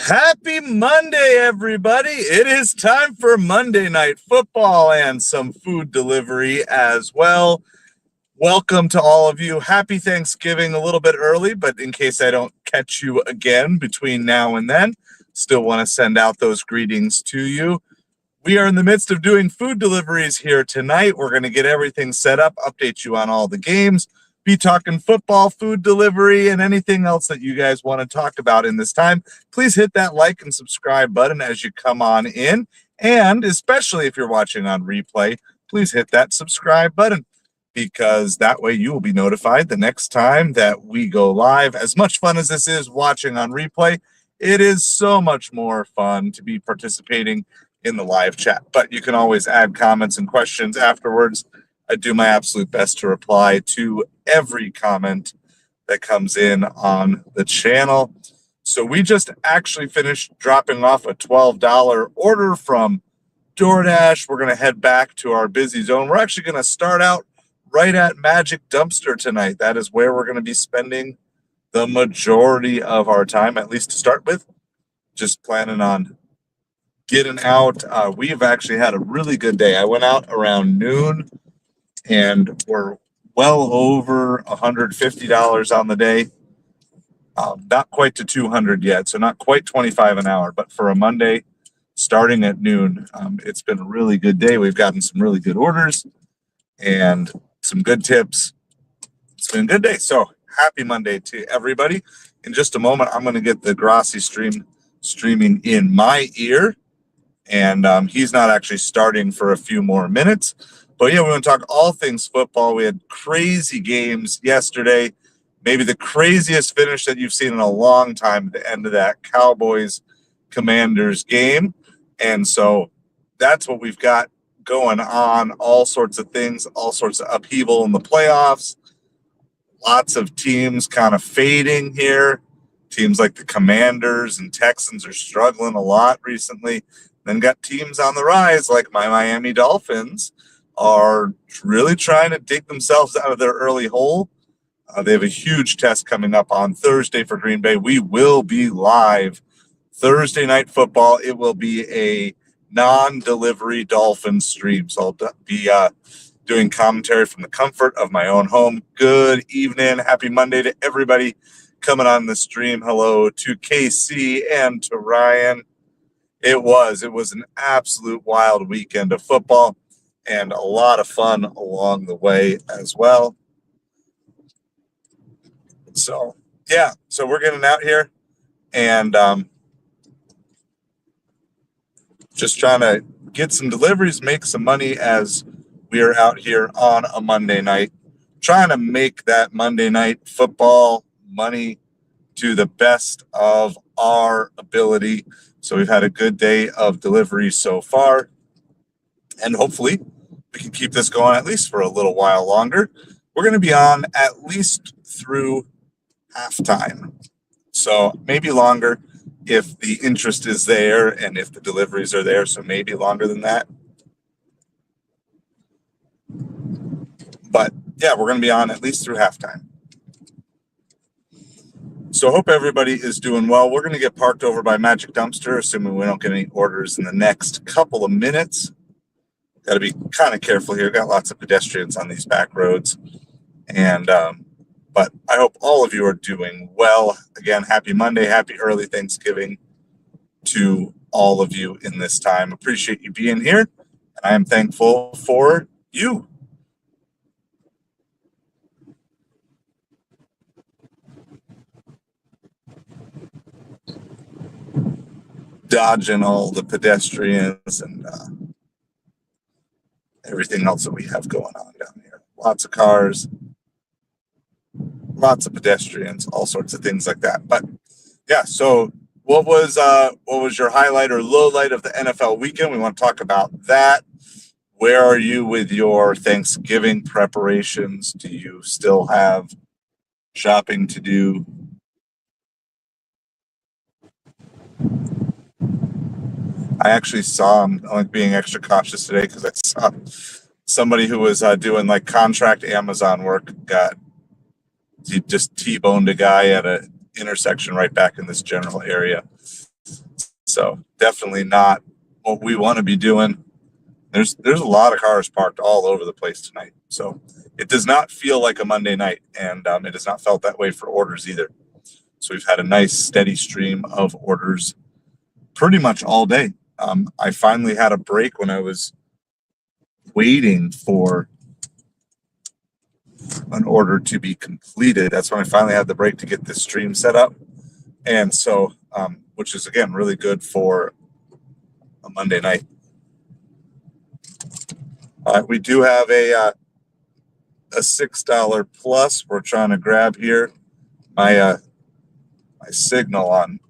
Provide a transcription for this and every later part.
Happy Monday, everybody. It is time for Monday Night Football and some food delivery as well. Welcome to all of you. Happy Thanksgiving a little bit early, but in case I don't catch you again between now and then, still want to send out those greetings to you. We are in the midst of doing food deliveries here tonight. We're going to get everything set up, update you on all the games, be talking football, food delivery, and anything else that you guys want to talk about in this time. Please hit that like and subscribe button as you come on in. And especially if you're watching on replay, please hit that subscribe button because that way you will be notified the next time that we go live. As much fun as this is watching on replay, it is so much more fun to be participating in the live chat. But you can always add comments and questions afterwards. I do my absolute best to reply to every comment that comes in on the channel. So we just actually finished dropping off a $12 order from DoorDash. We're going to head back to our busy zone. We're actually going to start out right at Magic Dumpster tonight. That is where we're going to be spending the majority of our time, at least to start with. Just planning on getting out. We've actually had a really good day. I went out around noon and we're well over $150 on the day. Not quite to 200 yet, so not quite 25 an hour, but for a Monday starting at noon, it's been a really good day. We've gotten some really good orders and some good tips. It's been a good day. So happy Monday to everybody. In just a moment, I'm going to get the Grassi streaming in my ear, and he's not actually starting for a few more minutes. But yeah, we want to talk all things football. We had crazy games yesterday, maybe the craziest finish that you've seen in a long time at the end of that Cowboys-Commanders game. And so that's what we've got going on, all sorts of things, all sorts of upheaval in the playoffs. Lots of teams kind of fading here. Teams like the Commanders and Texans are struggling a lot recently. Then got teams on the rise like my Miami Dolphins are really trying to dig themselves out of their early hole. They have a huge test coming up on Thursday for Green Bay. We will be live Thursday Night Football. It will be a non-delivery Dolphins stream. So I'll be doing commentary from the comfort of my own home. Good evening. Happy Monday to everybody coming on the stream. Hello to KC and to Ryan. It was an absolute wild weekend of football and a lot of fun along the way as well. So, yeah, so we're getting out here and just trying to get some deliveries, make some money as we are out here on a Monday night, trying to make that Monday night football money to the best of our ability. So we've had a good day of delivery so far, and hopefully we can keep this going at least for a little while longer. We're going to be on at least through halftime, so maybe longer if the interest is there and if the deliveries are there, so maybe longer than that. But yeah, we're going to be on at least through halftime. So hope everybody is doing well. We're going to get parked over by Magic Dumpster, assuming we don't get any orders in the next couple of minutes. Got to be kind of careful here. Got lots of pedestrians on these back roads. And but I hope all of you are doing well. Again, happy Monday, happy early Thanksgiving to all of you in this time. Appreciate you being here, and I am thankful for you. Dodging all the pedestrians and everything else that we have going on down here. Lots of cars, lots of pedestrians, all sorts of things like that. But yeah, so what was your highlight or low light of the NFL weekend? We want to talk about that. Where are you with your Thanksgiving preparations? Do you still have shopping to do? I actually saw him like being extra cautious today because I saw somebody who was doing like contract Amazon work he just T-boned a guy at an intersection right back in this general area. So definitely not what we want to be doing. There's a lot of cars parked all over the place tonight. So it does not feel like a Monday night, and it has not felt that way for orders either. So we've had a nice steady stream of orders pretty much all day. I finally had a break when I was waiting for an order to be completed. That's when I finally had the break to get this stream set up. And so, which is again really good for a Monday night. We do have a $6 plus. We're trying to grab here my my signal on.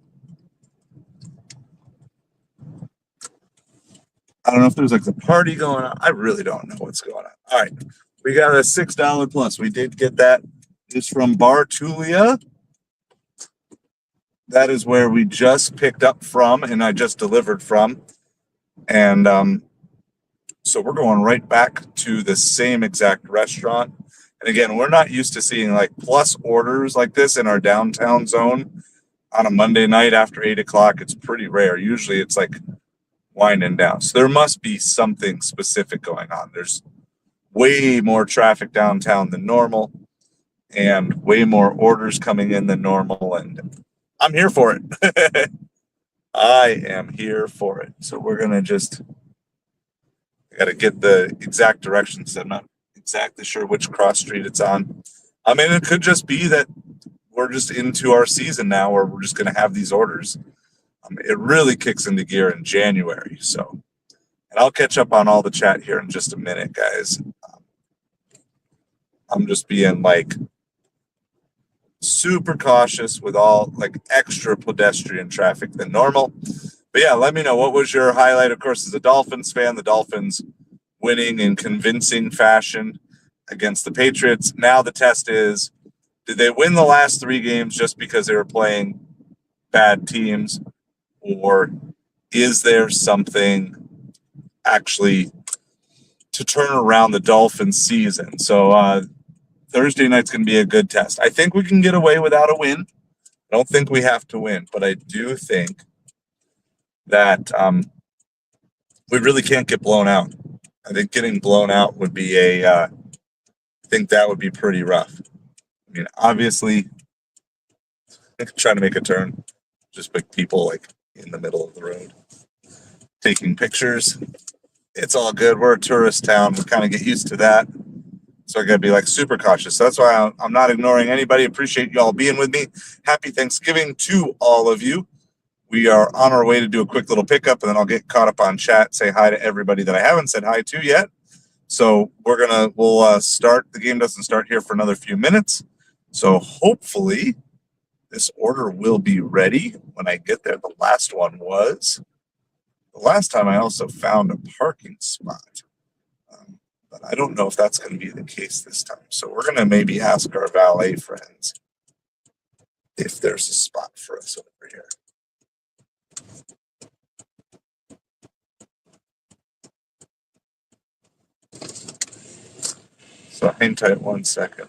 I don't know if there's like a party going on. I really don't know what's going on. All right, we got a $6 plus. We did get that. It's from Bar Tulia. That is where we just picked up from, and I just delivered from. And so we're going right back to the same exact restaurant. And again, we're not used to seeing like plus orders like this in our downtown zone on a Monday night after 8 o'clock. It's pretty rare. Usually it's like winding down. So there must be something specific going on. There's way more traffic downtown than normal and way more orders coming in than normal. And I'm here for it. I am here for it. So we're going to just got to get the exact directions. I'm not exactly sure which cross street it's on. I mean, it could just be that we're just into our season now where we're just going to have these orders. It really kicks into gear in January. So, and I'll catch up on all the chat here in just a minute, guys. I'm just being like super cautious with all like extra pedestrian traffic than normal. But yeah, let me know, what was your highlight? Of course, as a Dolphins fan, the Dolphins winning in convincing fashion against the Patriots. Now the test is, did they win the last 3 games just because they were playing bad teams? Or is there something actually to turn around the Dolphins season? So Thursday night's going to be a good test. I think we can get away without a win. I don't think we have to win, but I do think that we really can't get blown out. I think getting blown out would be I think that would be pretty rough. I mean, obviously, trying to make a turn, just big people like in the middle of the road taking pictures. It's all good. We're a tourist town. We kind of get used to that. So I got to be like super cautious. So that's why I'm not ignoring anybody. Appreciate you all being with me. Happy Thanksgiving to all of you. We are on our way to do a quick little pickup, and then I'll get caught up on chat, say hi to everybody that I haven't said hi to yet. So we'll start. The game doesn't start here for another few minutes. So hopefully this order will be ready when I get there. The last one was, the last time I also found a parking spot. But I don't know if that's going to be the case this time. So we're going to maybe ask our valet friends if there's a spot for us over here. So hang tight 1 second.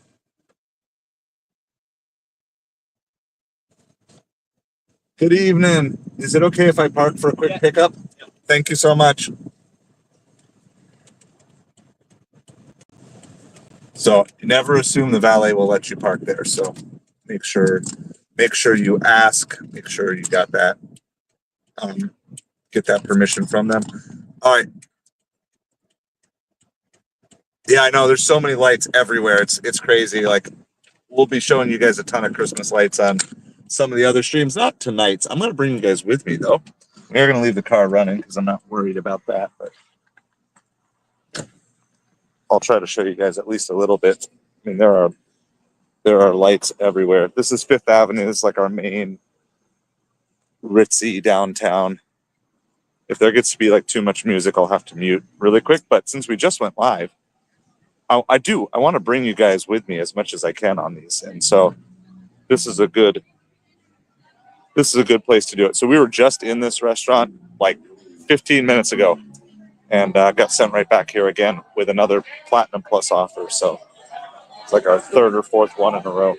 Good evening. Is it okay if I park for a quick pickup? Yeah. Thank you so much. So never assume the valet will let you park there. So make sure you ask. Make sure you got that. Get that permission from them. All right. Yeah, I know. There's so many lights everywhere. It's crazy. Like, we'll be showing you guys a ton of Christmas lights on some of the other streams. Not tonight's. I'm going to bring you guys with me, though. We're going to leave the car running because I'm not worried about that. But I'll try to show you guys at least a little bit. I mean, there are lights everywhere. This is Fifth Avenue. This is like our main ritzy downtown. If there gets to be like too much music, I'll have to mute really quick. But since we just went live, I want to bring you guys with me as much as I can on these. And so this is a good place to do it. So we were just in this restaurant like 15 minutes ago and got sent right back here again with another Platinum Plus offer. So it's like our 3rd or 4th one in a row.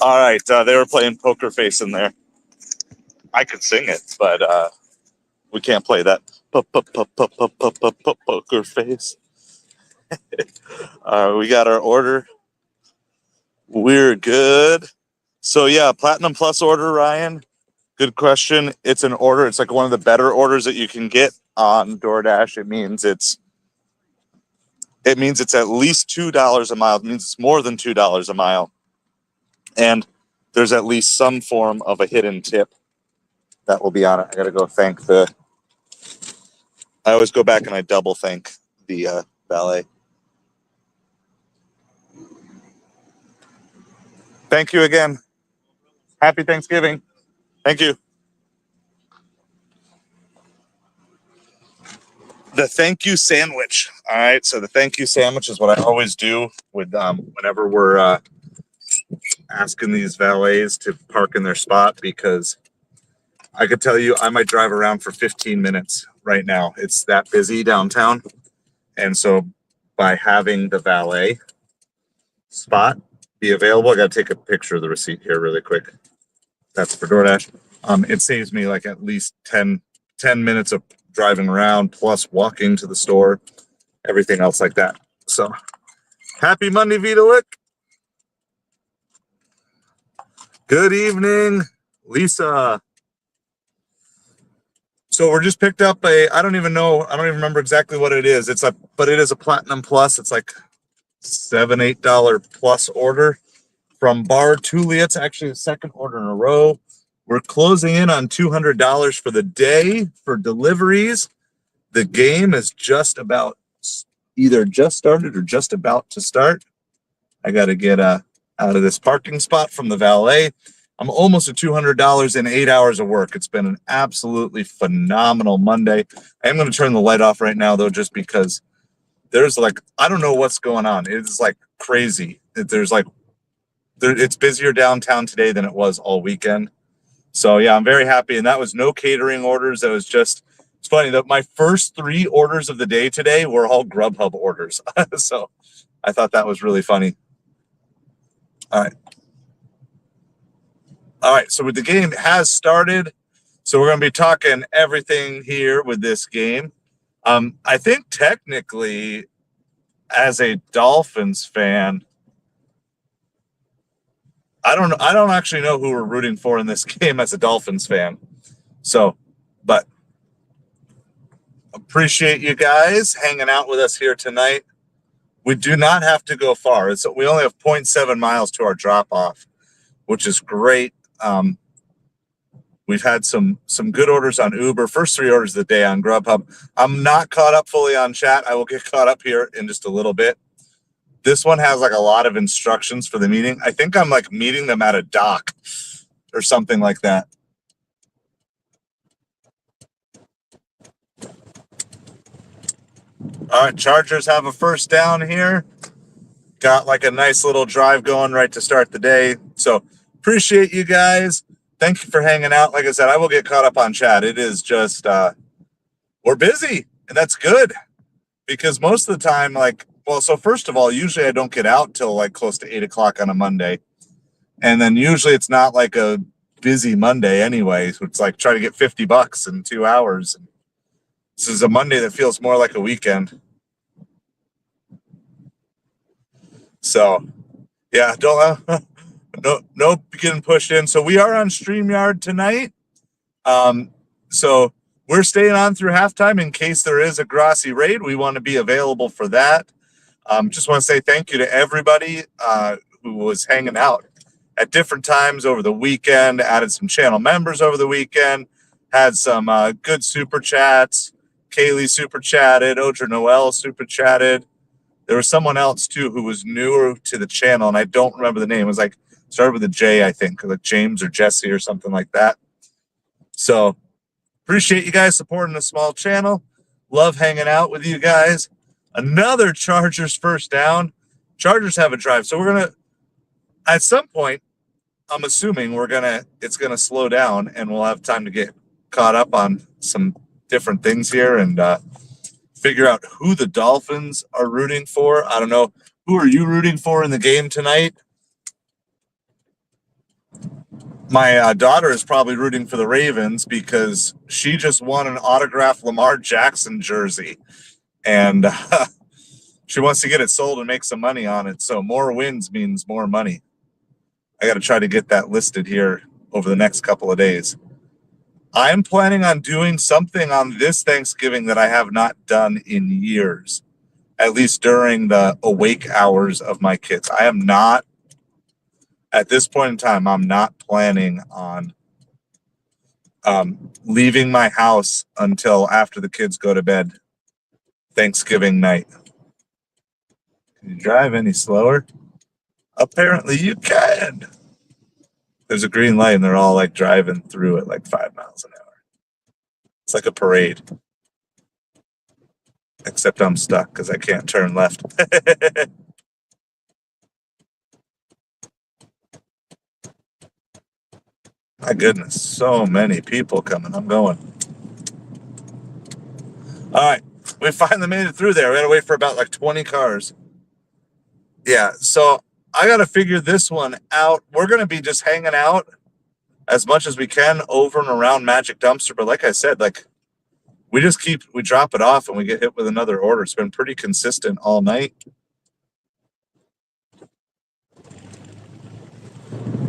All right, they were playing Poker Face in there. I could sing it, but we can't play that. Poker Face. We got our order. We're good. So yeah, Platinum Plus order, Ryan. Good question. It's an order. It's like one of the better orders that you can get on DoorDash. It means it's at least $2 a mile. It means it's more than $2 a mile. And there's at least some form of a hidden tip that will be on it. I gotta go thank I always go back and I double thank the valet. Thank you again. Happy Thanksgiving. Thank you. The thank you sandwich. All right. So the thank you sandwich is what I always do with whenever we're asking these valets to park in their spot, because I could tell you I might drive around for 15 minutes right now. It's that busy downtown. And so by having the valet spot be available, I got to take a picture of the receipt here really quick. That's for DoorDash. It saves me like at least 10 minutes of driving around plus walking to the store, everything else like that. So happy Monday, Vitalik. Good evening, Lisa. So we're just picked up I don't even remember exactly what it is. But it is a Platinum Plus. It's like $7-8 plus order from Bar Tulia. It's actually the second order in a row. We're closing in on $200 for the day for deliveries. The game is just about either just started or just about to start. I got to get out of this parking spot from the valet. I'm almost at $200 in 8 hours of work. It's been an absolutely phenomenal Monday. I am going to turn the light off right now, though, just because there's I don't know what's going on. It's like crazy. It's busier downtown today than it was all weekend. So yeah, I'm very happy. And that was no catering orders. That was it's funny that my first 3 orders of the day today were all Grubhub orders. So I thought that was really funny. All right. So the game has started. So we're going to be talking everything here with this game. I think technically as a Dolphins fan, I don't actually know who we're rooting for in this game as a Dolphins fan. So, but appreciate you guys hanging out with us here tonight. We do not have to go far. We only have 0.7 miles to our drop off, which is great. We've had some good orders on Uber. First 3 orders of the day on Grubhub. I'm not caught up fully on chat. I will get caught up here in just a little bit. This one has like a lot of instructions for the meeting. I think I'm like meeting them at a dock or something like that. All right, Chargers have a first down here. Got like a nice little drive going right to start the day. So appreciate you guys. Thank you for hanging out. Like I said, I will get caught up on chat. It is just, we're busy, and that's good because most of the time, so first of all, usually I don't get out till like close to 8 o'clock on a Monday. And then usually it's not like a busy Monday anyway. So it's like try to get $50 in 2 hours. This is a Monday that feels more like a weekend. So, yeah, no getting pushed in. So we are on StreamYard tonight. So we're staying on through halftime in case there is a Grossi raid. We want to be available for that. Just want to say thank you to everybody who was hanging out at different times over the weekend, added some channel members over the weekend, had some good super chats. Kaylee super chatted, Odra Noel super chatted. There was someone else too who was newer to the channel, and I don't remember the name. It was like started with a J, I think, like James or Jesse or something like that. So appreciate you guys supporting the small channel. Love hanging out with you guys. Another Chargers first down. Chargers have a drive. So we're going to, at some point, I'm assuming it's going to slow down and we'll have time to get caught up on some different things here and figure out who the Dolphins are rooting for. I don't know. Who are you rooting for in the game tonight? My daughter is probably rooting for the Ravens because she just won an autographed Lamar Jackson jersey. And she wants to get it sold and make some money on it. So more wins means more money. I got to try to get that listed here over the next couple of days. I'm planning on doing something on this Thanksgiving that I have not done in years, at least during the awake hours of my kids. I am not, at this point in time, I'm not planning on leaving my house until after the kids go to bed Thanksgiving night. Can you drive any slower? Apparently you can. There's a green light and they're all like driving through it like 5 miles an hour. It's like a parade. Except I'm stuck because I can't turn left. My goodness, so many people coming. I'm going. All right, we finally made it through there. We had to wait for about like 20 cars. Yeah, so I got to figure this one out. We're going to be just hanging out as much as we can over and around Magic Dumpster. But like I said, we drop it off and we get hit with another order. It's been pretty consistent all night.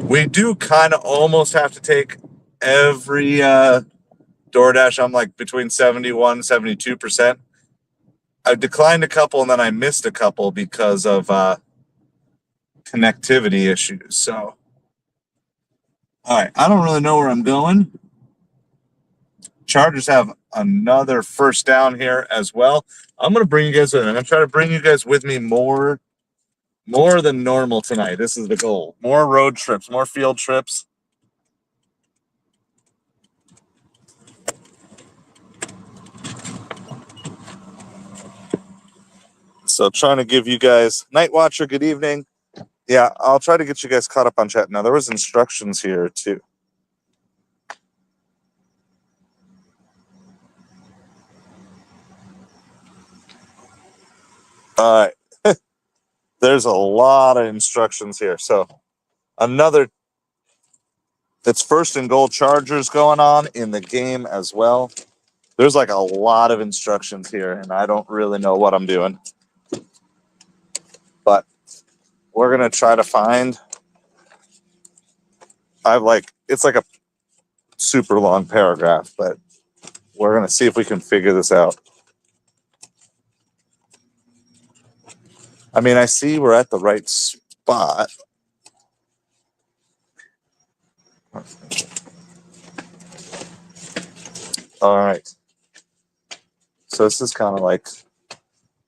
We do kind of almost have to take every DoorDash. I'm like between 71, 72%. I've declined a couple and then I missed a couple because of connectivity issues. So, all right, I don't really know where I'm going. Chargers have another first down here as well. I'm going to bring you guys with me. I'm going to try to bring you guys with me more than normal tonight. This is the goal. More road trips, more field trips. So trying to give you guys, Night Watcher, good evening. Yeah, I'll try to get you guys caught up on chat. Now, there was instructions here, too. All right. There's a lot of instructions here. So it's first and goal Chargers going on in the game as well. There's like a lot of instructions here, and I don't really know what I'm doing. but we're going to try to find, it's like a super long paragraph, but we're going to see if we can figure this out. I mean, I see we're at the right spot. All right. So this is kind of like,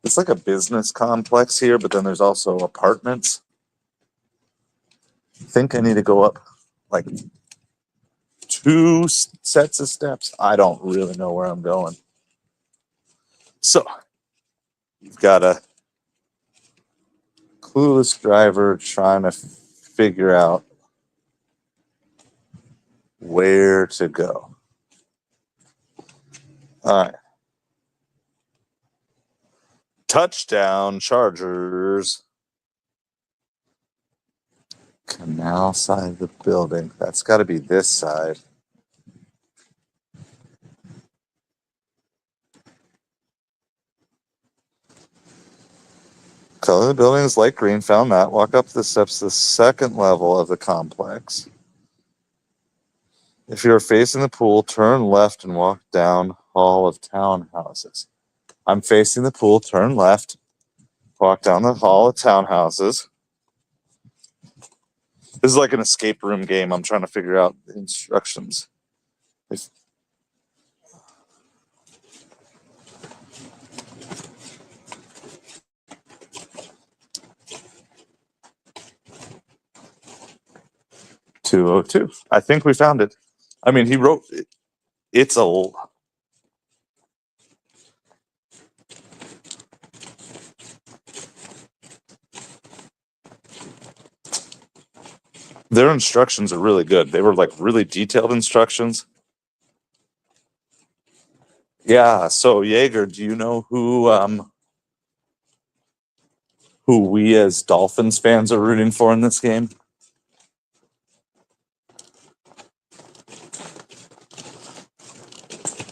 it's like a business complex here, but then there's also apartments. I think I need to go up like 2 sets of steps. I don't really know where I'm going. So you've got a clueless driver trying to figure out where to go. All right. Touchdown, Chargers. Canal side of the building. That's got to be this side. Color of the building is light green. Found that. Walk up the steps to the second level of the complex. If you're facing the pool, turn left and walk down hall of townhouses. I'm facing the pool, turn left, walk down the hall of townhouses. This is like an escape room game. I'm trying to figure out the instructions. 202. I think we found it. I mean, he wrote it. It's a... Their instructions are really good. They were like really detailed instructions. Yeah, so Jaeger, do you know who we as Dolphins fans are rooting for in this game?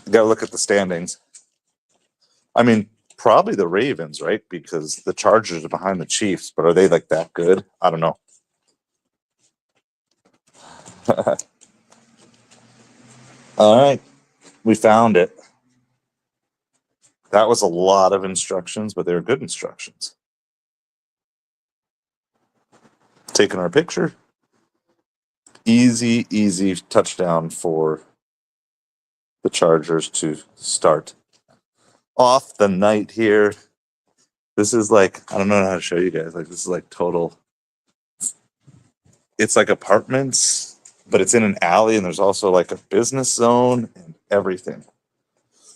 Got to look at the standings. I mean, probably the Ravens, right? Because the Chargers are behind the Chiefs, but are they like that good? I don't know. All right, we found it. That was a lot of instructions, but they were good instructions. Taking our picture. Easy touchdown for the Chargers to start off the night here. This is like, I don't know how to show you guys. Like, this is like total. It's like apartments, but it's in an alley, and there's also like a business zone and everything.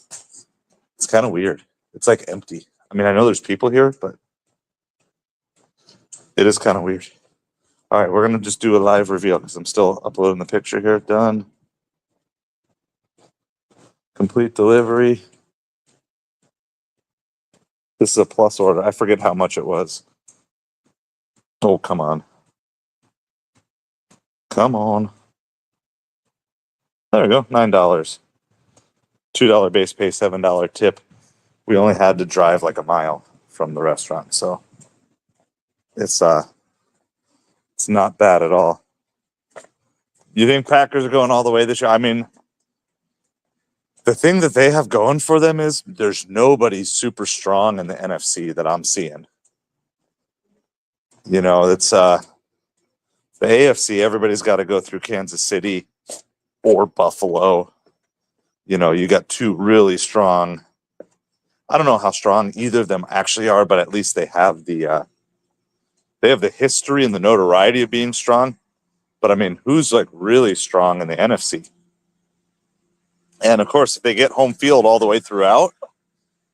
It's kind of weird. It's like empty. I mean, I know there's people here, but it is kind of weird. All right, we're going to just do a live reveal because I'm still uploading the picture here. Done. Complete delivery. This is a plus order. I forget how much it was. Oh, come on. Come on. There we go. $9. $2 base pay, $7 tip. We only had to drive like a mile from the restaurant, so it's not bad at all. You think Packers are going all the way this year? I mean, the thing that they have going for them is there's nobody super strong in the NFC that I'm seeing. You know, it's the AFC, everybody's got to go through Kansas City or Buffalo. You know, you got two really strong. I don't know how strong either of them actually are, but at least they have the history and the notoriety of being strong. But I mean, who's like really strong in the NFC? And of course, if they get home field all the way throughout,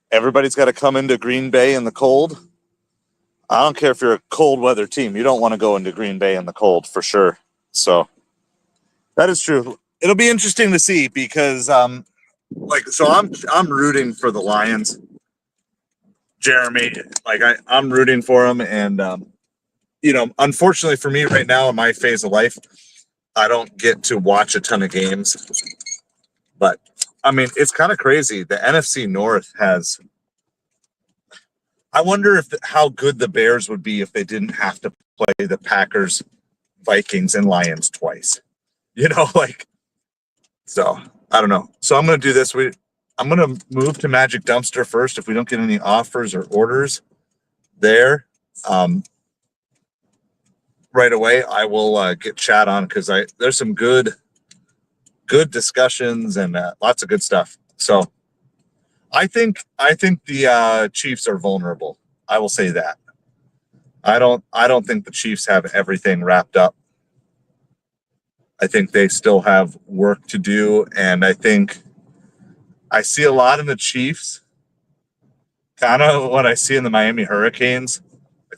everybody's got to come into Green Bay in the cold. I don't care if you're a cold weather team. You don't want to go into Green Bay in the cold for sure. So that is true. It'll be interesting to see because I'm rooting for the Lions. Jeremy, I'm rooting for him, and unfortunately for me right now in my phase of life, I don't get to watch a ton of games. But I mean, it's kind of crazy. The NFC North has, I wonder how good the Bears would be if they didn't have to play the Packers, Vikings, and Lions twice. So I don't know. So I'm going to do this. I'm going to move to Magic Dumpster first. If we don't get any offers or orders there right away, I will get chat on, because there's some good discussions and lots of good stuff. So I think the Chiefs are vulnerable. I will say that. I don't think the Chiefs have everything wrapped up. I think they still have work to do, and I think I see a lot in the Chiefs, kind of what I see in the Miami Hurricanes.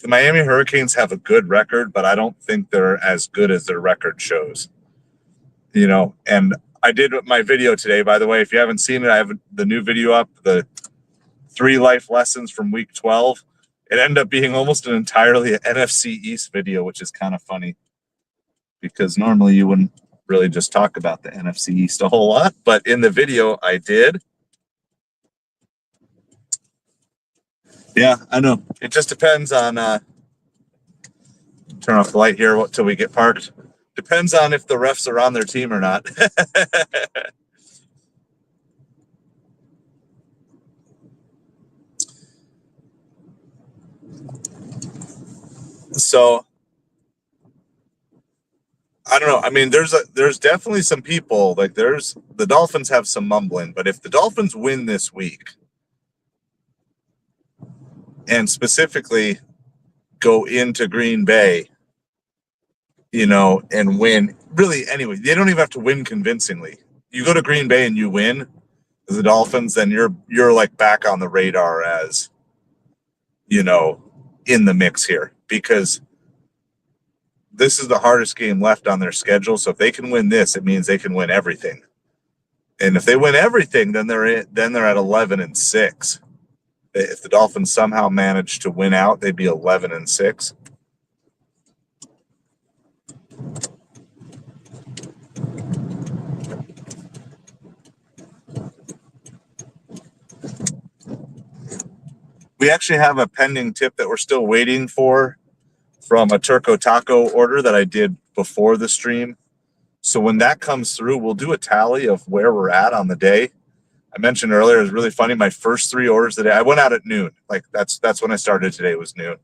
The Miami Hurricanes have a good record, but I don't think they're as good as their record shows. And I did my video today, by the way. If you haven't seen it, I have the new video up, the 3 life lessons from week 12. It ended up being almost an entirely NFC East video, which is kind of funny, because normally you wouldn't really just talk about the NFC East a whole lot, but in the video I did. Yeah, I know. It just depends on turn off the light here till we get parked. Depends on if the refs are on their team or not. So I don't know. I mean, there's definitely some people, like the Dolphins have some mumbling, but if the Dolphins win this week, and specifically go into Green Bay, and win, really, anyway, they don't even have to win convincingly. You go to Green Bay and you win as the Dolphins, then you're like back on the radar as, in the mix here, because this is the hardest game left on their schedule. So if they can win this, it means they can win everything. And if they win everything, then they're at 11-6. If the Dolphins somehow manage to win out, they'd be 11-6. We actually have a pending tip that we're still waiting for from a Turco Taco order that I did before the stream. So when that comes through, we'll do a tally of where we're at on the day. I mentioned earlier, it was really funny. My first 3 orders today, I went out at noon. Like that's when I started today, was noon.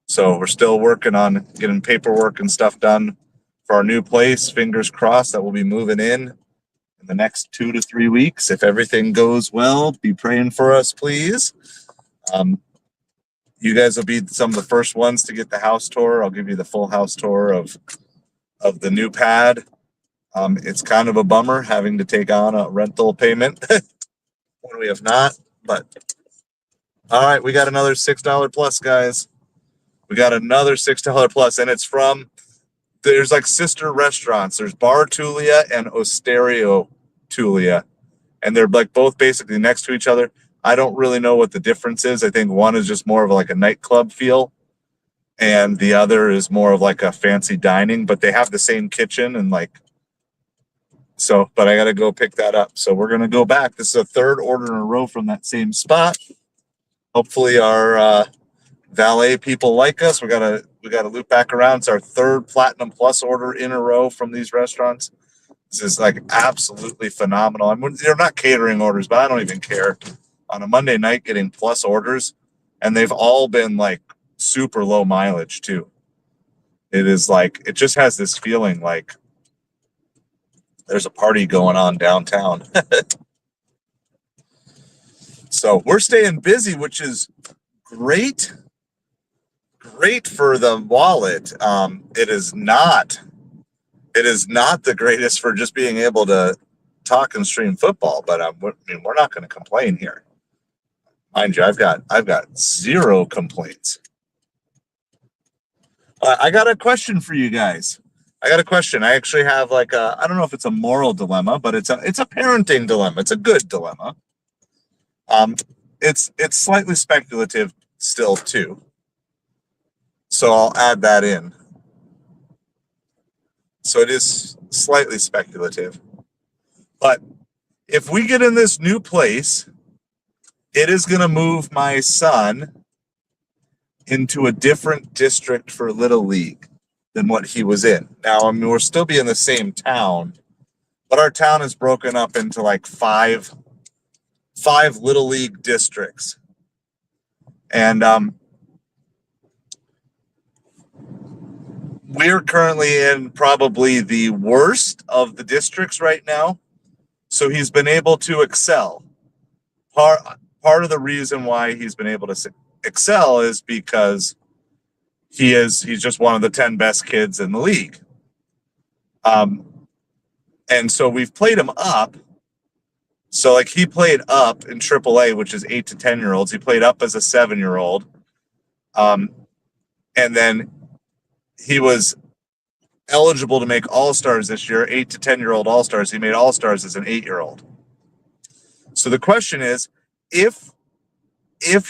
So we're still working on getting paperwork and stuff done for our new place. Fingers crossed that we'll be moving in the next 2 to 3 weeks. If everything goes well, be praying for us, please. You guys will be some of the first ones to get the house tour. I'll give you the full house tour of the new pad. It's kind of a bummer having to take on a rental payment when we have not, but all right, we got another $6 plus, guys. We got another $6 plus, and it's from, there's like sister restaurants. There's Bar Tulia and Osterio Tulia, and they're like both basically next to each other. I don't really know what the difference is. I think one is just more of like a nightclub feel, and the other is more of like a fancy dining, but they have the same kitchen and like, so, but I got to go pick that up. So we're going to go back. This is a 3rd order in a row from that same spot. Hopefully our valet people like us. We got to loop back around. It's our 3rd Platinum Plus order in a row from these restaurants. This is like absolutely phenomenal. They're not catering orders, but I don't even care. On a Monday night, getting plus orders, and they've all been like super low mileage too. It is like, it just has this feeling like there's a party going on downtown. So we're staying busy, which is great for the wallet. It is not the greatest for just being able to talk and stream football, but we're not going to complain here. Mind you, I've got 0 complaints. I got a question for you guys. I actually have like I don't know if it's a moral dilemma, but it's a parenting dilemma. It's a good dilemma. It's slightly speculative still too. So I'll add that in. So it is slightly speculative. But if we get in this new place, it is going to move my son into a different district for Little League than what he was in. Now, I mean, we'll still be in the same town, but our town is broken up into like five Little League districts. And we're currently in probably the worst of the districts right now. So he's been able to excel. Part of the reason why he's been able to excel is because he's just one of the 10 best kids in the league. And so we've played him up. So like he played up in AAA, which is 8 to 10-year-olds. He played up as a 7-year-old. And then he was eligible to make All-Stars this year, 8 to 10-year-old All-Stars. He made All-Stars as an 8-year-old. So the question is, if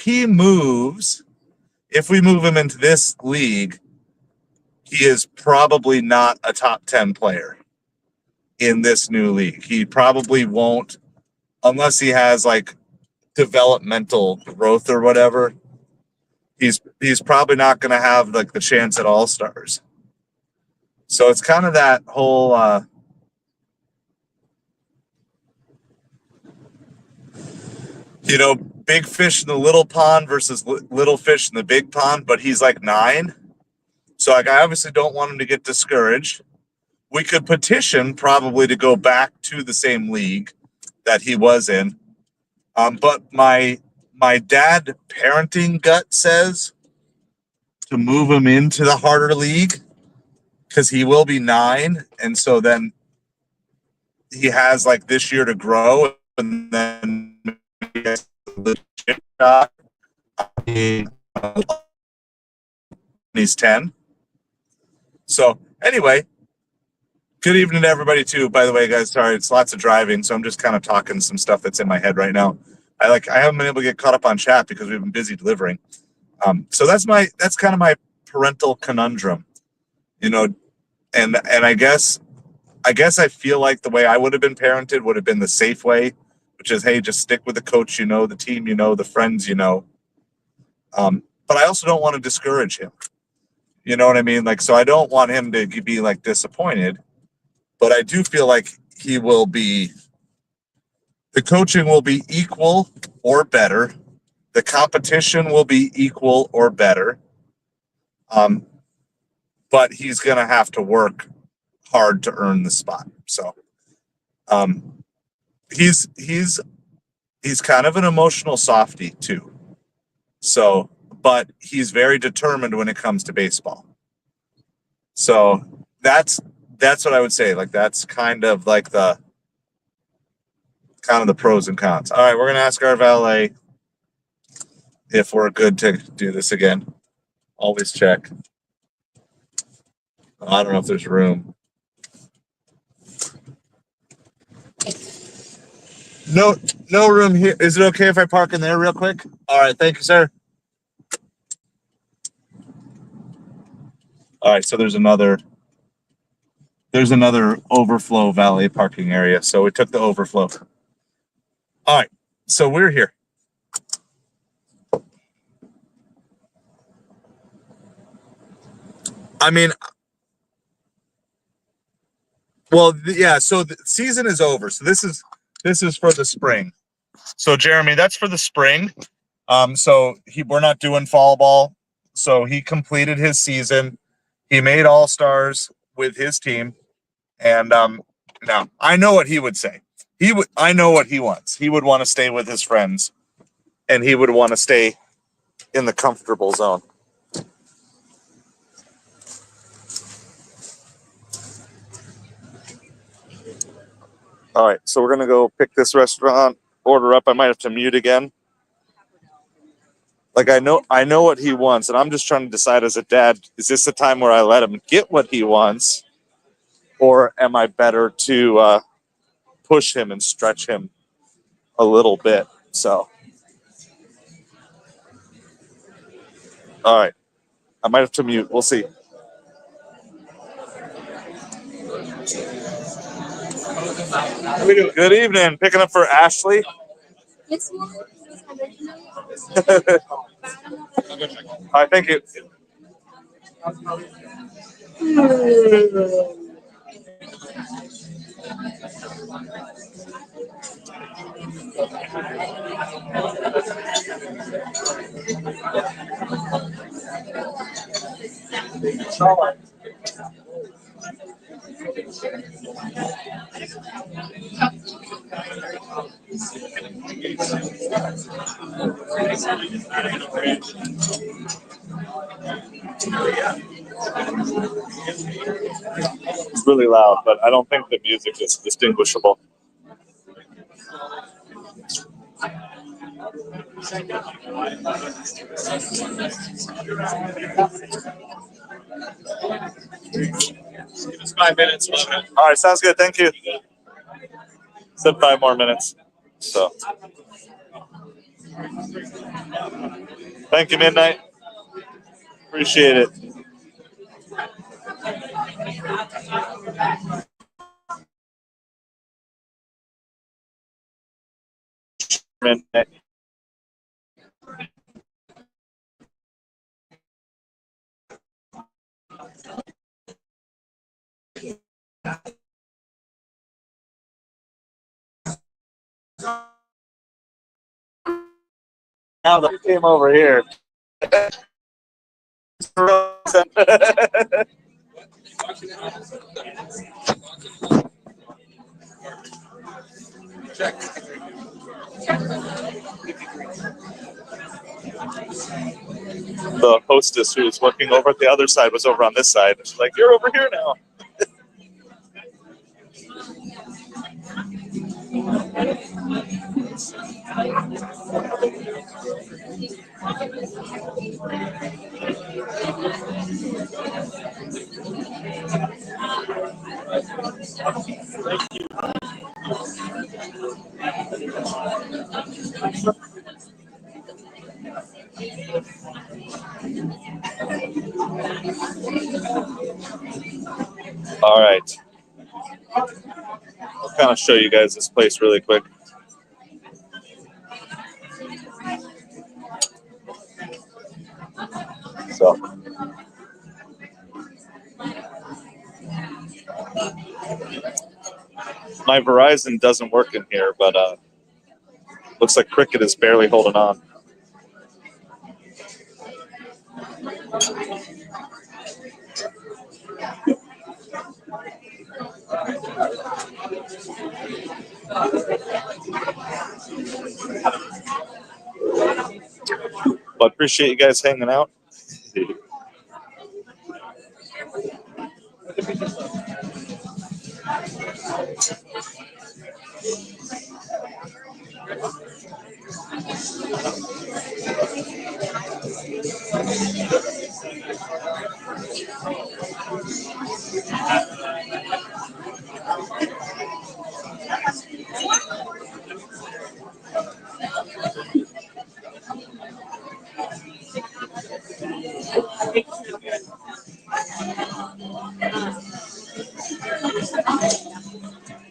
we move him into this league, he is probably not a top 10 player in this new league. He probably won't, unless he has like developmental growth or whatever. He's probably not going to have like the chance at All-Stars. So it's kind of that whole big fish in the little pond versus little fish in the big pond, but he's like 9. So like I obviously don't want him to get discouraged. We could petition probably to go back to the same league that he was in. But my dad parenting gut says to move him into the harder league because he will be 9. And so then he has like this year to grow, and then he's 10. So anyway, good evening to everybody too. By the way, guys, sorry, it's lots of driving, so I'm just kind of talking some stuff that's in my head right now. I haven't been able to get caught up on chat because we've been busy delivering. So that's kind of my parental conundrum, and I guess I feel like the way I would have been parented would have been the safe way, which is, hey, just stick with the coach, the team, the friends, but I also don't want to discourage him. You know what I mean? Like, so I don't want him to be like disappointed, but I do feel like the coaching will be equal or better. The competition will be equal or better. But he's going to have to work hard to earn the spot. So, he's kind of an emotional softie too. So, but he's very determined when it comes to baseball. So that's what I would say. Like, that's kind of like the pros and cons. All right, we're going to ask our valet if we're good to do this again. Always check. I don't know if there's room. No room here. Is it okay if I park in there real quick? All right, thank you, sir. All right, so there's another overflow valet parking area. So we took the overflow. All right, so we're here. I mean, well, yeah, so the season is over. So this is for the spring. So Jeremy, that's for the spring. So we're not doing fall ball. So he completed his season. He made All-Stars with his team. And now I know what he would say. I know what he wants. He would want to stay with his friends, and he would want to stay in the comfortable zone. All right, so we're gonna go pick this restaurant order up. I might have to mute again. Like, I know what he wants, and I'm just trying to decide as a dad, is this the time where I let him get what he wants, or am I better to push him and stretch him a little bit? So, all right, I might have to mute. We'll see. Good evening. Picking up for Ashley. Yes, ma'am. All right, thank you. It's really loud, but I don't think the music is distinguishable. It's 5 minutes. All right, sounds good. Thank you. Said 5 more minutes. So, thank you, Midnight. Appreciate it. Midnight. Now that came over here. The hostess who was working over at the other side was over on this side. She's like, "You're over here now." All right. I'll kind of show you guys this place really quick. So, my Verizon doesn't work in here, but looks like Cricket is barely holding on. But appreciate you guys hanging out.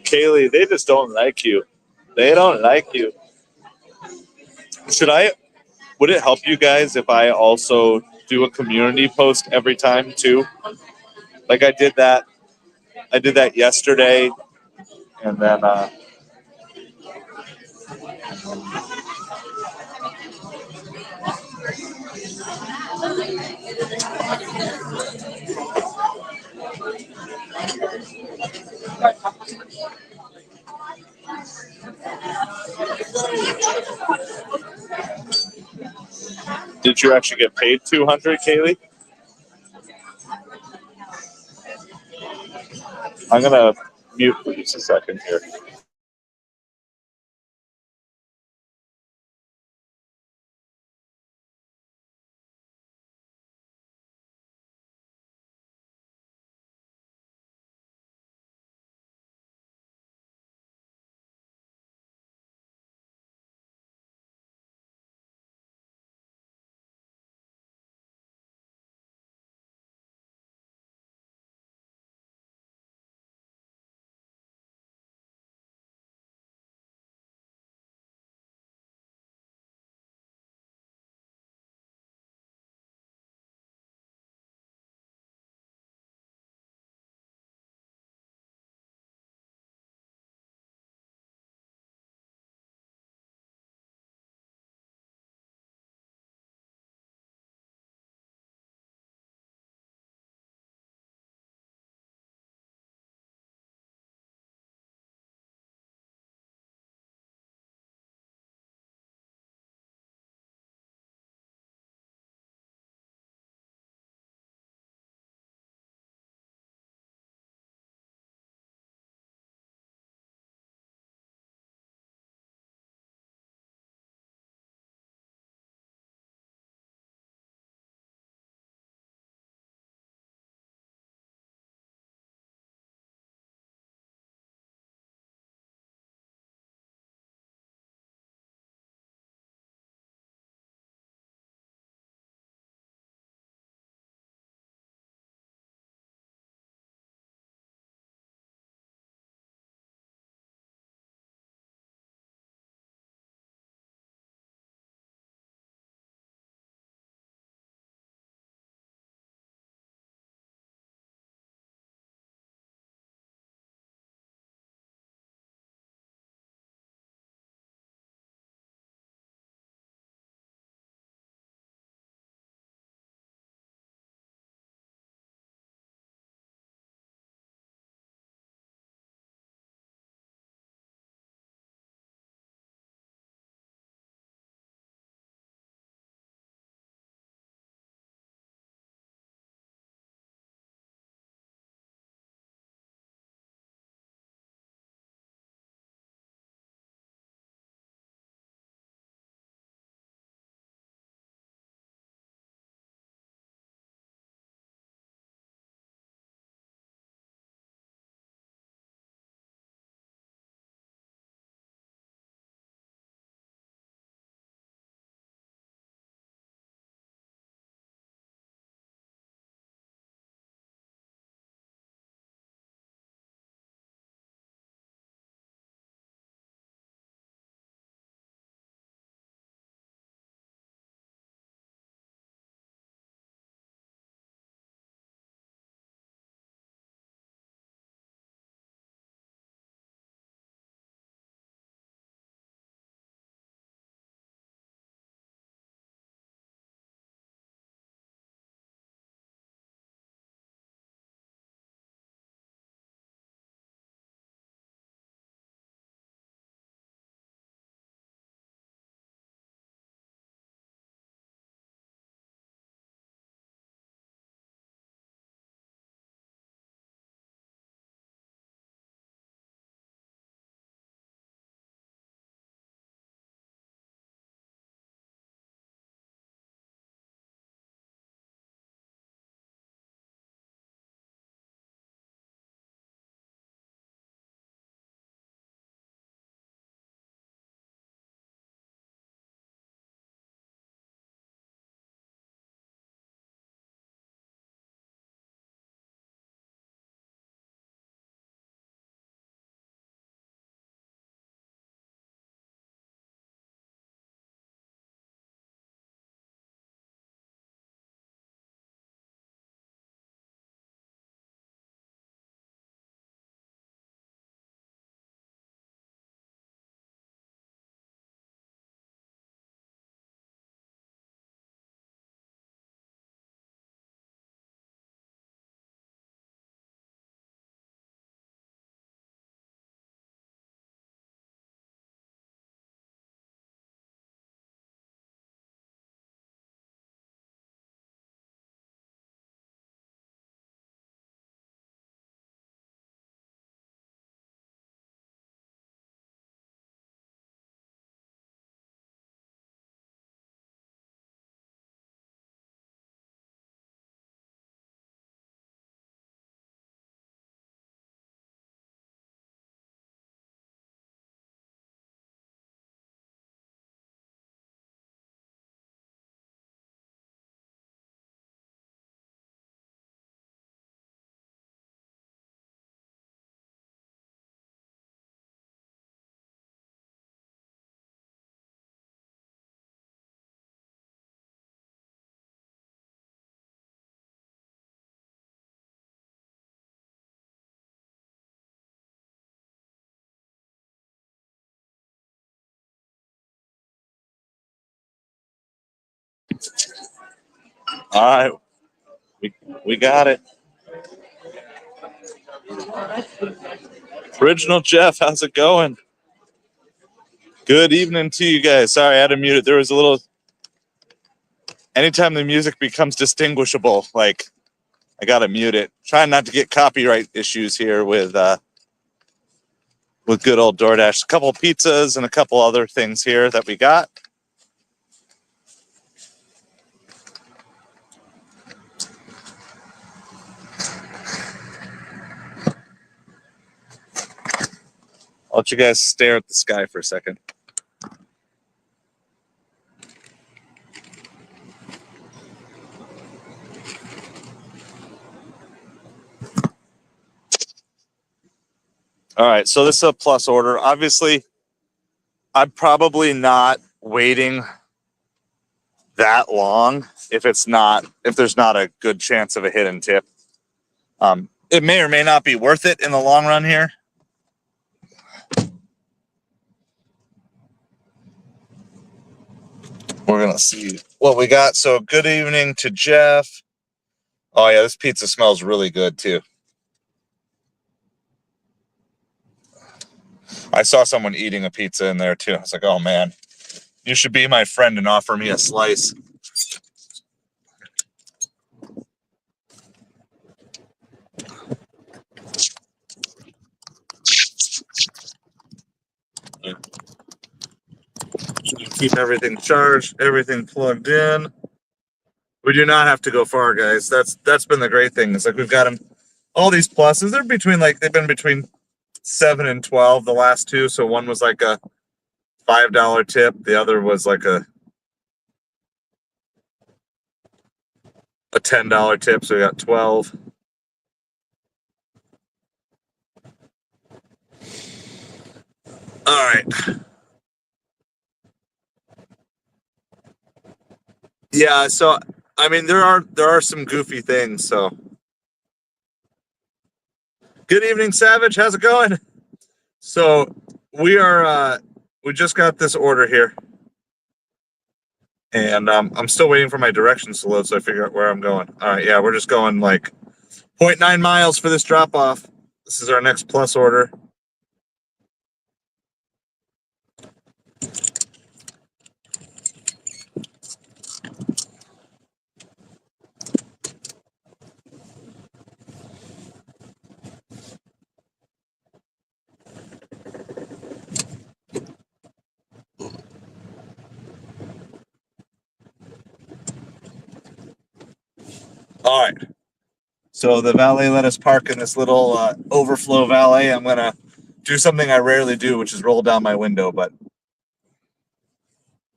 Kaylee, they just don't like you. They don't like you. Would it help you guys if I also do a community post every time too? Like I did that yesterday, and then did you actually get paid 200, Kaylee? I'm gonna mute for just a second here. All right. We got it. Original Jeff, how's it going? Good evening to you guys. Sorry, I had to mute it. There was a little... Anytime the music becomes distinguishable, like, I got to mute it. Trying not to get copyright issues here with good old DoorDash. A couple of pizzas and a couple other things here that we got. I'll let you guys stare at the sky for a second. All right, so this is a plus order. Obviously, I'm probably not waiting that long if there's not a good chance of a hidden tip. It may or may not be worth it in the long run here. We're gonna see what we got. So good evening to Jeff. Oh yeah, this pizza smells really good too. I saw someone eating a pizza in there too. I was like, oh man, you should be my friend and offer me a slice. Keep everything charged, everything plugged in. We do not have to go far, guys. That's been the great thing. It's like we've got them all these pluses. They're between they've been between 7 and 12 the last two. So one was like a $5 tip. The other was like a $10 tip. So we got 12. All right. Yeah, so I mean there are some goofy things, so good evening, Savage. How's it going? So we just got this order here. And I'm still waiting for my directions to load so I figure out where I'm going. All right, yeah, we're just going like 0.9 miles for this drop off. This is our next plus order. All right. So the valet let us park in this little overflow valet. I'm going to do something I rarely do, which is roll down my window, but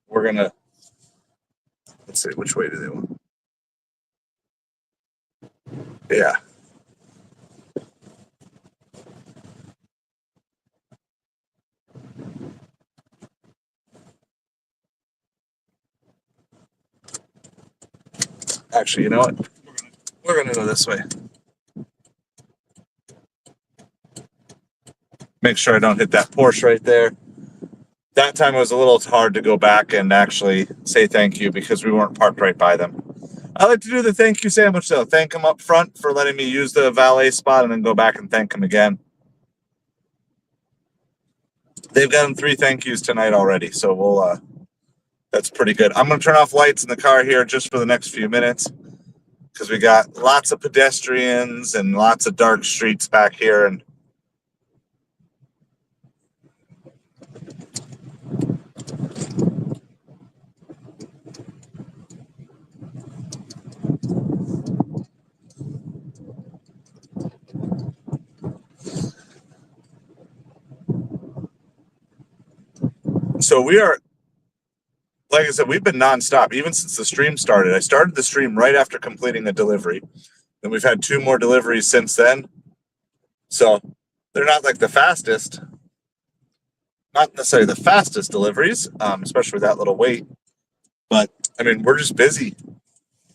we're going to, let's see, which way do they want? Yeah. Actually, you know what? We're going to go this way. Make sure I don't hit that Porsche right there. That time it was a little hard to go back and actually say thank you because we weren't parked right by them. I like to do the thank you sandwich though. Thank them up front for letting me use the valet spot and then go back and thank them again. They've gotten 3 thank yous tonight already, so we'll that's pretty good. I'm going to turn off lights in the car here just for the next few minutes because we got lots of pedestrians and lots of dark streets back here. And so we are, like I said, we've been nonstop even since the stream started. I started the stream right after completing a delivery. And we've had 2 more deliveries since then. So they're not like the fastest, not necessarily the fastest deliveries, especially with that little wait. But I mean, we're just busy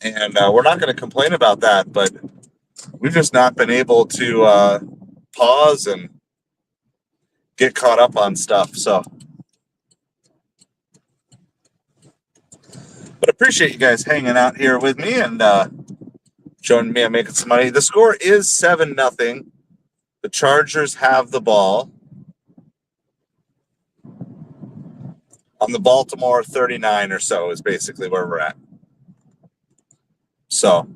and we're not going to complain about that. But we've just not been able to pause and get caught up on stuff. So, but appreciate you guys hanging out here with me and joining me on making some money. The score is 7-0. The Chargers have the ball on the Baltimore 39 or so is basically where we're at. So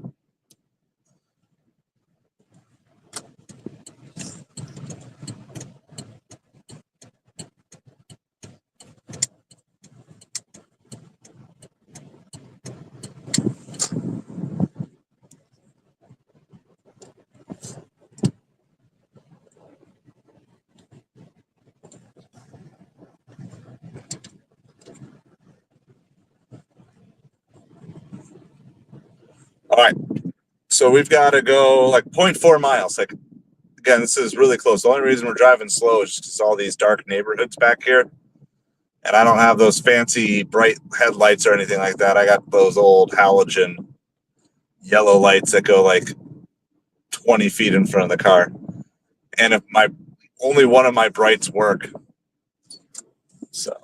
all right. So we've got to go like 0.4 miles. Like, again, this is really close. The only reason we're driving slow is because all these dark neighborhoods back here. And I don't have those fancy bright headlights or anything like that. I got those old halogen yellow lights that go like 20 feet in front of the car. And if only one of my brights work. So.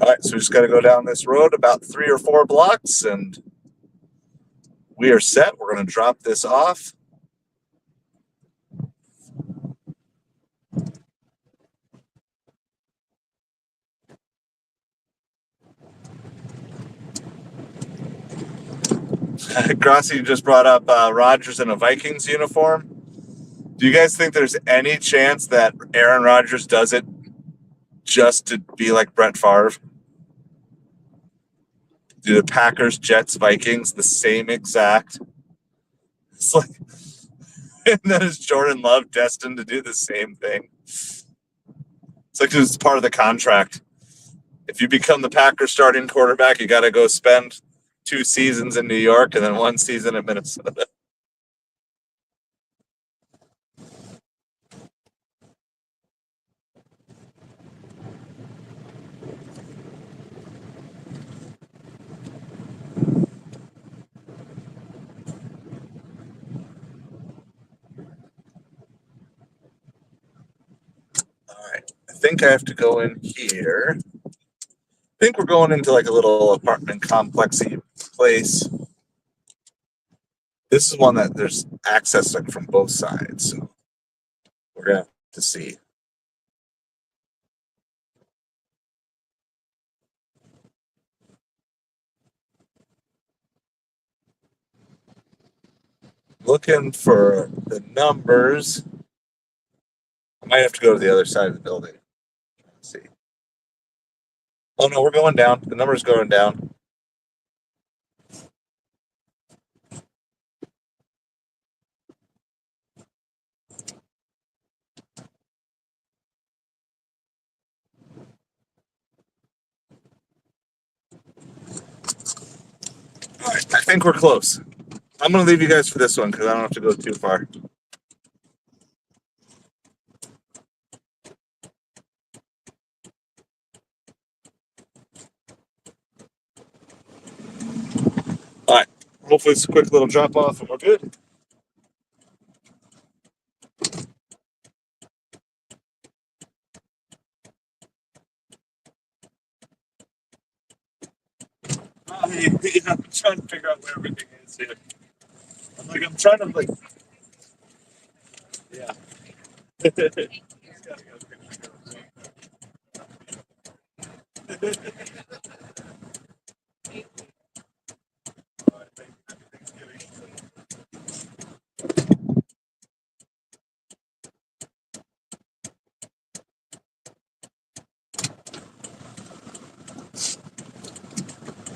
All right, so we just got to go down this road about 3 or 4 blocks, and we are set. We're going to drop this off. Grossi just brought up Rodgers in a Vikings uniform. Do you guys think there's any chance that Aaron Rodgers does it just to be like Brett Favre? Do the Packers, Jets, Vikings the same exact? It's like, and then is Jordan Love destined to do the same thing? It's like it's part of the contract. If you become the Packers starting quarterback, you got to go spend 2 seasons in New York and then 1 season in Minnesota. I think I have to go in here. I think we're going into like a little apartment complexy place. This is one that there's access like from both sides, so we're gonna have to see. Looking for the numbers. I might have to go to the other side of the building. Let's see. Oh no, we're going down. The number's going down. All right, I think we're close. I'm going to leave you guys for this one because I don't have to go too far. All right. Hopefully it's a quick little drop off and we're good. I'm trying to figure out where everything is here. I'm trying to yeah.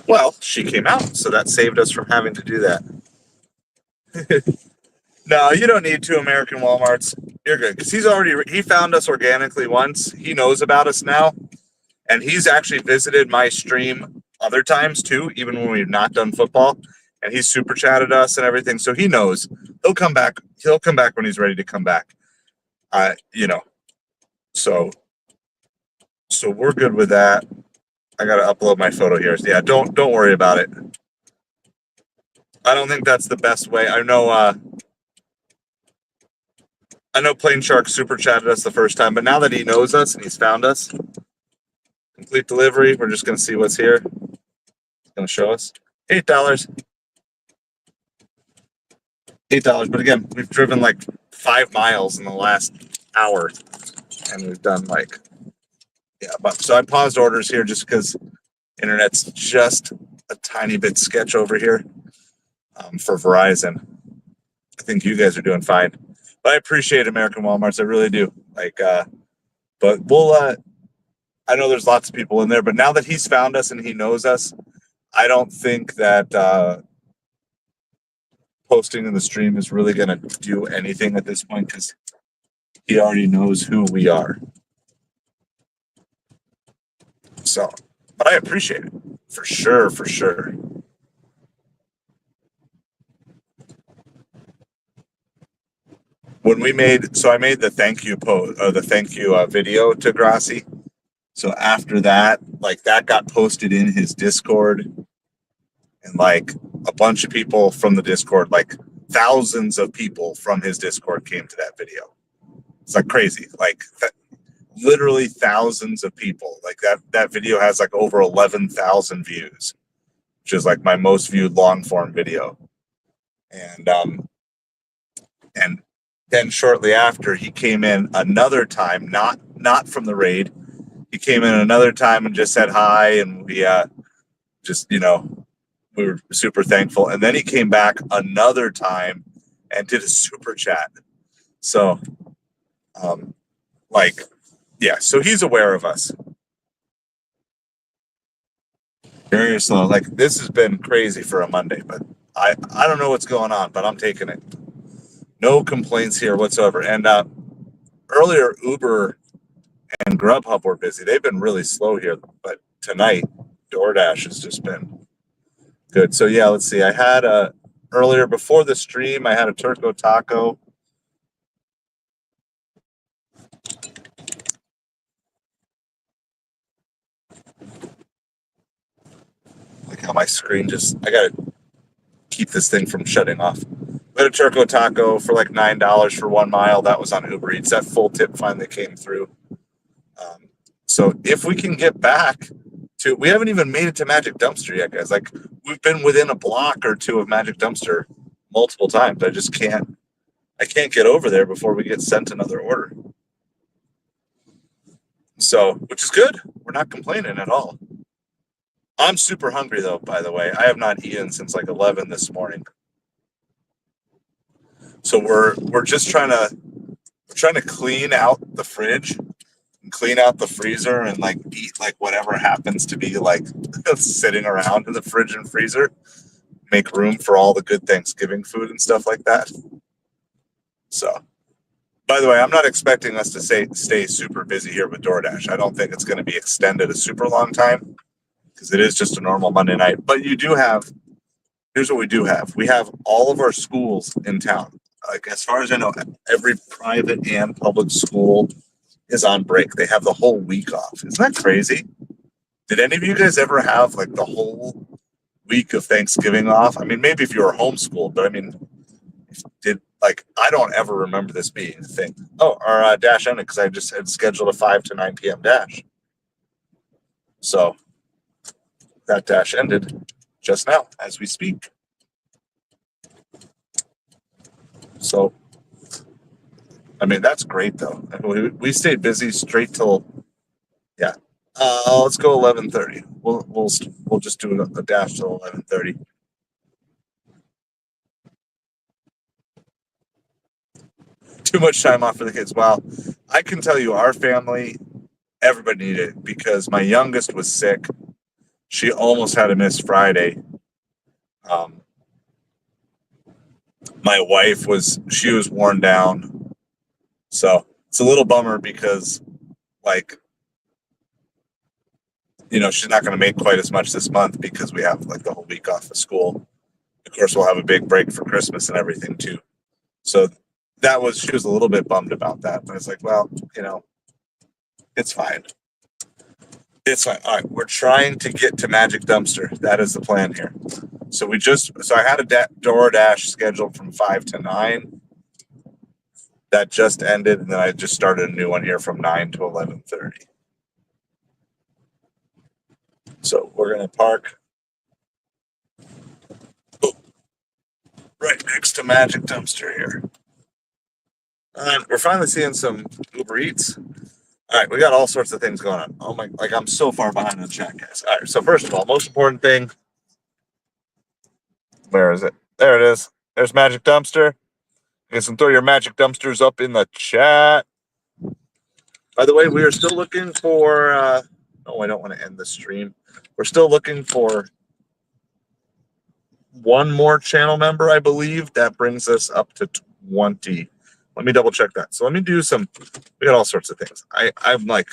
Well, she came out, so that saved us from having to do that. No, you don't need 2 American Walmarts. You're good because he found us organically once. He knows about us now, and he's actually visited my stream other times too, even when we've not done football. And he's super chatted us and everything, so he knows he'll come back. He'll come back when he's ready to come back. So we're good with that. I gotta upload my photo here. So yeah, don't worry about it. I don't think that's the best way. I know Plain Shark super chatted us the first time, but now that he knows us and he's found us, complete delivery. We're just going to see what's here. It's going to show us $8. $8. But again, we've driven like 5 miles in the last hour, and we've done like, yeah. But so I paused orders here just because internet's just a tiny bit sketch over here for Verizon. I think you guys are doing fine, but I appreciate American Walmarts. I really do. Like, but we'll. I know there's lots of people in there, but now that he's found us and he knows us, I don't think that posting in the stream is really going to do anything at this point because he already knows who we are. So, but I appreciate it for sure, for sure. When we made, so I made the thank you post or the thank you video to Grassi. So after that, like that got posted in his Discord, and like a bunch of people from the Discord, like thousands of people from his Discord came to that video. It's like crazy, like literally thousands of people. Like that video has like over 11,000 views, which is like my most viewed long form video. And then shortly after, he came in another time, not from the raid. He came in another time and just said hi, and we just, you know, we were super thankful. And then he came back another time and did a super chat. So, like, yeah, so he's aware of us. Very slow. Like, this has been crazy for a Monday, but I don't know what's going on, but I'm taking it. No complaints here whatsoever. And earlier, Uber and Grubhub were busy. They've been really slow here, but tonight, DoorDash has just been good. So yeah, let's see. I had earlier before the stream, I had a Turco Taco. Like how my screen just, I gotta keep this thing from shutting off. I had a Turco Taco for like $9 for 1 mile. That was on Uber Eats. That full tip finally came through. So if we can get back to, we haven't even made it to Magic Dumpster yet, guys. Like we've been within a block or two of Magic Dumpster multiple times. I can't get over there before we get sent another order. So, which is good. We're not complaining at all. I'm super hungry though, by the way. I have not eaten since like 11 this morning. So we're just trying to clean out the fridge and clean out the freezer and like eat like whatever happens to be like sitting around in the fridge and freezer. Make room for all the good Thanksgiving food and stuff like that. So, by the way, I'm not expecting us to stay super busy here with DoorDash. I don't think it's going to be extended a super long time because it is just a normal Monday night. But you do have, here's what we do have. We have all of our schools in town. Like as far as I know, every private and public school is on break. They have the whole week off. Isn't that crazy? Did any of you guys ever have like the whole week of Thanksgiving off? I mean, maybe if you were homeschooled, but I mean, I don't ever remember this being a thing. Oh, our dash ended because I just had scheduled a 5 to 9 p.m. dash. So that dash ended just now as we speak. So, I mean, that's great though. We stayed busy straight till, yeah. Let's go 11:30. We'll just do a dash till 11:30. Too much time off for the kids. Wow, I can tell you, our family, everybody needed it because my youngest was sick. She almost had to miss Friday. My wife was worn down. So it's a little bummer because like, you know, she's not going to make quite as much this month because we have like the whole week off of school. Of course, we'll have a big break for Christmas and everything too. So she was a little bit bummed about that, but it's like, well, you know, it's fine. It's fine. All right, we're trying to get to Magic Dumpster. That is the plan here. So I had a DoorDash scheduled from 5 to 9. That just ended, and then I just started a new one here from 9 to 11:30. So we're gonna park right next to Magic Dumpster here. We're finally seeing some Uber Eats. All right, we got all sorts of things going on. Oh my, like I'm so far behind in the chat, guys. All right, so first of all, most important thing. Where is it? There it is. There's Magic Dumpster. You guys can throw your Magic Dumpsters up in the chat. By the way, we are still looking for. No, I don't want to end the stream. We're still looking for one more channel member, I believe. That brings us up to 20. Let me double check that. So let me do some. We got all sorts of things. I'm like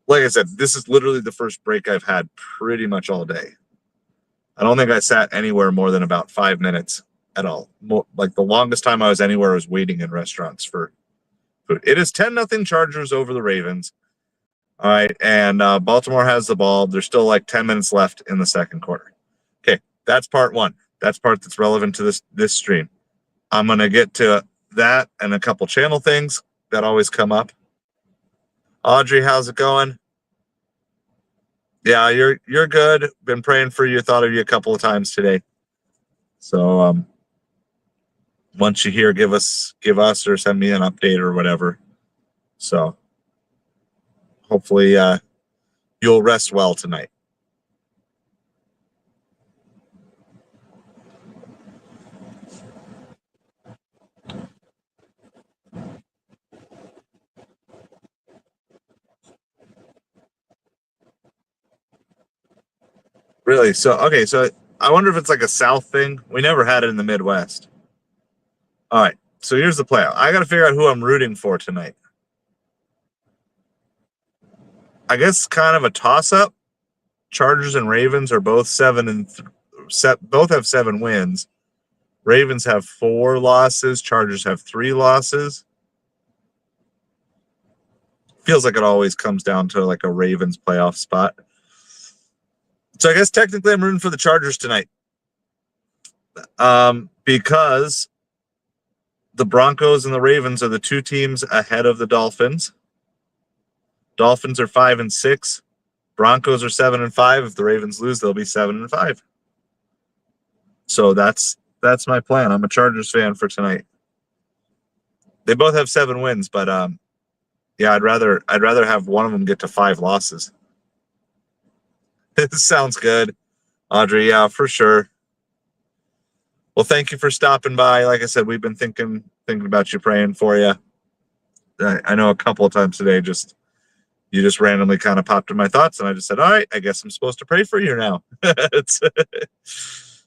I said, this is literally the first break I've had pretty much all day. I don't think I sat anywhere more than about 5 minutes at all. Like the longest time I was anywhere was waiting in restaurants for food. It is 10-0 Chargers over the Ravens. All right, and Baltimore has the ball. There's still like 10 minutes left in the second quarter. Okay, that's part one. That's part that's relevant to this stream. I'm gonna get to that and a couple channel things that always come up. Audrey, how's it going? Yeah, you're good. Been praying for you. Thought of you a couple of times today. So once you hear, give us or send me an update or whatever. So hopefully you'll rest well tonight. Really? So I wonder if it's like a South thing. We never had it in the Midwest. All right. So here's the play. I got to figure out who I'm rooting for tonight. I guess kind of a toss-up. Chargers and Ravens are both both have 7 wins. Ravens have 4 losses. Chargers have 3 losses. Feels like it always comes down to like a Ravens playoff spot. So I guess technically I'm rooting for the Chargers tonight. Because the Broncos and the Ravens are the 2 teams ahead of the Dolphins. Dolphins are 5-6. Broncos are 7-5. If the Ravens lose, they'll be 7-5. So that's my plan. I'm a Chargers fan for tonight. They both have 7 wins, but yeah, I'd rather have one of them get to 5 losses. This sounds good, Audrey. Yeah, for sure. Well, thank you for stopping by. Like I said, we've been thinking about you, praying for you. I know a couple of times today, you just randomly kind of popped in my thoughts, and I just said, all right, I guess I'm supposed to pray for you now.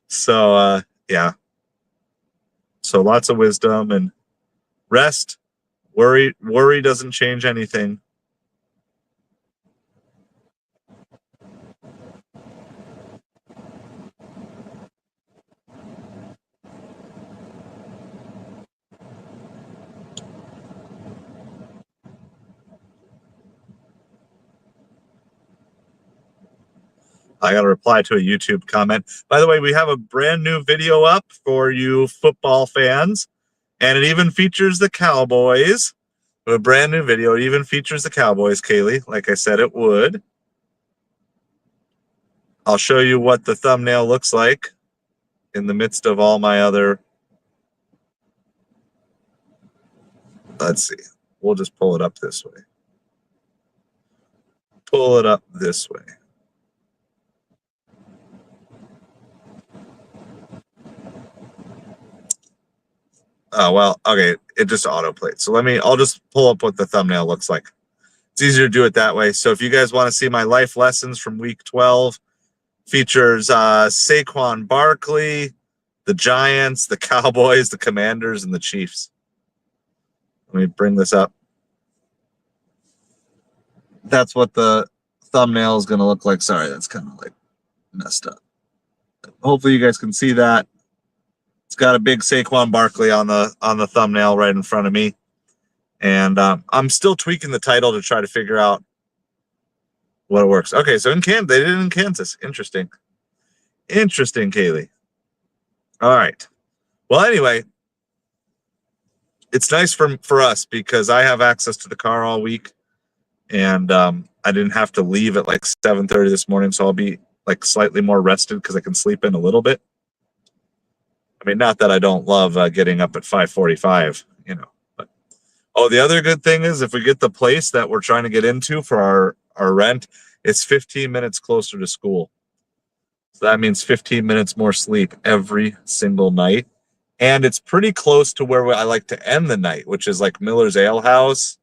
So yeah. So lots of wisdom and rest. Worry doesn't change anything. I got to reply to a YouTube comment. By the way, we have a brand new video up for you football fans, and it even features the Cowboys. A brand new video. It even features the Cowboys, Kaylee, like I said it would. I'll show you what the thumbnail looks like in the midst of all my other. Let's see. We'll just pull it up this way. Pull it up this way. Oh, well, okay. It just autoplayed. So I'll just pull up what the thumbnail looks like. It's easier to do it that way. So if you guys want to see my life lessons from week 12, features Saquon Barkley, the Giants, the Cowboys, the Commanders, and the Chiefs. Let me bring this up. That's what the thumbnail is going to look like. Sorry, that's kind of like messed up. Hopefully you guys can see that. It's got a big Saquon Barkley on the thumbnail right in front of me. And I'm still tweaking the title to try to figure out what it works. Okay, so they did it in Kansas. Interesting. Interesting, Kaylee. All right. Well, anyway, it's nice for us because I have access to the car all week, and I didn't have to leave at like 7:30 this morning, so I'll be like slightly more rested because I can sleep in a little bit. I mean, not that I don't love getting up at 5:45, you know. But oh, the other good thing is if we get the place that we're trying to get into for our rent, it's 15 minutes closer to school. So that means 15 minutes more sleep every single night. And it's pretty close to where I like to end the night, which is like Miller's Ale House.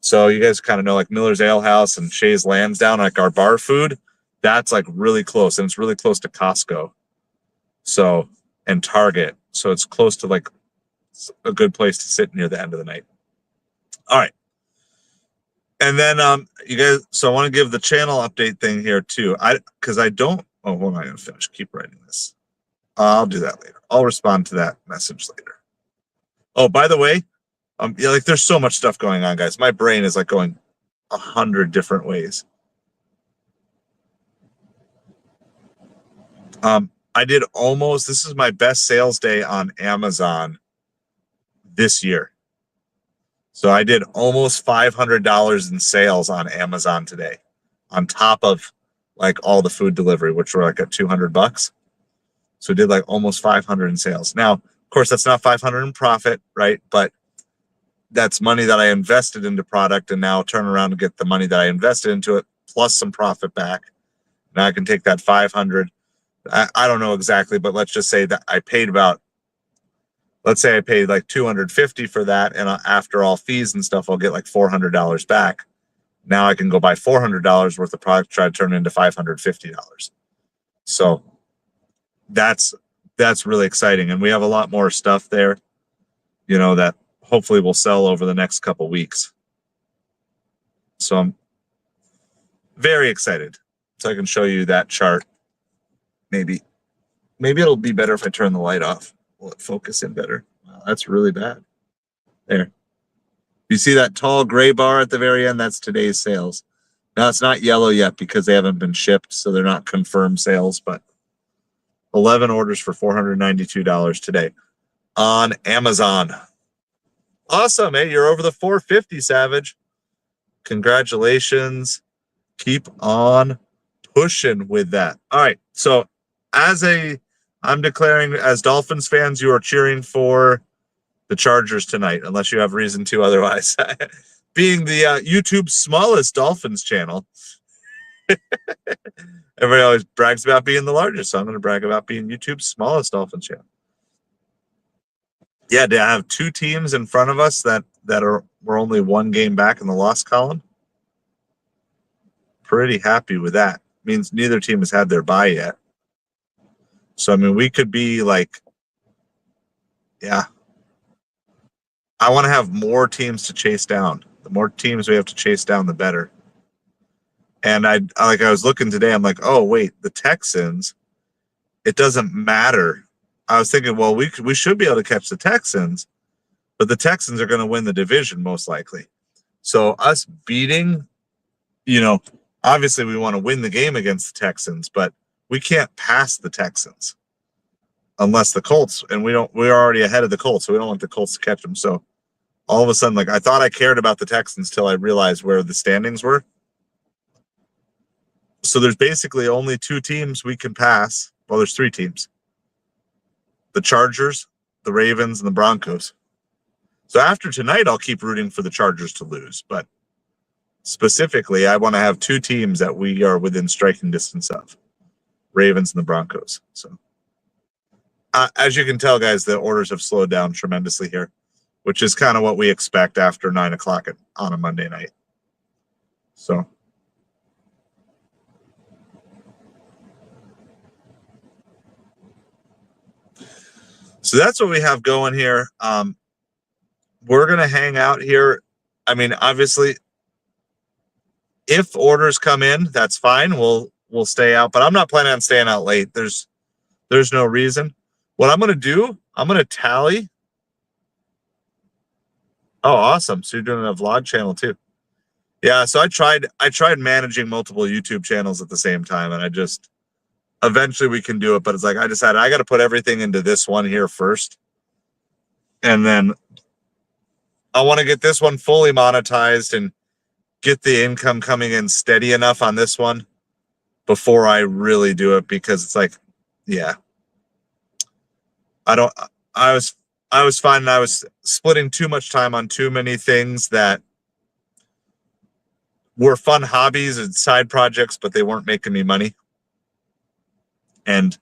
So you guys kind of know like Miller's Ale House and Shays Lansdowne, like our bar food. That's like really close, and it's really close to Costco. So, and Target. So it's close to like a good place to sit near the end of the night. All right. And then you guys, so I want to give the channel update thing here too. Because I don't, oh, hold on, I'm going to finish. Keep writing this. I'll do that later. I'll respond to that message later. Oh, by the way, yeah, like there's so much stuff going on, guys. My brain is like going 100 different ways. I did almost, this is my best sales day on Amazon this year. So I did almost $500 in sales on Amazon today, on top of like all the food delivery, which were like at $200. So we did like almost 500 in sales. Now, of course, that's not 500 in profit, right? But that's money that I invested into product, and now turn around and get the money that I invested into it plus some profit back. Now I can take that 500. I don't know exactly, but let's just say that I paid about, let's say I paid like $250 for that, and after all fees and stuff, I'll get like $400 back. Now I can go buy $400 worth of product, try to turn it into $550. So that's really exciting, and we have a lot more stuff there, you know, that hopefully will sell over the next couple weeks. So I'm very excited. So I can show you that chart. Maybe it'll be better if I turn the light off. Will it focus in better? Wow, that's really bad. There. You see that tall gray bar at the very end? That's today's sales. Now it's not yellow yet because they haven't been shipped, so they're not confirmed sales, but 11 orders for $492 today on Amazon. Awesome. Hey, you're over the 450, Savage. Congratulations. Keep on pushing with that. All right. So I'm declaring as Dolphins fans, you are cheering for the Chargers tonight, unless you have reason to otherwise. Being the YouTube's smallest Dolphins channel, everybody always brags about being the largest, so I'm going to brag about being YouTube's smallest Dolphins channel. Yeah, to have two teams in front of us we're only one game back in the loss column. Pretty happy with that. Means neither team has had their bye yet. So I mean, we could be like, yeah. I want to have more teams to chase down. The more teams we have to chase down, the better. And I was looking today, I'm like, oh wait, the Texans, it doesn't matter. I was thinking, well, we should be able to catch the Texans, but the Texans are going to win the division most likely. So us beating, you know, obviously we want to win the game against the Texans, but we can't pass the Texans unless the Colts, and we're already ahead of the Colts, so we don't want the Colts to catch them. So all of a sudden, like, I thought I cared about the Texans till I realized where the standings were. So there's basically only two teams we can pass. Well, there's three teams. The Chargers, the Ravens, and the Broncos. So after tonight, I'll keep rooting for the Chargers to lose. But specifically, I want to have two teams that we are within striking distance of. Ravens and the Broncos. So as you can tell, guys, the orders have slowed down tremendously here, which is kind of what we expect after 9 o'clock on a Monday night. So that's what we have going here. We're going to hang out here. I mean, obviously, if orders come in, that's fine. We'll stay out, but I'm not planning on staying out late. There's no reason. What I'm going to do, I'm going to tally. Oh, awesome. So you're doing a vlog channel too. Yeah, so I tried managing multiple YouTube channels at the same time, and eventually we can do it, but it's like I decided I got to put everything into this one here first. And then I want to get this one fully monetized and get the income coming in steady enough on this one before I really do it, because it's like, yeah, I was finding I was splitting too much time on too many things that were fun hobbies and side projects, but they weren't making me money. And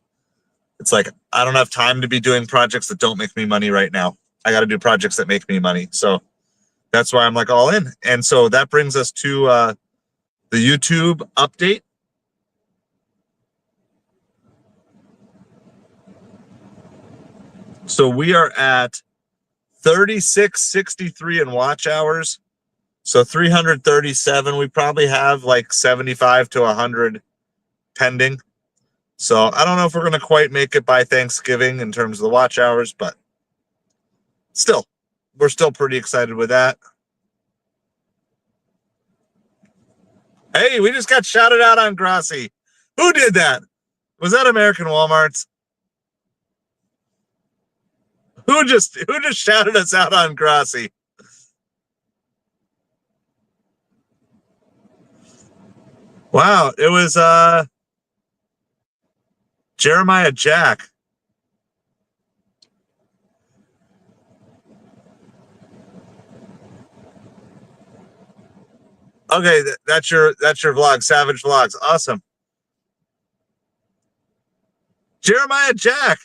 it's like, I don't have time to be doing projects that don't make me money right now. I got to do projects that make me money. So that's why I'm like all in. And so that brings us to the YouTube update. So we are at 3663 in watch hours. So 337. We probably have like 75 to 100 pending. So I don't know if we're going to quite make it by Thanksgiving in terms of the watch hours, but still, we're still pretty excited with that. Hey, we just got shouted out on Grassi. Who did that? Was that American Walmart's? Who just shouted us out on Grassi? Wow, it was Jeremiah Jack. Okay, that's your vlog, Savage Vlogs. Awesome. Jeremiah Jack.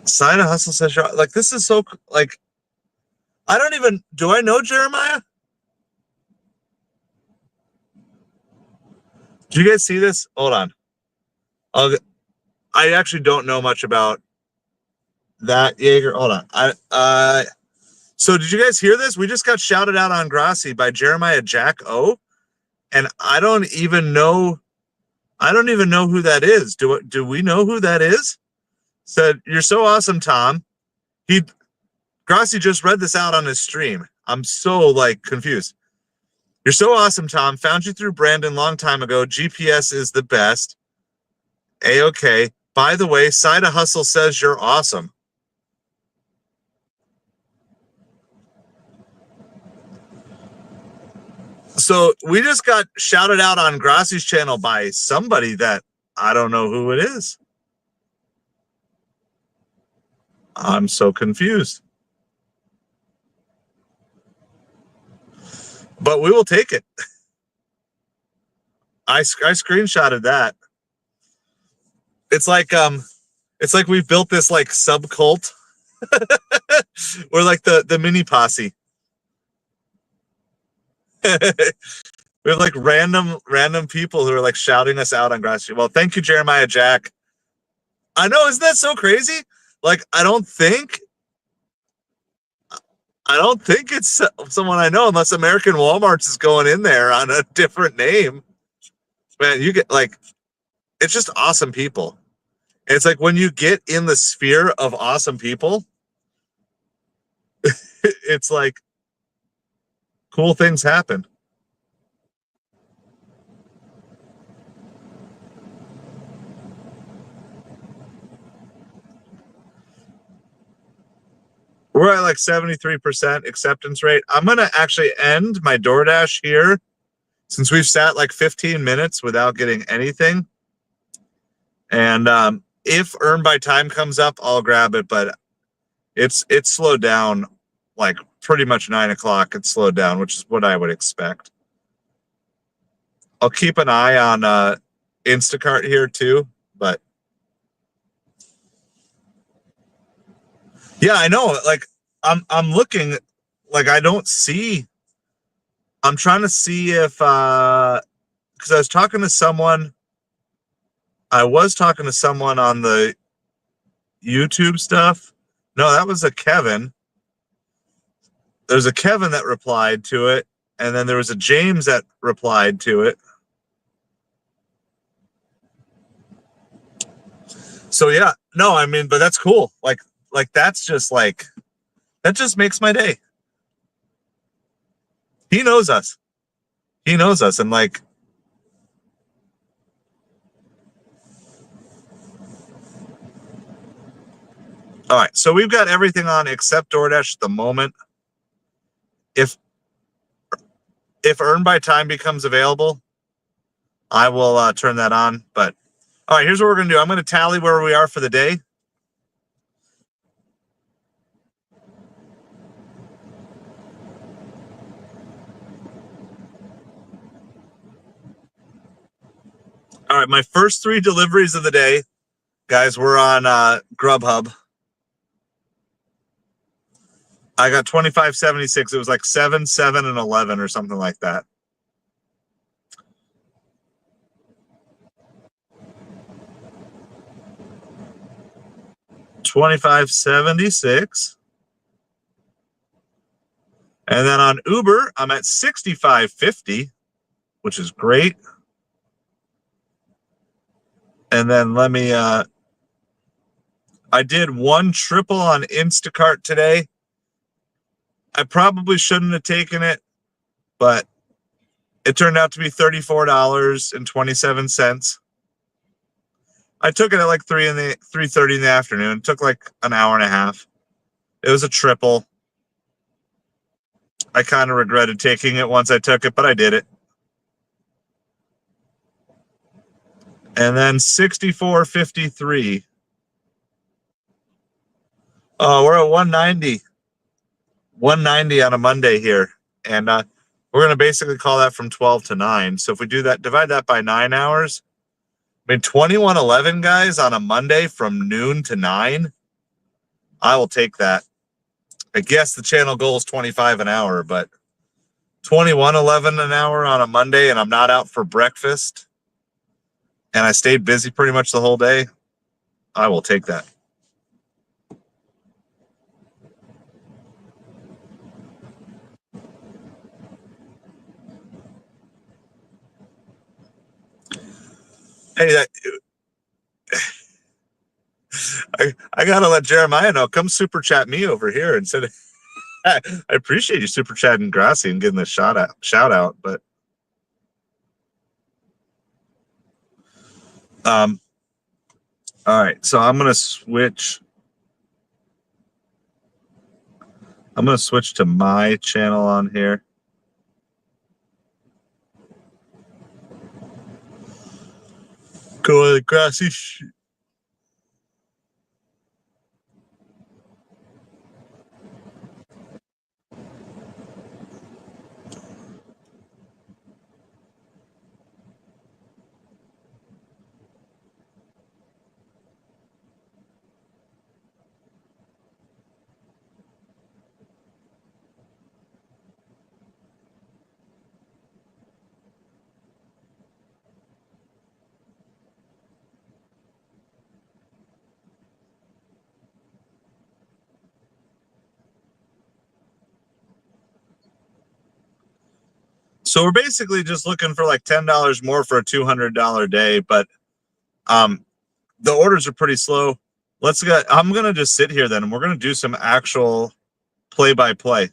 Side of Hustle says, like, this is so, like, I don't even, do I know Jeremiah? Do you guys see this? Hold on. I actually don't know much about that Jaeger. Hold on. So did you guys hear this? We just got shouted out on Grassi by Jeremiah Jack O. And I don't even know who that is. Do we know who that is? Said, "You're so awesome, Tom." Grassi just read this out on his stream. I'm so like confused. "You're so awesome, Tom. Found you through Brandon long time ago. GPS is the best. A-okay. By the way, Side of Hustle says you're awesome." So we just got shouted out on Grassi's channel by somebody that I don't know who it is. I'm so confused. But we will take it. I screenshotted that. It's like we've built this like sub cult. We're like the mini posse. We have like random people who are like shouting us out on Grassi. Well, thank you, Jeremiah Jack. I know, isn't that so crazy? Like, I don't think it's someone I know, unless American Walmart's is going in there on a different name. Man, you get like, it's just awesome people. And it's like when you get in the sphere of awesome people, it's like cool things happen. We're at like 73% acceptance rate. I'm going to actually end my DoorDash here since we've sat like 15 minutes without getting anything. And if Earn by Time comes up, I'll grab it, but it's slowed down like pretty much 9 o'clock. It's slowed down, which is what I would expect. I'll keep an eye on Instacart here too, but yeah, I know. Like I'm looking, like I don't see. I'm trying to see if because I was talking to someone. I was talking to someone on the YouTube stuff. No, that was a Kevin. There's a Kevin that replied to it, and then there was a James that replied to it. So yeah, no, I mean, but that's cool. Like that's just like, that just makes my day. He knows us. He knows us, and like, all right, so we've got everything on except DoorDash at the moment. If Earn by Time becomes available, I will turn that on. But all right, here's what we're gonna do. I'm gonna tally where we are for the day. All right, my first 3 deliveries of the day, guys, were on Grubhub. I got 25.76. It was like 7, 7, and 11 or something like that. $25.76. And then on Uber, I'm at $65.50, which is great. And then let me I did 1 triple on Instacart today. I probably shouldn't have taken it, but it turned out to be $34.27. I took it at like 3:30 in the afternoon. It took like an hour and a half. It was a triple. I kind of regretted taking it once I took it, but I did it. And then 64.53. Oh, we're at 190. 190 on a Monday here. And we're going to basically call that from 12 to 9. So if we do that, divide that by 9 hours. I mean, 21.11, guys, on a Monday from noon to 9. I will take that. I guess the channel goal is 25 an hour, but 21.11 an hour on a Monday, and I'm not out for breakfast, and I stayed busy pretty much the whole day. I will take that. Hey, I gotta let Jeremiah know. Come super chat me over here and said, I appreciate you super chatting Grassy and getting the shout out. But all right, so I'm gonna switch. I'm gonna switch to my channel on here. Go ahead, Grassy. So we're basically just looking for like $10 more for a $200 day, but the orders are pretty slow. I'm gonna just sit here then, and we're gonna do some actual play-by-play.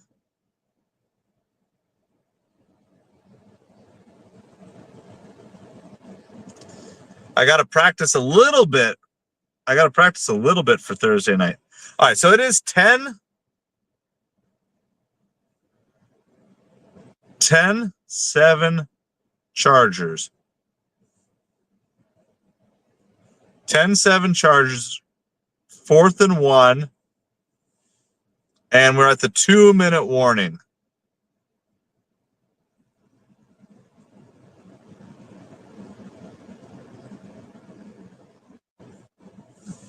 I got to practice a little bit. For Thursday night. All right, so it is 10, 7 Chargers. 10-7 Chargers, 4th and 1, and we're at the 2-minute warning.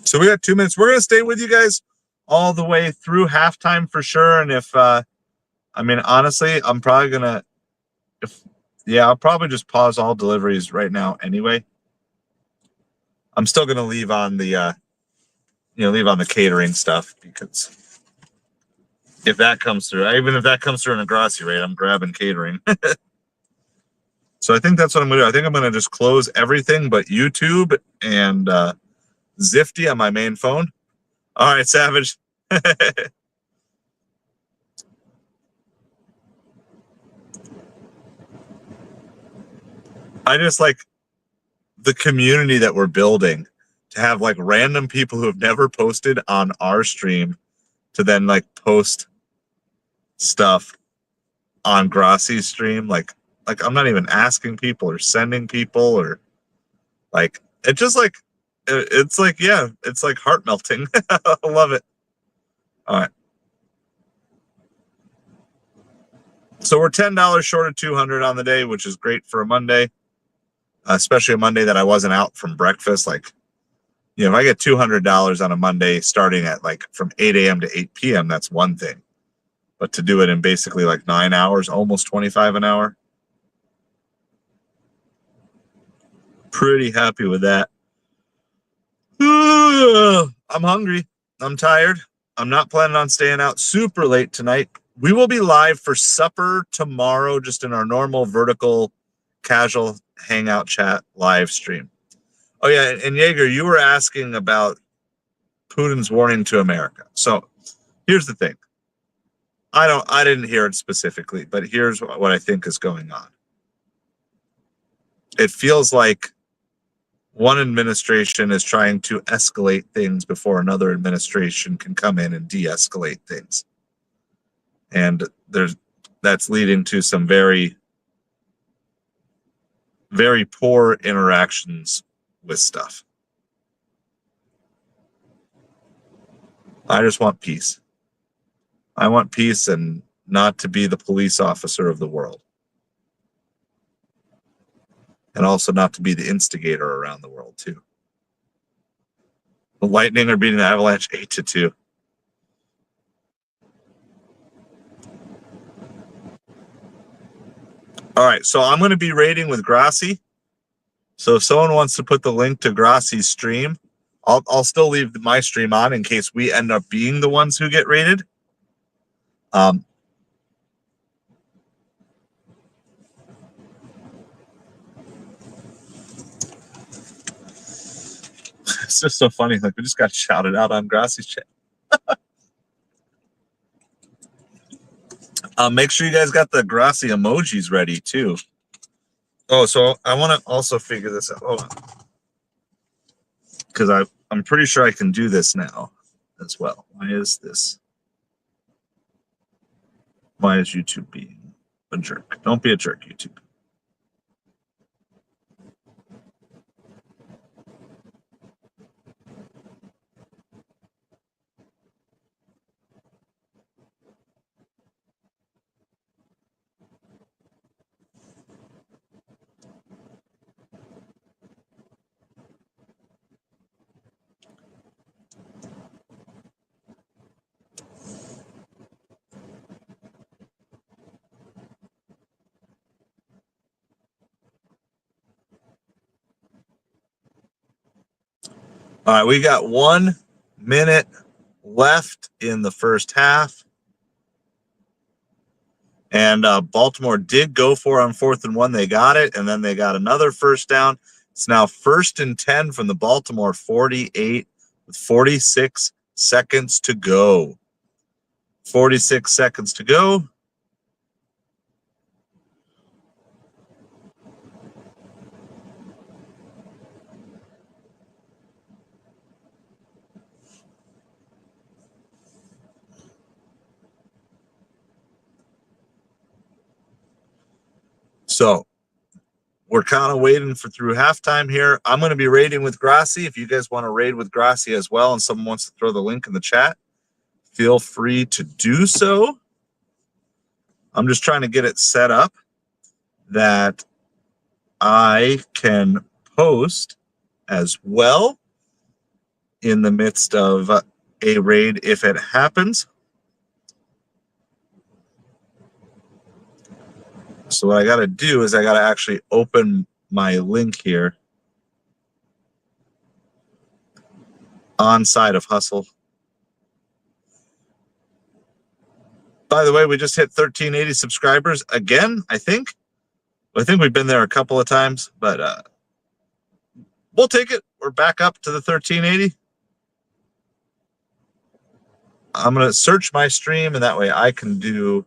So we got 2 minutes. We're gonna stay with you guys all the way through halftime for sure. And if I mean, honestly, I'm probably gonna I'll probably just pause all deliveries right now anyway. I'm still gonna leave on the leave on the catering stuff, because if that comes through, even if that comes through in a Grassy rate, I'm grabbing catering. So I think that's what I'm gonna do. I think I'm gonna just close everything but YouTube and Zifty on my main phone. All right, Savage. I just like the community that we're building to have like random people who have never posted on our stream to then like post stuff on Grassi's stream. Like I'm not even asking people or sending people or like it just like it's like yeah, it's like heart melting. I love it. All right. So we're $10 short of 200 on the day, which is great for a Monday, especially a Monday that I wasn't out from breakfast. Like, you know, if I get $200 on a Monday starting at like from 8 a.m. to 8 p.m., that's one thing. But to do it in basically like 9 hours, almost 25 an hour, pretty happy with that. I'm hungry. I'm tired. I'm not planning on staying out super late tonight. We will be live for supper tomorrow, just in our normal vertical casual hangout chat live stream. Oh yeah, and Jaeger, you were asking about Putin's warning to America. So here's the thing. I didn't hear it specifically, but here's what I think is going on. It feels like one administration is trying to escalate things before another administration can come in and de-escalate things. And that's leading to some very, very poor interactions with stuff. I just want peace. I want peace and not to be the police officer of the world. And also not to be the instigator around the world, too. The Lightning are beating the Avalanche 8-2. All right, so I'm going to be raiding with Grassi. So if someone wants to put the link to Grassi's stream, I'll still leave my stream on in case we end up being the ones who get raided. It's just so funny. Like we just got shouted out on Grassi's chat. Make sure you guys got the Grassi emojis ready too. Oh, so I want to also figure this out. Hold on. Because I'm pretty sure I can do this now as well. Why is this? Why is YouTube being a jerk? Don't be a jerk, YouTube. All right, we got 1 minute left in the first half. And Baltimore did go for on 4th and 1. They got it, and then they got another first down. It's now 1st and 10 from the Baltimore 48 with 46 seconds to go. 46 seconds to go. So we're kind of waiting for through halftime here. I'm going to be raiding with Grassi. If you guys want to raid with Grassi as well and someone wants to throw the link in the chat, feel free to do so. I'm just trying to get it set up that I can post as well in the midst of a raid if it happens. So what I got to do is I got to actually open my link here on side of Hustle. By the way, we just hit 1380 subscribers again, I think. I think we've been there a couple of times, but we'll take it. We're back up to the 1380. I'm going to search my stream, and that way I can do...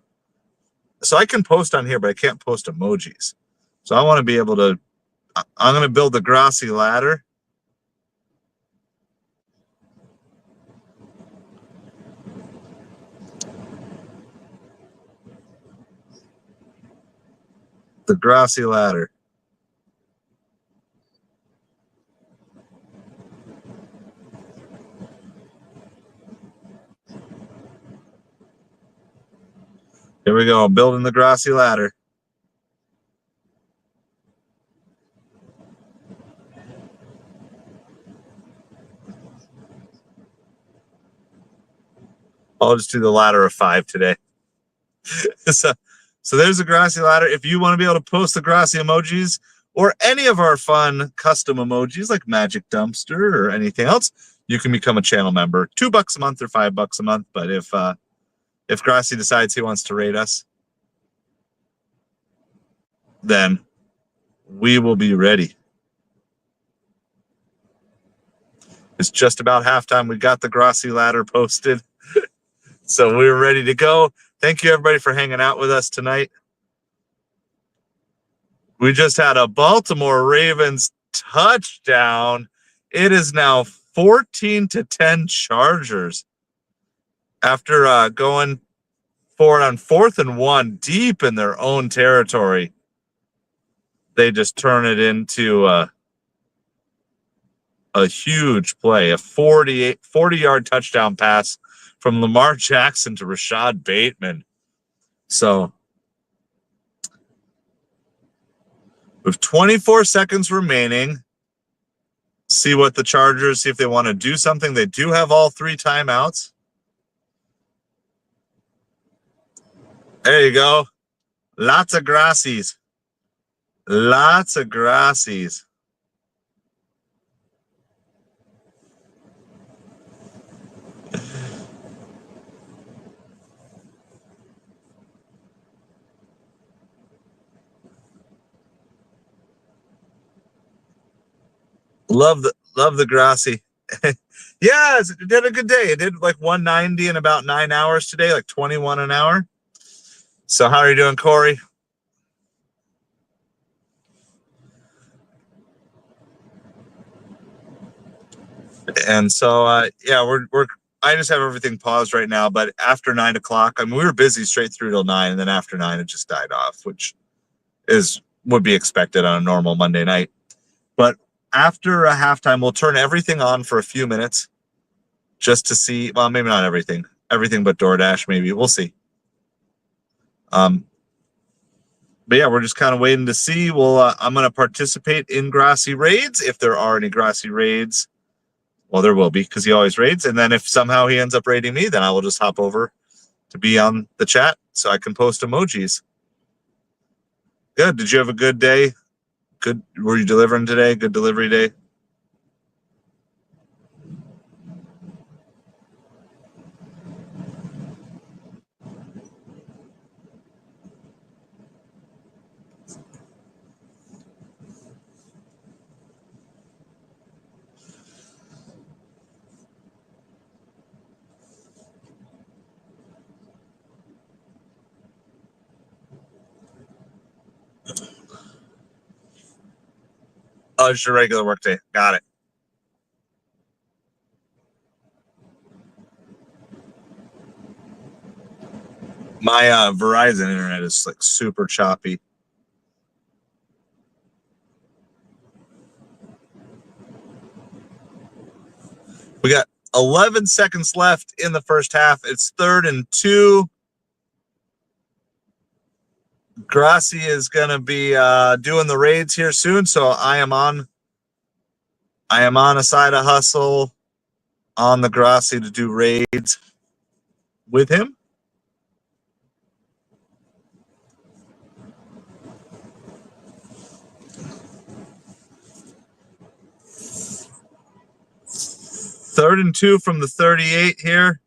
So I can post on here, but I can't post emojis. So I want to be able to I'm going to build the Grassy ladder. The Grassy ladder. Here we go. I'm building the Grassy ladder. I'll just do the ladder of 5 today. so there's a Grassy ladder. If you want to be able to post the Grassy emojis or any of our fun custom emojis like Magic Dumpster or anything else, you can become a channel member. $2 a month or $5 a month. But if Grassy decides he wants to rate us, then we will be ready. It's just about halftime. We got the Grassy ladder posted. So we're ready to go. Thank you, everybody, for hanging out with us tonight. We just had a Baltimore Ravens touchdown. It is now 14-10 Chargers. After going for it on 4th and 1 deep in their own territory, they just turn it into a huge play, a 40-yard touchdown pass from Lamar Jackson to Rashad Bateman. So with 24 seconds remaining, see what the Chargers, see if they want to do something. They do have all 3 timeouts. There you go. Lots of Grassies. Lots of Grassies. Love the Grassy. Yeah, it did a good day. It did like 190 in about 9 hours today, like 21 an hour. So how are you doing, Corey? And so yeah, we're I just have everything paused right now, but after 9 o'clock, I mean, we were busy straight through till 9, and then after 9 it just died off, which would be expected on a normal Monday night. But after a halftime, we'll turn everything on for a few minutes just to see. Well, maybe not everything but DoorDash, maybe. We'll see. But yeah, we're just kind of waiting to see. Well, I'm going to participate in Grassy raids if there are any Grassy raids. Well, there will be because he always raids. And then if somehow he ends up raiding me, then I will just hop over to be on the chat so I can post emojis. Good. Did you have a good day? Good. Were you delivering today? Good delivery day? Oh, it's your regular work day. Got it. My Verizon internet is like super choppy. We got 11 seconds left in the first half. It's 3rd and 2. Grassy is going to be doing the raids here soon, so I am on Asideofhustle on the Grassy to do raids with him. Third and 2 from the 38 here.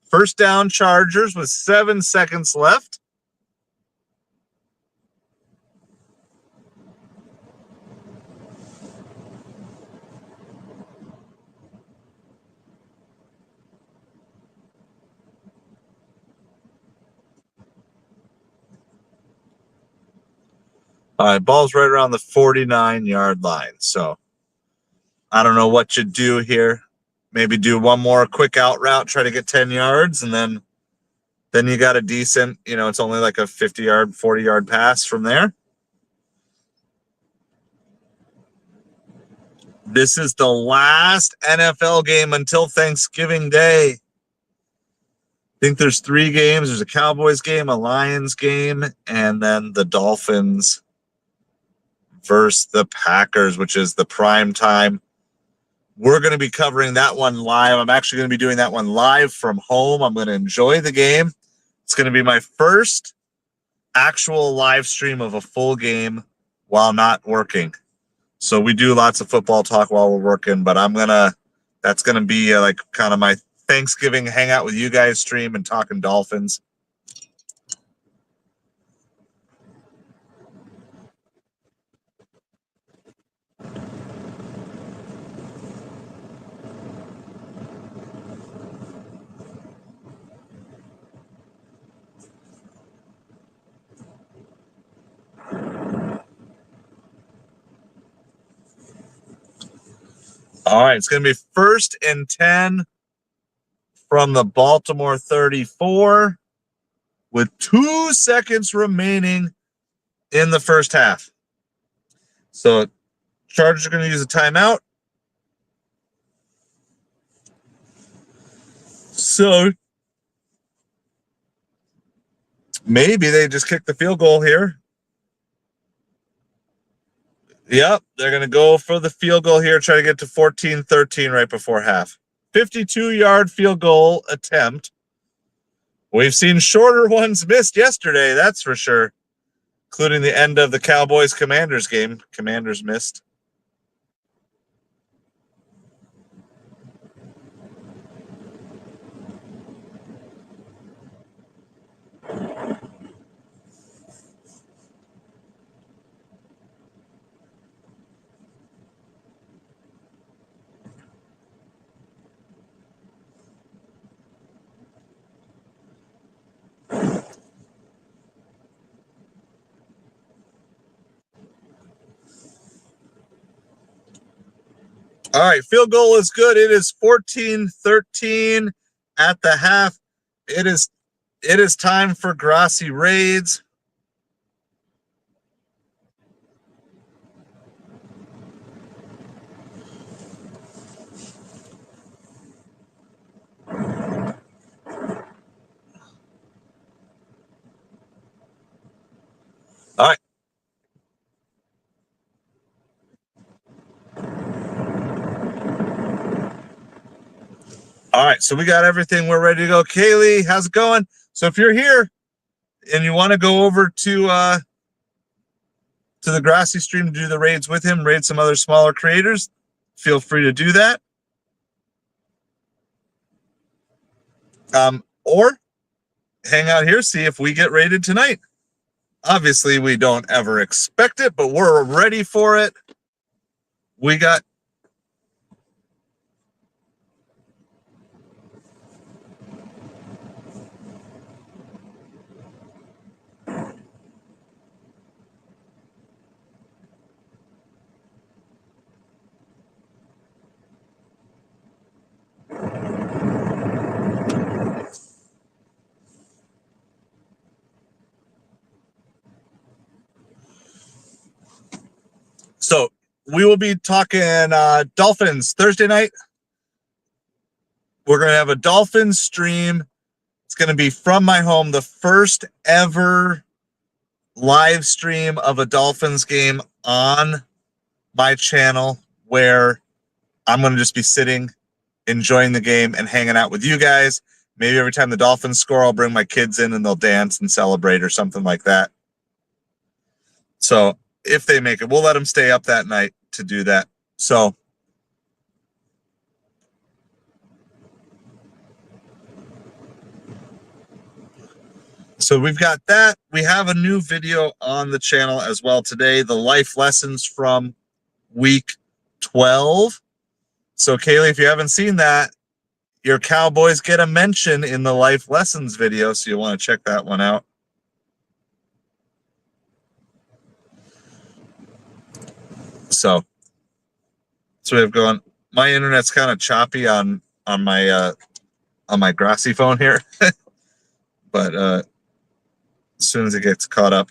First down Chargers with 7 seconds left. All right, ball's right around the 49-yard line. So I don't know what you do here. Maybe do one more quick out route, try to get 10 yards, and then you got a decent, it's only like a 50-yard, 40-yard pass from there. This is the last NFL game until Thanksgiving Day. I think there's 3 games. There's a Cowboys game, a Lions game, and then the Dolphins versus the Packers, which is the prime time. We're going to be covering that one live. I'm actually going to be doing that one live from home. I'm going to enjoy the game. It's going to be my first actual live stream of a full game while not working. So we do lots of football talk while we're working, but that's going to be like kind of my Thanksgiving hangout with you guys stream and talking Dolphins. All right, it's going to be 1st and 10 from the Baltimore 34 with 2 seconds remaining in the first half. So Chargers are going to use a timeout. So maybe they just kick the field goal here. Yep, they're going to go for the field goal here, try to get to 14-13 right before half. 52-yard field goal attempt. We've seen shorter ones missed yesterday, that's for sure, including the end of the Cowboys-Commanders game. Commanders missed. All right, field goal is good. It is 14-13 at the half. It is time for Grassy Raids. All right. All right, so we got everything. We're ready to go. Kaylee, how's it going? So if you're here and you want to go over to the Grassy stream to do the raids with him, raid some other smaller creators, feel free to do that. Or hang out here, see if we get raided tonight. Obviously, we don't ever expect it, but we're ready for it. We got so we will be talking Dolphins Thursday night. We're going to have a Dolphins stream. It's going to be from my home, the first ever live stream of a Dolphins game on my channel, where I'm going to just be sitting, enjoying the game and hanging out with you guys. Maybe every time the Dolphins score, I'll bring my kids in and they'll dance and celebrate or something like that. So if they make it, we'll let them stay up that night to do that. So we've got that. We have a new video on the channel as well today, the life lessons from week 12. So Kaylee, if you haven't seen that, your Cowboys get a mention in the life lessons video, so you'll want to check that one out. So we have going. My internet's kind of choppy on my grassy phone here, but as soon as it gets caught up.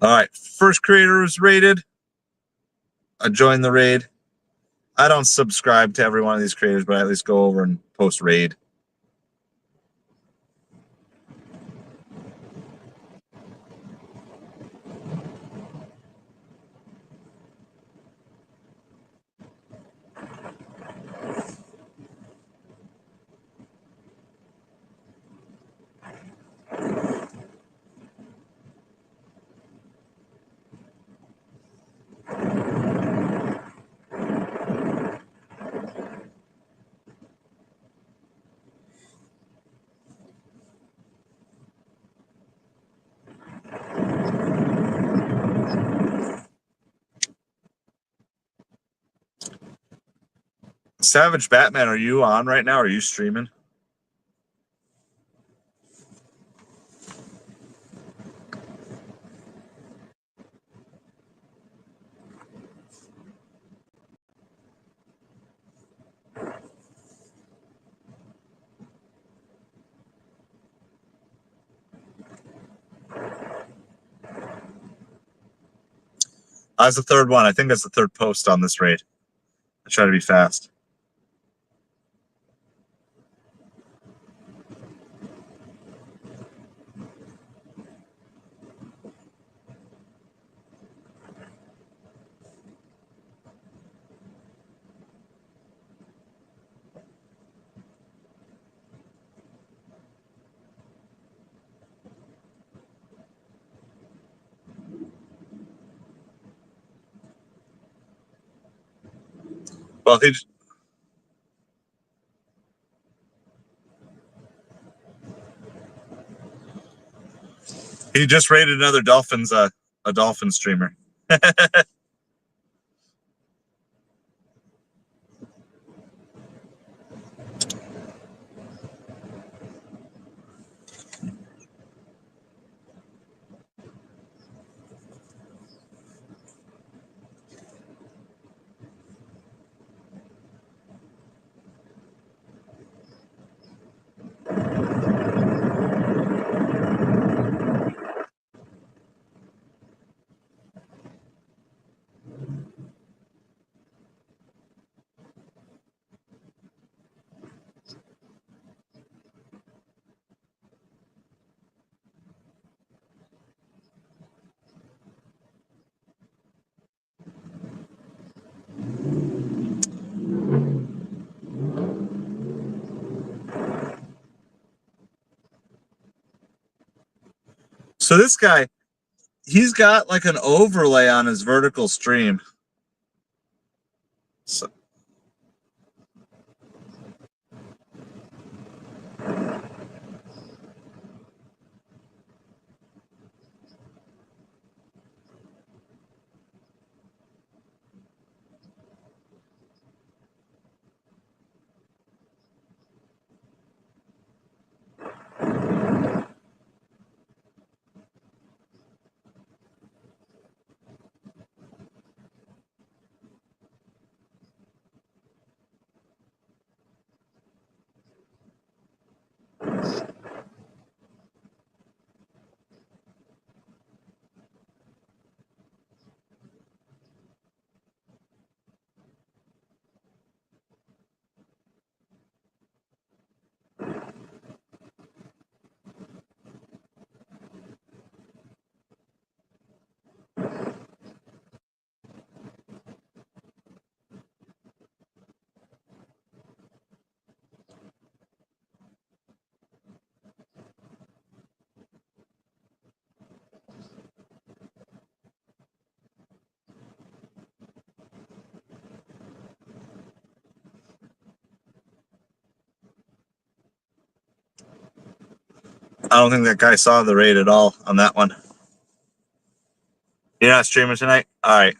All right, first creator was rated. I joined the raid. I don't subscribe to every one of these creators, but I at least go over and post raid. Savage Batman, are you on right now? Are you streaming? That's the third one. I think that's the third post on this raid. I try to be fast. Well, he just rated another Dolphins a Dolphin streamer. So this guy, he's got like an overlay on his vertical stream. So, I don't think that guy saw the raid at all on that one. You're not streaming tonight? All right.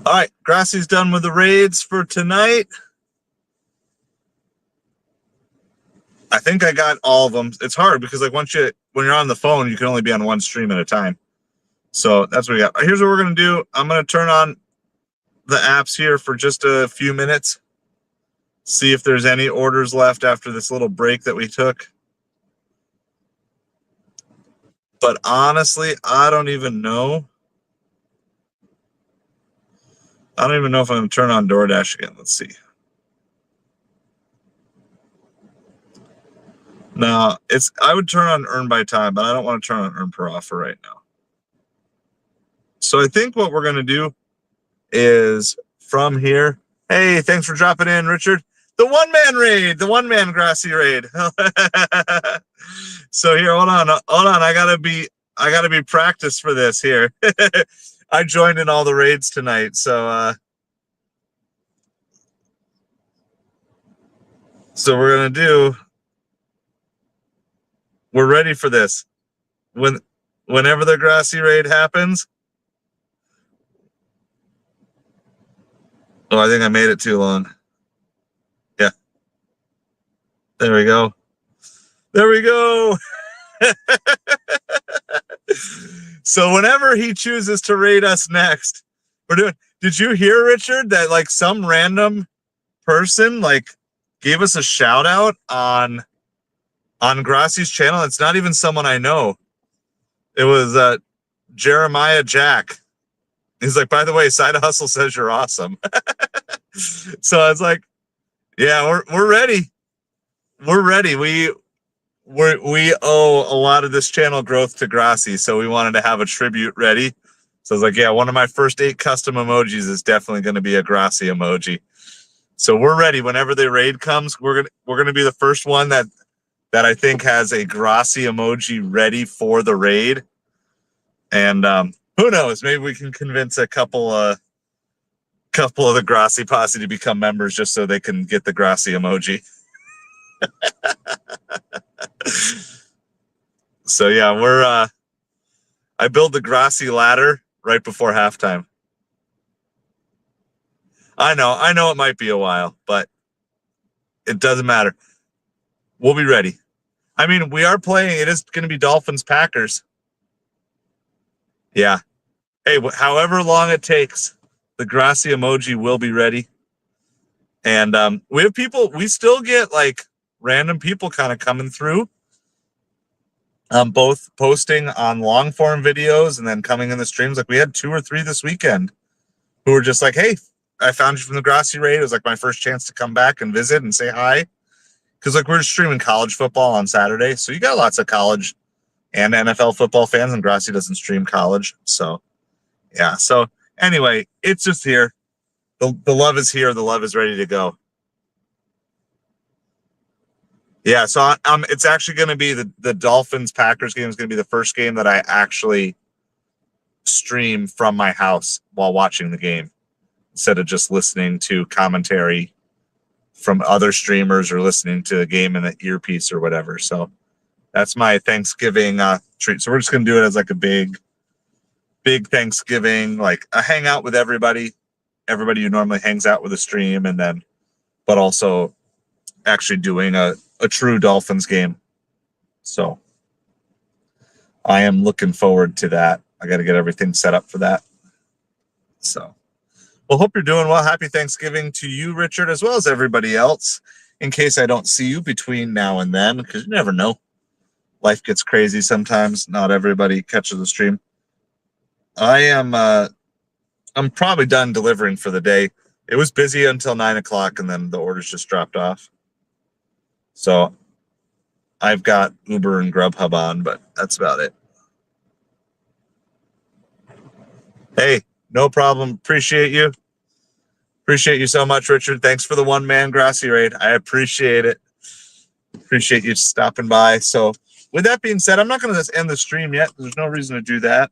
All right, Grassy's done with the raids for tonight. I think I got all of them. It's hard because like when you're on the phone, you can only be on one stream at a time. So that's what we got. Here's what we're gonna do. I'm gonna turn on the apps here for just a few minutes. See if there's any orders left after this little break that we took. But honestly, I don't even know. I don't even know if I'm going to turn on DoorDash again. Let's see. No, I would turn on earn by time, but I don't want to turn on earn per offer right now. So I think what we're going to do is from here. Hey, thanks for dropping in, Richard. The one-man raid, the one-man Grassy raid. So here, hold on. I gotta be practiced for this here. I joined in all the raids tonight, so we're gonna do. We're ready for this. Whenever the Grassy raid happens. Oh, I think I made it too long. Yeah. There we go. There we go. So whenever he chooses to raid us next, we're doing. Did you hear, Richard, that like some random person like gave us a shout out on Grassy's channel? It's not even someone I know. It was Jeremiah Jack. He's like, by the way, Side Hustle says you're awesome. So I was like, yeah, we're ready. We're ready. We owe a lot of this channel growth to Grassy, so we wanted to have a tribute ready. So I was like, yeah, one of my first 8 custom emojis is definitely going to be a Grassy emoji. So we're ready. Whenever the raid comes, we're gonna be the first one that I think has a Grassy emoji ready for the raid. And who knows? Maybe we can convince a couple of the Grassy posse to become members just so they can get the Grassy emoji. So yeah, I build the Grassy ladder right before halftime. I know it might be a while, but it doesn't matter. We'll be ready. I mean, we are playing. It is going to be Dolphins Packers. Yeah. Hey, however long it takes, the Grassy emoji will be ready. And we have people. We still get like random people kind of coming through. Both posting on long form videos and then coming in the streams. Like we had 2 or 3 this weekend who were just like, hey, I found you from the Grassy raid. It was like my first chance to come back and visit and say hi. Because like we're streaming college football on Saturday. So you got lots of college and NFL football fans, and Grassy doesn't stream college. So yeah. So anyway, it's just here. The love is here. The love is ready to go. Yeah, so it's actually going to be the Dolphins Packers game is going to be the first game that I actually stream from my house while watching the game instead of just listening to commentary from other streamers or listening to the game in the earpiece or whatever. So that's my Thanksgiving treat. So we're just going to do it as like a big Thanksgiving, like a hangout with everybody. everybody who normally hangs out with the stream, and then, but also actually doing a true Dolphins game. So I am looking forward to that. I got to get everything set up for that. So, well, hope you're doing well. Happy Thanksgiving to you, Richard, as well as everybody else. In case I don't see you between now and then, because you never know. Life gets crazy sometimes. Not everybody catches the stream. I'm probably done delivering for the day. It was busy until 9 o'clock, and then the orders just dropped off. So I've got Uber and Grubhub on, but that's about it. Hey, no problem. Appreciate you. Appreciate you so much, Richard. Thanks for the one-man Grassy raid. I appreciate it. Appreciate you stopping by. So with that being said, I'm not going to end the stream yet. There's no reason to do that.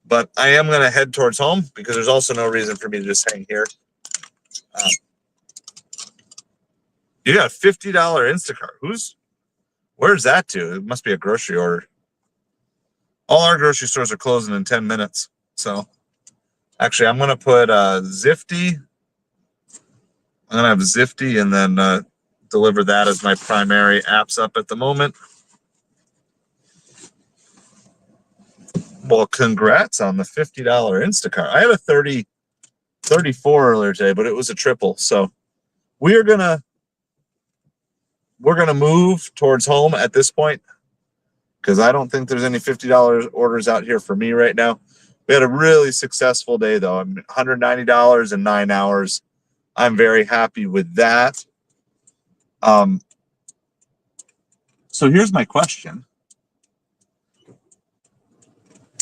But I am going to head towards home because there's also no reason for me to just hang here. You got a $50 Instacart. Where's that to? It must be a grocery order. All our grocery stores are closing in 10 minutes. So actually, I'm going to put Zifty. I'm going to have Zifty and then deliver that as my primary apps up at the moment. Well, congrats on the $50 Instacart. I had a 34 earlier today, but it was a triple. So we're gonna move towards home at this point because I don't think there's any $50 orders out here for me right now. We had a really successful day though. I mean, $190 in 9 hours. I'm very happy with that. So here's my question.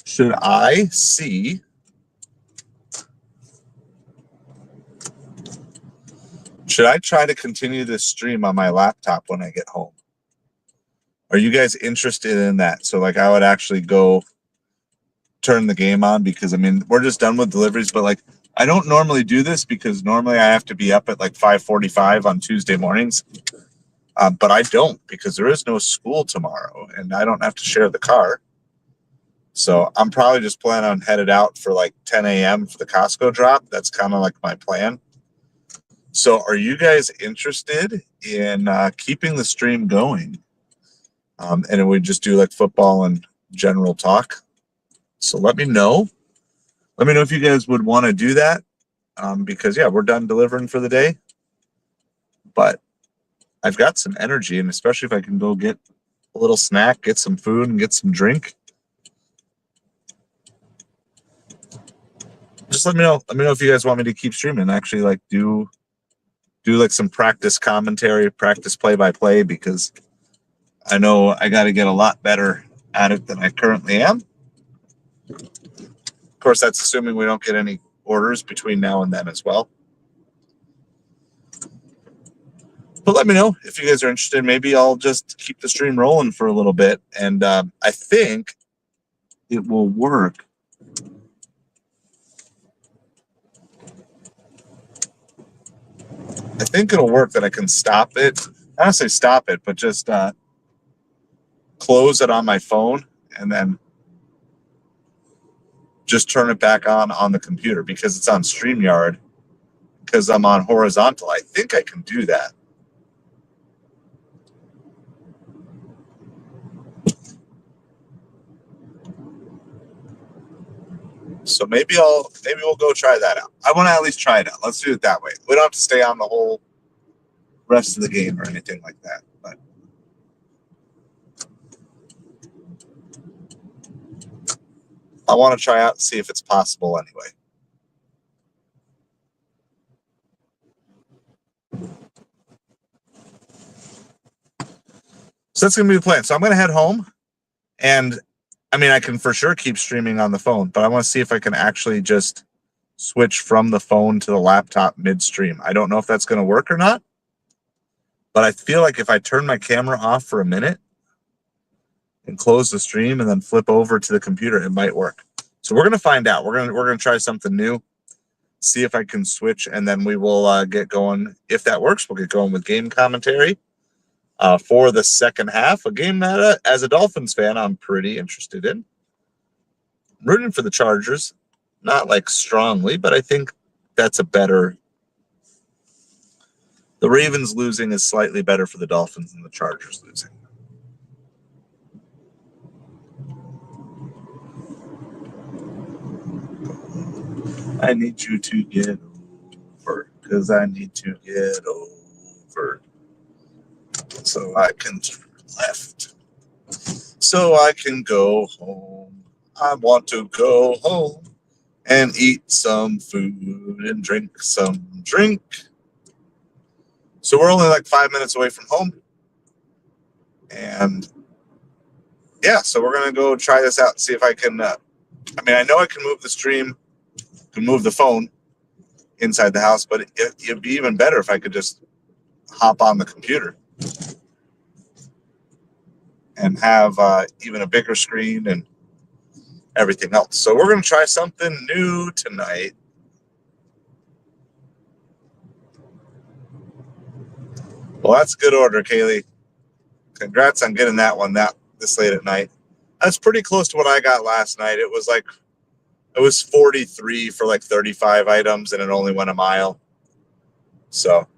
Should I try to continue this stream on my laptop when I get home? Are you guys interested in that? So like I would actually go turn the game on because I mean, we're just done with deliveries, but like I don't normally do this because normally I have to be up at like 5:45 on Tuesday mornings. But I don't because there is no school tomorrow and I don't have to share the car. So I'm probably just planning on headed out for like 10 a.m. for the Costco drop. That's kind of like my plan. So are you guys interested in keeping the stream going? And we just do like football and general talk. So let me know. Let me know if you guys would want to do that. Because yeah, we're done delivering for the day. But I've got some energy, and especially if I can go get a little snack, get some food, and get some drink. Just let me know. Let me know if you guys want me to keep streaming. Actually, like do like some practice commentary, practice play-by-play, because I know I got to get a lot better at it than I currently am. Of course, that's assuming we don't get any orders between now and then as well. But let me know if you guys are interested. Maybe I'll just keep the stream rolling for a little bit, and I think it will work. I think it'll work that I can stop it. I don't say stop it, but just close it on my phone and then just turn it back on the computer because it's on StreamYard because I'm on horizontal. I think I can do that. So maybe we'll go try that out. I want to at least try it out. Let's do it that way. We don't have to stay on the whole rest of the game or anything like that. But I want to try out and see if it's possible anyway. So that's going to be the plan. So I'm going to head home, and I mean, I can for sure keep streaming on the phone, but I want to see if I can actually just switch from the phone to the laptop midstream. I don't know if that's going to work or not, but I feel like if I turn my camera off for a minute and close the stream and then flip over to the computer, it might work. So we're going to find out. We're going to try something new, see if I can switch, and then we will get going. If that works, we'll get going with game commentary. For the second half, a game that, as a Dolphins fan, I'm pretty interested in. I'm rooting for the Chargers, not like strongly, but I think that's a better. The Ravens losing is slightly better for the Dolphins than the Chargers losing. I need you to get over, because I need to get over. So I can turn left. So I can go home. I want to go home and eat some food and drink some drink. So we're only like 5 minutes away from home. And yeah, so we're going to go try this out and see if I can. I know I can move the stream, can move the phone inside the house, but it'd be even better if I could just hop on the computer and have even a bigger screen and everything else. So we're going to try something new tonight. Well, that's a good order, Kaylee. Congrats on getting that one this late at night. That's pretty close to what I got last night. It was 43 for like 35 items, and it only went a mile. So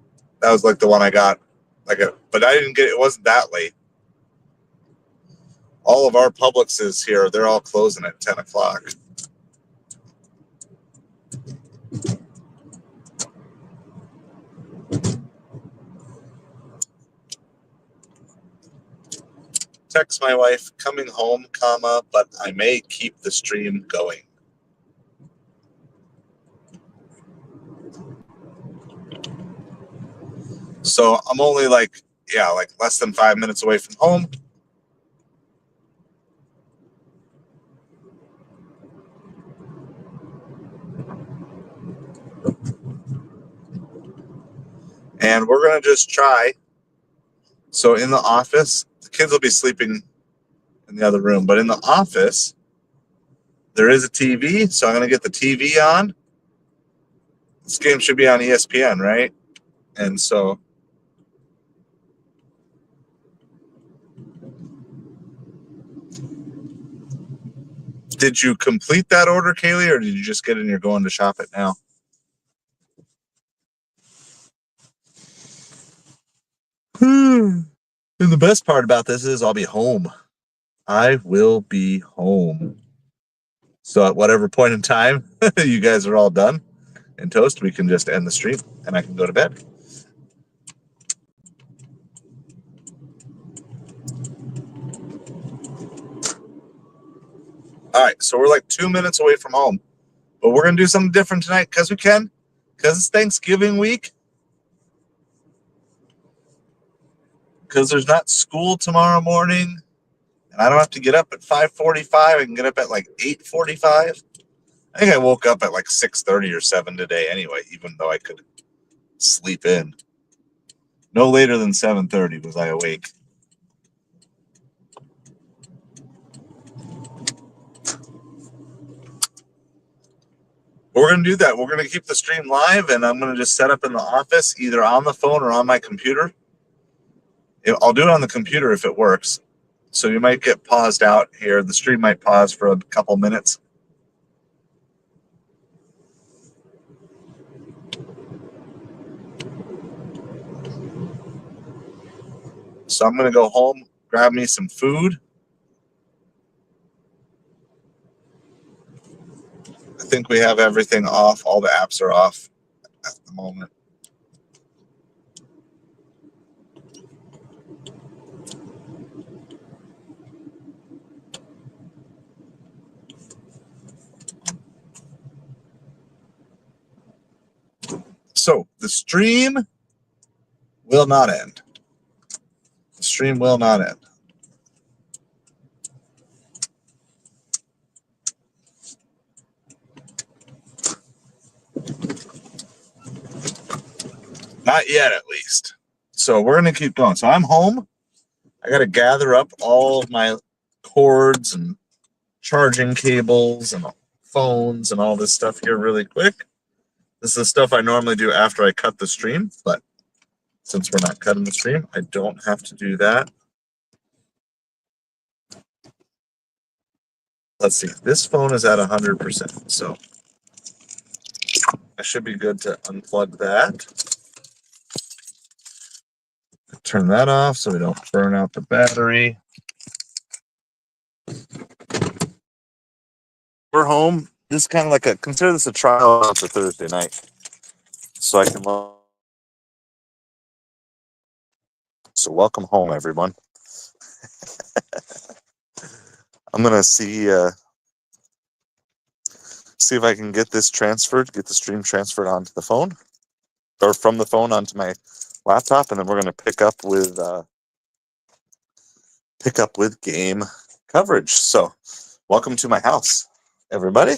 that was like the one I got. But I didn't get it. Wasn't that late. All of our Publixes here, they're all closing at 10 o'clock. Text my wife, coming home, but I may keep the stream going. So I'm only like less than 5 minutes away from home. And we're going to just try. So in the office, the kids will be sleeping in the other room, but in the office, there is a TV. So I'm going to get the TV on. This game should be on ESPN, right? And so did you complete that order, Kaylee, or did you just get in? You're going to shop it now? And the best part about this is I'll be home. I will be home. So at whatever point in time you guys are all done and toast, we can just end the stream and I can go to bed. All right, so we're like 2 minutes away from home, but we're going to do something different tonight because we can, because it's Thanksgiving week, because there's not school tomorrow morning, and I don't have to get up at 5:45. I can get up at like 8:45. I think I woke up at like 6:30 or 7 today anyway, even though I could sleep in. No later than 7:30 was I awake. We're going to do that. We're going to keep the stream live, and I'm going to just set up in the office, either on the phone or on my computer. I'll do it on the computer if it works. So you might get paused out here. The stream might pause for a couple minutes. So I'm going to go home, grab me some food. I think we have everything off. All the apps are off at the moment. So the stream will not end. The stream will not end. Not yet, at least. So we're going to keep going. So I'm home. I got to gather up all of my cords and charging cables and phones and all this stuff here really quick. This is the stuff I normally do after I cut the stream, but since we're not cutting the stream, I don't have to do that. Let's see. This phone is at 100%. So I should be good to unplug that. Turn that off so we don't burn out the battery. We're home. This is kind of like consider this a trial for Thursday night. So I can. So welcome home, everyone. I'm going to see if I can get this transferred, get the stream transferred onto the phone, or from the phone onto my laptop, and then we're going to pick up with game coverage. So welcome to my house, everybody.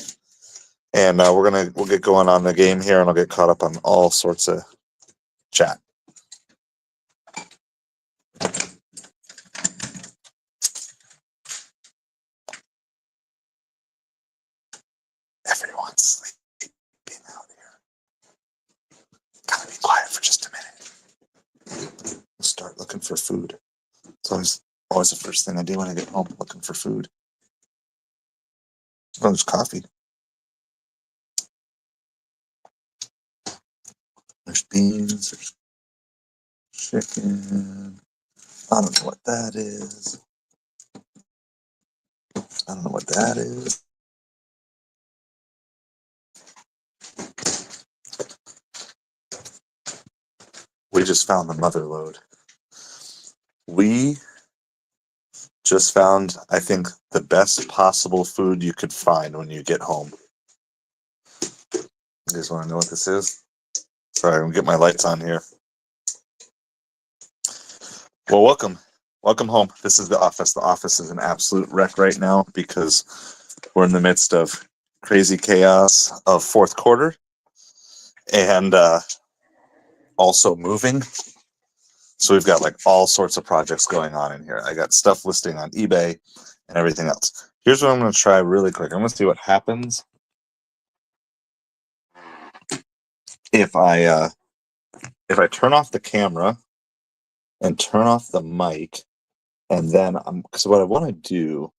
And we'll get going on the game here, and I'll get caught up on all sorts of chat. Everyone's sleeping out here. Gotta be quiet for just a minute. We'll start looking for food. It's always the first thing I do when I get home, looking for food. Oh, there's coffee. There's beans. There's chicken. I don't know what that is. I don't know what that is. We just found the mother lode. We just found, I think, the best possible food you could find when you get home. You guys want to know what this is? Sorry, I'm going to get my lights on here. Well, welcome home. This is the office. The office is an absolute wreck right now because we're in the midst of crazy chaos of fourth quarter and also moving. So we've got like all sorts of projects going on in here. I got stuff listing on eBay and everything else. Here's what I'm going to try really quick. I'm going to see what happens if I turn off the camera and turn off the mic, and then because what I want to do,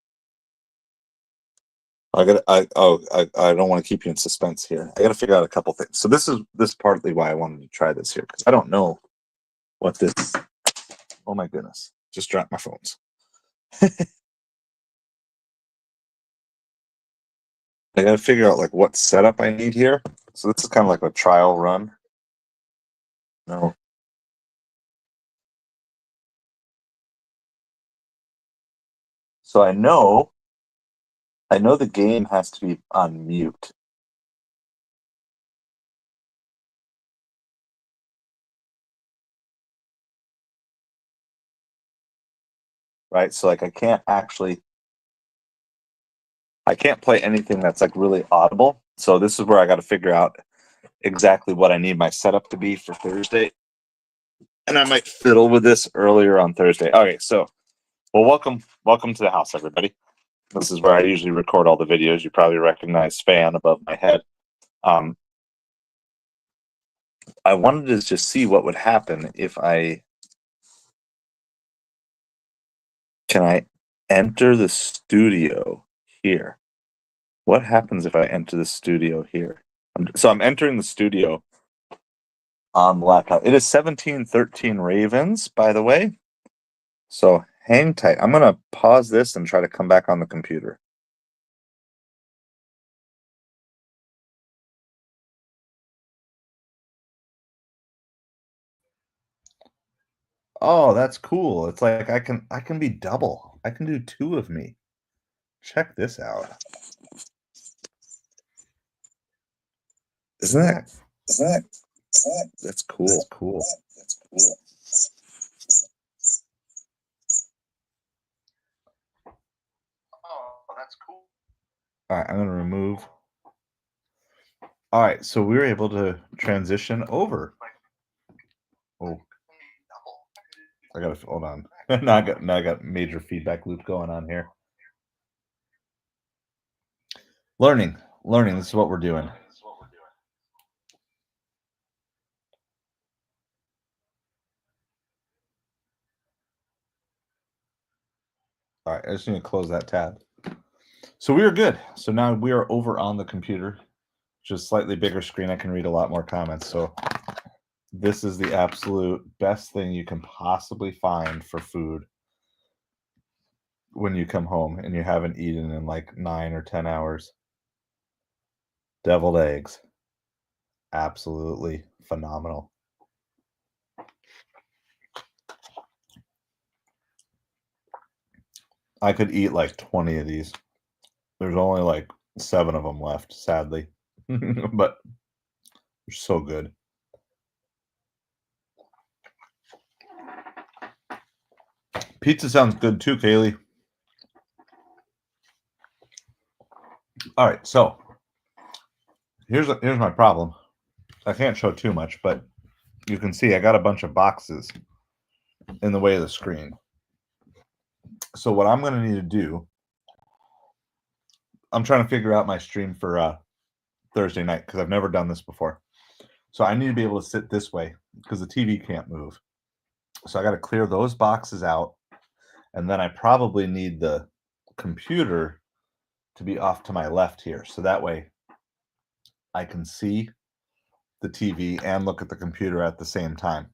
I don't want to keep you in suspense here. I got to figure out a couple things. So this is partly why I wanted to try this here, because I don't know what this. Oh my goodness! Just dropped my phones. I got to figure out like what setup I need here. So this is kind of like a trial run. No. So I know the game has to be on mute. Right? So like I can't play anything that's like really audible. So this is where I got to figure out exactly what I need my setup to be for Thursday. And I might fiddle with this earlier on Thursday. Okay, so welcome to the house, everybody. This is where I usually record all the videos. You probably recognize fan above my head. I wanted to just see what would happen if can I enter the studio here? What happens if I enter the studio here? So I'm entering the studio on the laptop. It is 17-13 Ravens, by the way. So hang tight. I'm going to pause this and try to come back on the computer. Oh, that's cool. It's like I can be double. I can do two of me. Check this out. Isn't that that's cool. That's cool. That's cool. Oh, that's cool. All right, I'm going to remove. All right, so we were able to transition over. Oh, I got to hold on. now I got major feedback loop going on here. Learning. This is what we're doing. All right, I just need to close that tab. So we are good. So now we are over on the computer. just slightly bigger screen. I can read a lot more comments. So this is the absolute best thing you can possibly find for food when you come home and you haven't eaten in like 9 or 10 hours. Deviled eggs. Absolutely phenomenal. I could eat like 20 of these. There's only like 7 of them left, sadly. But they're so good. Pizza sounds good too, Kaylee. All right, so here's my problem. I can't show too much, but you can see I got a bunch of boxes in the way of the screen. So what I'm going to need to do, I'm trying to figure out my stream for Thursday night because I've never done this before. So I need to be able to sit this way because the TV can't move. So I got to clear those boxes out, and then I probably need the computer to be off to my left here. So that way I can see the TV and look at the computer at the same time.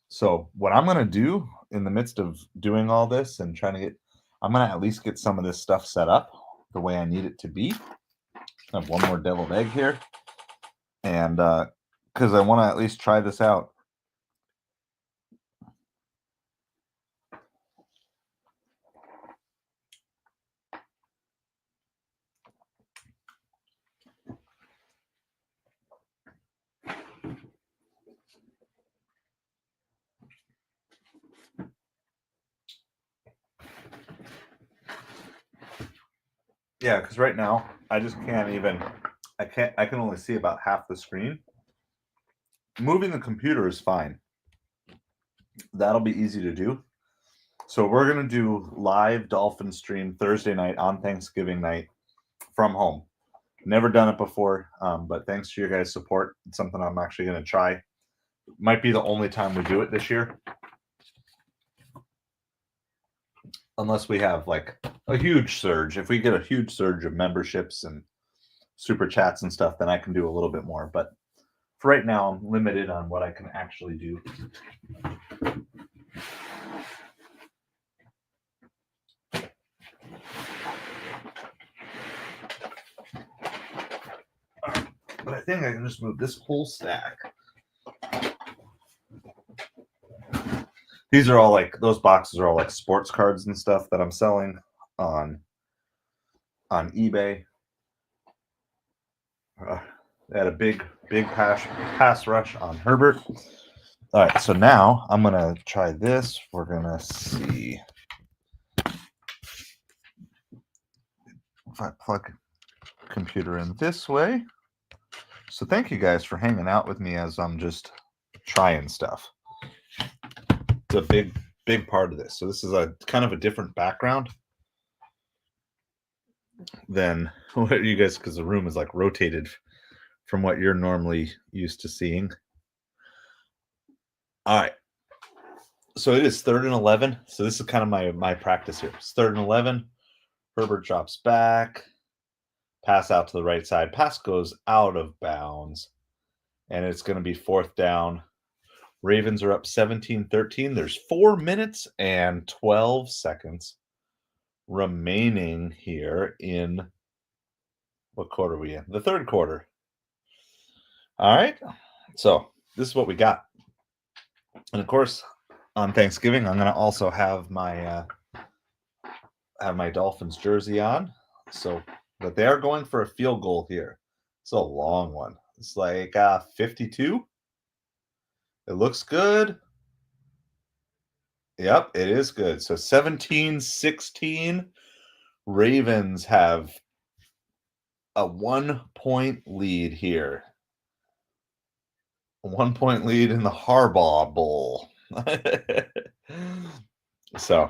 So what I'm going to do in the midst of doing all this and trying to get, I'm going to at least get some of this stuff set up the way I need it to be. I have one more deviled egg here. And because I want to at least try this out. Yeah, because right now I just can't even, I can only see about half the screen. Moving the computer is fine. That'll be easy to do. So we're going to do live dolphin stream Thursday night on Thanksgiving night from home. Never done it before, but thanks to your guys' support, it's something I'm actually going to try. Might be the only time we do it this year. Unless we have like a huge surge. If we get a huge surge of memberships and super chats and stuff, then I can do a little bit more. But for right now, I'm limited on what I can actually do. But I think I can just move this whole stack. These are all like, those boxes are all like sports cards and stuff that I'm selling on eBay. They had a big pass rush on Herbert. All right, so now I'm going to try this. We're going to see if I plug computer in this way. So thank you guys for hanging out with me as I'm just trying stuff. It's a big part of this. So this is a kind of a different background than what you guys, because the room is like rotated from what you're normally used to seeing. All right. So it is 3rd and 11. So this is kind of my practice here. It's 3rd and 11. Herbert drops back. Pass out to the right side. Pass goes out of bounds. And it's going to be 4th down. Ravens are up 17-13. There's 4 minutes and 12 seconds remaining here in, what quarter are we in? The 3rd quarter. All right. So this is what we got. And of course, on Thanksgiving, I'm going to also have my Dolphins jersey on. So, but they are going for a field goal here. It's a long one. It's like 52. It looks good. Yep, it is good. So 17-16. Ravens have a 1-point lead here. A 1-point lead in the Harbaugh Bowl. So,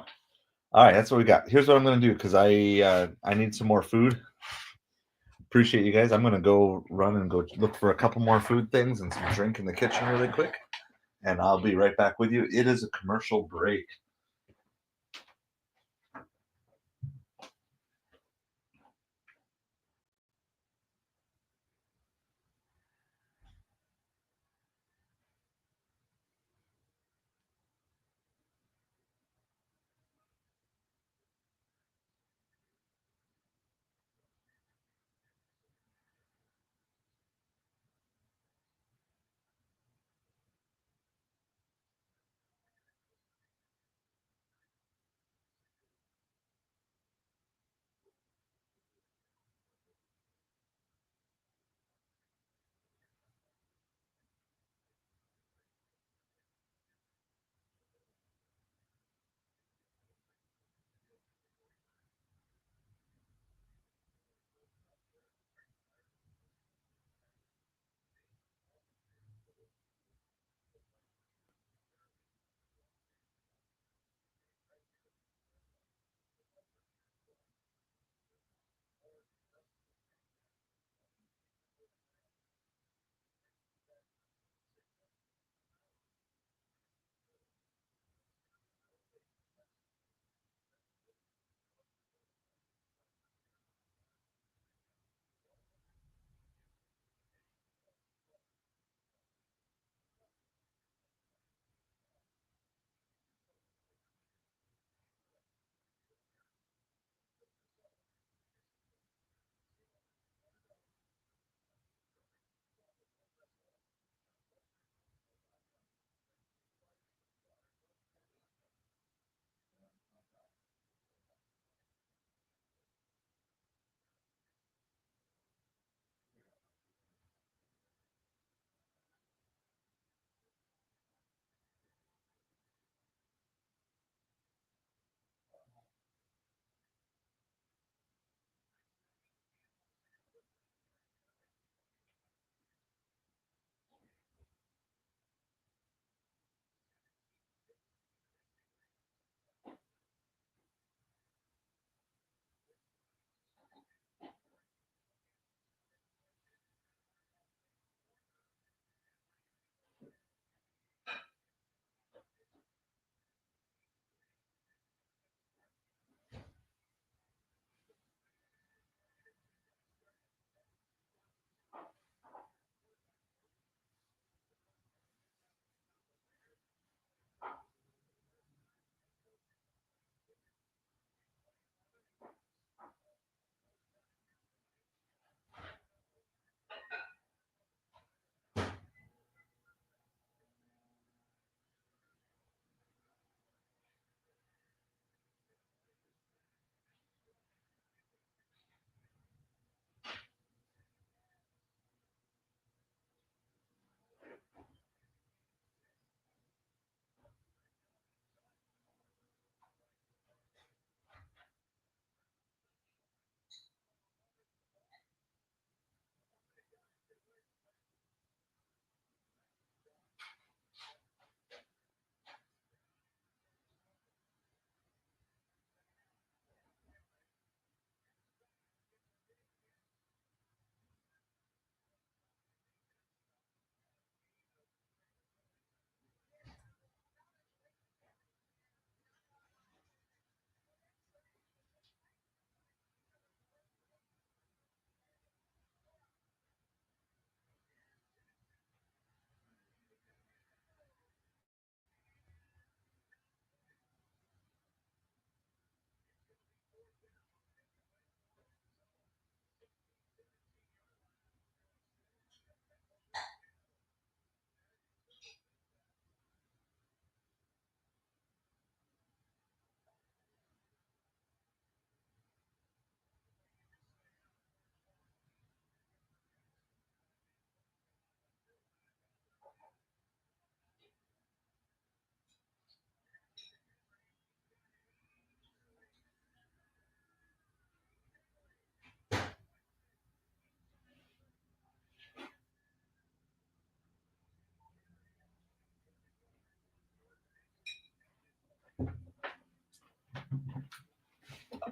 all right, that's what we got. Here's what I'm going to do because I need some more food. Appreciate you guys. I'm going to go run and go look for a couple more food things and some drink in the kitchen really quick. And I'll be right back with you. It is a commercial break.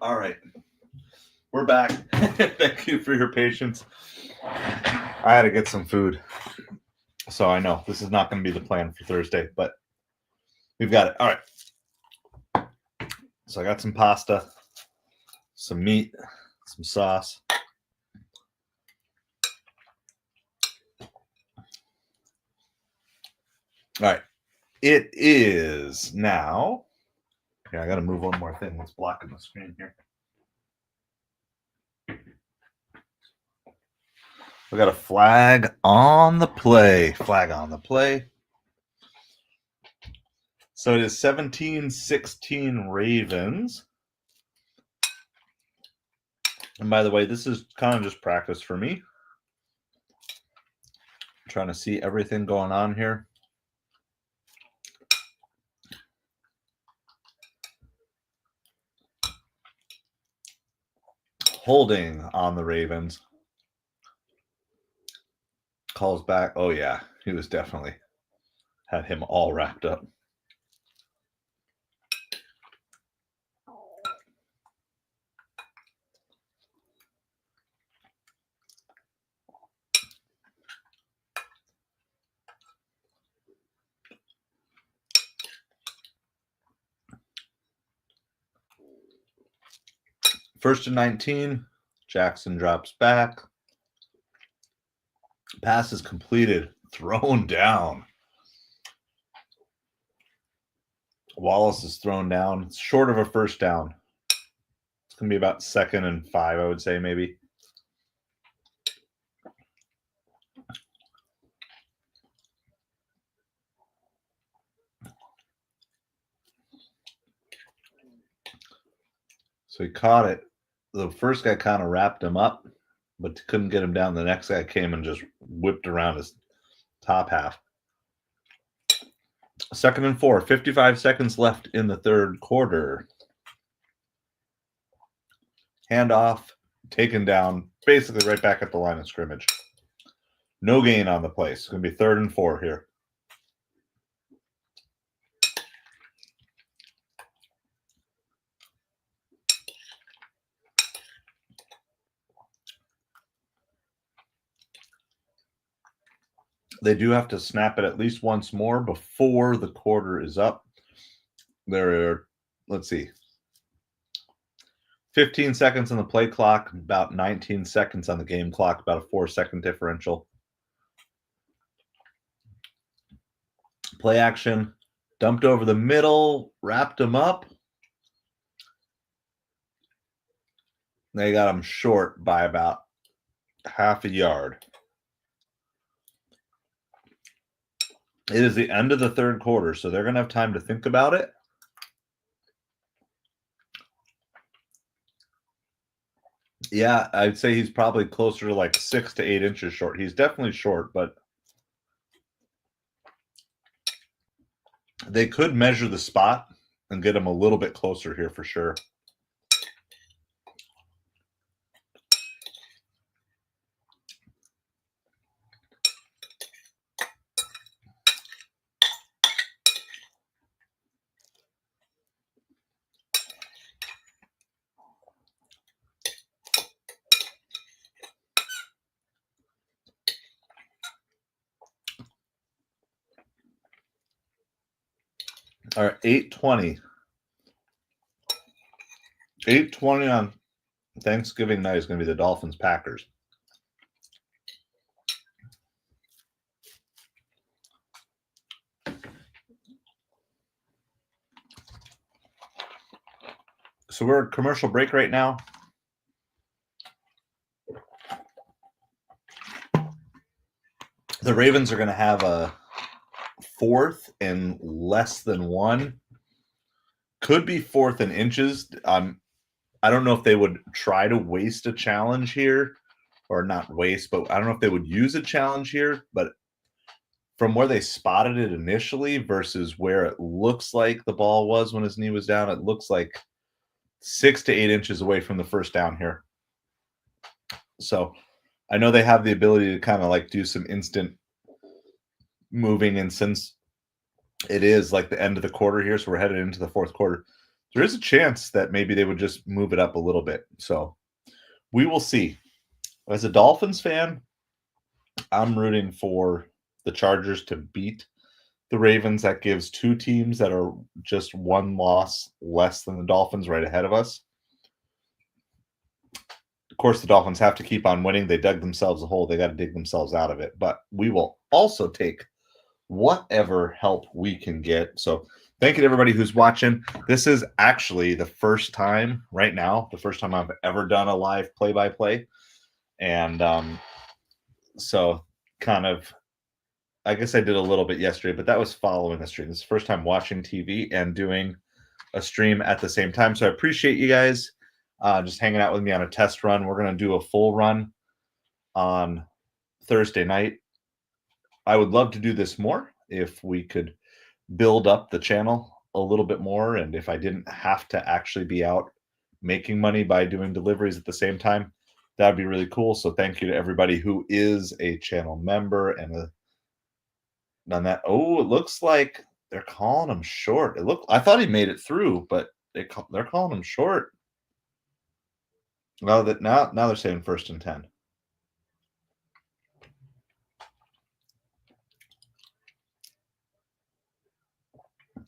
All right. We're back. Thank you for your patience. I had to get some food. So I know this is not going to be the plan for Thursday, but we've got it. All right. So I got some pasta, some meat, some sauce. All right. It is now. Yeah, I got to move one more thing. What's blocking the screen here? We got a flag on the play. Flag on the play. So it is 17-16 Ravens. And by the way, this is kind of just practice for me. I'm trying to see everything going on here. Holding on the Ravens. Calls back. Oh, yeah. He was definitely had him all wrapped up. First and 19. Jackson drops back. Pass is completed. Thrown down. Wallace is thrown down. It's short of a first down. It's going to be about 2nd and 5, I would say, maybe. So he caught it. The first guy kind of wrapped him up, but couldn't get him down. The next guy came and just whipped around his top half. 2nd and 4, 55 seconds left in the third quarter. Handoff, taken down, basically right back at the line of scrimmage. No gain on the play. It's going to be 3rd and 4 here. They do have to snap it at least once more before the quarter is up. There are, let's see, 15 seconds on the play clock, about 19 seconds on the game clock, about a 4-second differential. Play action, dumped over the middle, wrapped him up. They got him short by about half a yard. It is the end of the third quarter, so they're going to have time to think about it. Yeah, I'd say he's probably closer to like 6 to 8 inches short. He's definitely short, but they could measure the spot and get him a little bit closer here for sure. All right, 8:20. 8:20 on Thanksgiving night is going to be the Dolphins-Packers. So we're at commercial break right now. The Ravens are going to have a 4th and less than 1. Could be 4th and inches. I don't know if they would try to waste a challenge here, or not waste, but I don't know if they would use a challenge here. But from where they spotted it initially versus where it looks like the ball was when his knee was down, it looks like 6 to 8 inches away from the first down here. So I know they have the ability to kind of like do some instant moving. And since it is like the end of the quarter here, so we're headed into the fourth quarter, there is a chance that maybe they would just move it up a little bit. So we will see. As a Dolphins fan, I'm rooting for the Chargers to beat the Ravens. That gives two teams that are just one loss less than the Dolphins right ahead of us. Of course, the Dolphins have to keep on winning. They dug themselves a hole. They got to dig themselves out of it. But we will also take whatever help we can get. So thank you to everybody who's watching. This is actually the first time right now, the first time I've ever done a live play-by-play. And so kind of, I guess I did a little bit yesterday, but that was following a stream. This is the first time watching TV and doing a stream at the same time. So I appreciate you guys just hanging out with me on a test run. We're going to do a full run on Thursday night. I would love to do this more if we could build up the channel a little bit more, and if I didn't have to actually be out making money by doing deliveries at the same time, that would be really cool. So thank you to everybody who is a channel member and done that. Oh, it looks like they're calling him short. I thought he made it through, but they're calling him short. Now they're saying 1st and 10.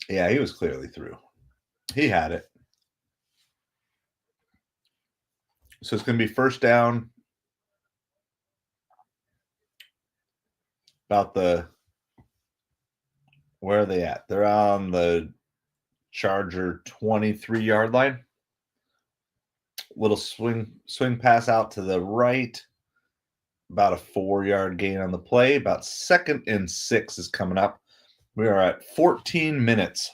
Yeah, he was clearly through. He had it. So it's going to be 1st down. Where are they at? They're on the Charger 23-yard line. Little swing pass out to the right. About a 4-yard gain on the play. About 2nd and 6 is coming up. We are at 14 minutes.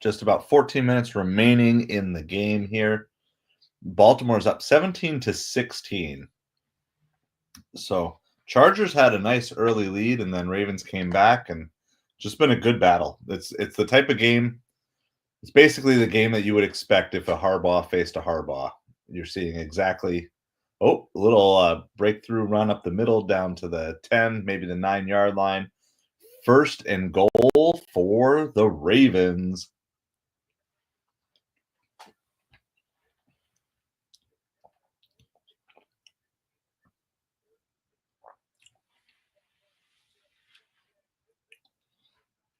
Just about 14 minutes remaining in the game here. Baltimore's up 17-16. So Chargers had a nice early lead, and then Ravens came back, and just been a good battle. It's the type of game. It's basically the game that you would expect if a Harbaugh faced a Harbaugh. You're seeing exactly, a little breakthrough run up the middle down to the 10, maybe the 9-yard line. 1st and goal for the Ravens.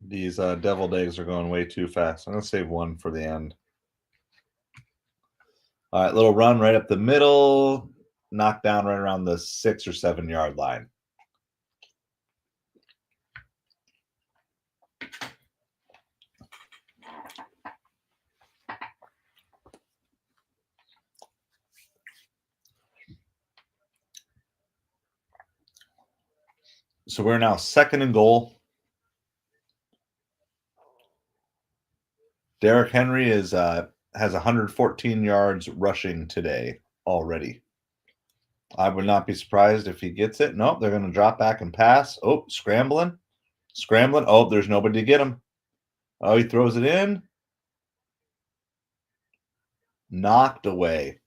These deviled eggs are going way too fast. I'm going to save one for the end. All right, little run right up the middle. Knocked down right around the 6 or 7-yard line. So we're now 2nd and goal. Derrick Henry has 114 yards rushing today already. I would not be surprised if he gets it. Nope, they're going to drop back and pass. Oh, scrambling. Oh, there's nobody to get him. Oh, he throws it in. Knocked away.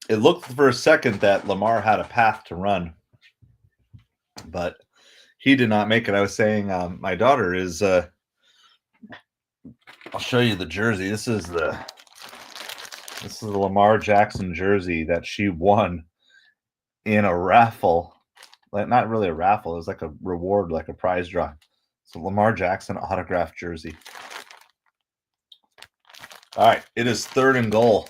It looked for a second that Lamar had a path to run, but he did not make it. I was saying my daughter is I'll show you the jersey. This is the Lamar Jackson jersey that she won in a raffle. Like, not really a raffle. It was like a reward, like a prize draw. It's a Lamar Jackson autographed jersey. All right, it is 3rd and goal.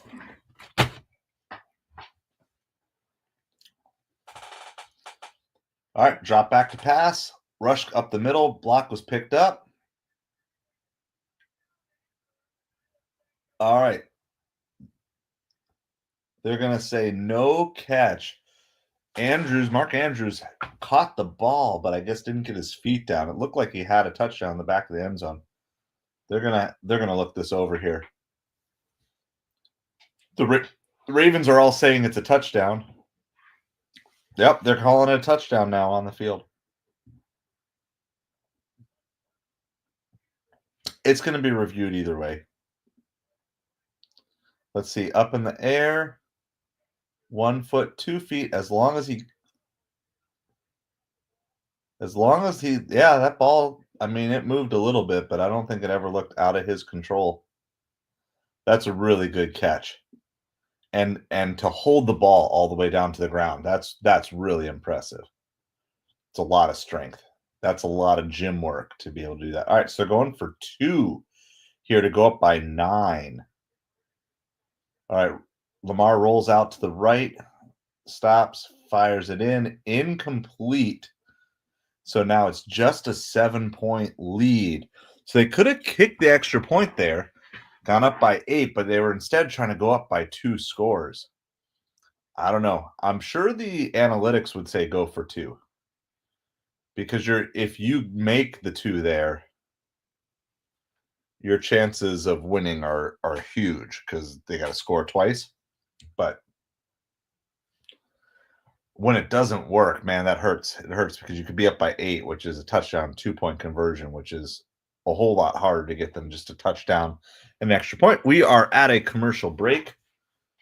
All right, drop back to pass. Rush up the middle. Block was picked up. All right. They're going to say no catch. Mark Andrews caught the ball, but I guess didn't get his feet down. It looked like he had a touchdown in the back of the end zone. They're gonna look this over here. The Ravens are all saying it's a touchdown. Yep, they're calling it a touchdown now on the field. It's going to be reviewed either way. Let's see. Up in the air. 1 foot, 2 feet. As long as he, yeah, that ball I mean, it moved a little bit, but I don't think it ever looked out of his control. That's a really good catch. And to hold the ball all the way down to the ground, that's really impressive. It's a lot of strength. That's a lot of gym work to be able to do that. All right, so they're going for 2 here to go up by 9. All right, Lamar rolls out to the right, stops, fires it in, incomplete. So now it's just a 7-point lead. So they could have kicked the extra point there, gone up by 8, but they were instead trying to go up by 2 scores. I don't know. I'm sure the analytics would say go for 2 because if you make the 2 there, your chances of winning are huge because they got to score twice. But when it doesn't work, man, that hurts. It hurts because you could be up by 8, which is a touchdown 2-point conversion, which is a whole lot harder to get them just a touchdown, an extra point. We are at a commercial break,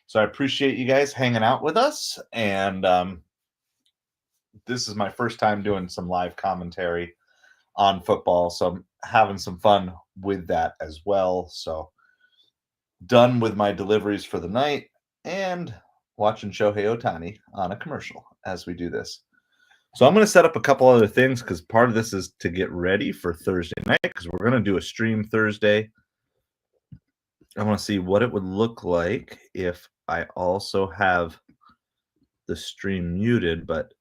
so I appreciate you guys hanging out with us. And this is my first time doing some live commentary on football, so I'm having some fun with that as well. So done with my deliveries for the night and watching Shohei Ohtani on a commercial as we do this. So I'm going to set up a couple other things because part of this is to get ready for Thursday night because we're going to do a stream Thursday. I want to see what it would look like if I also have the stream muted but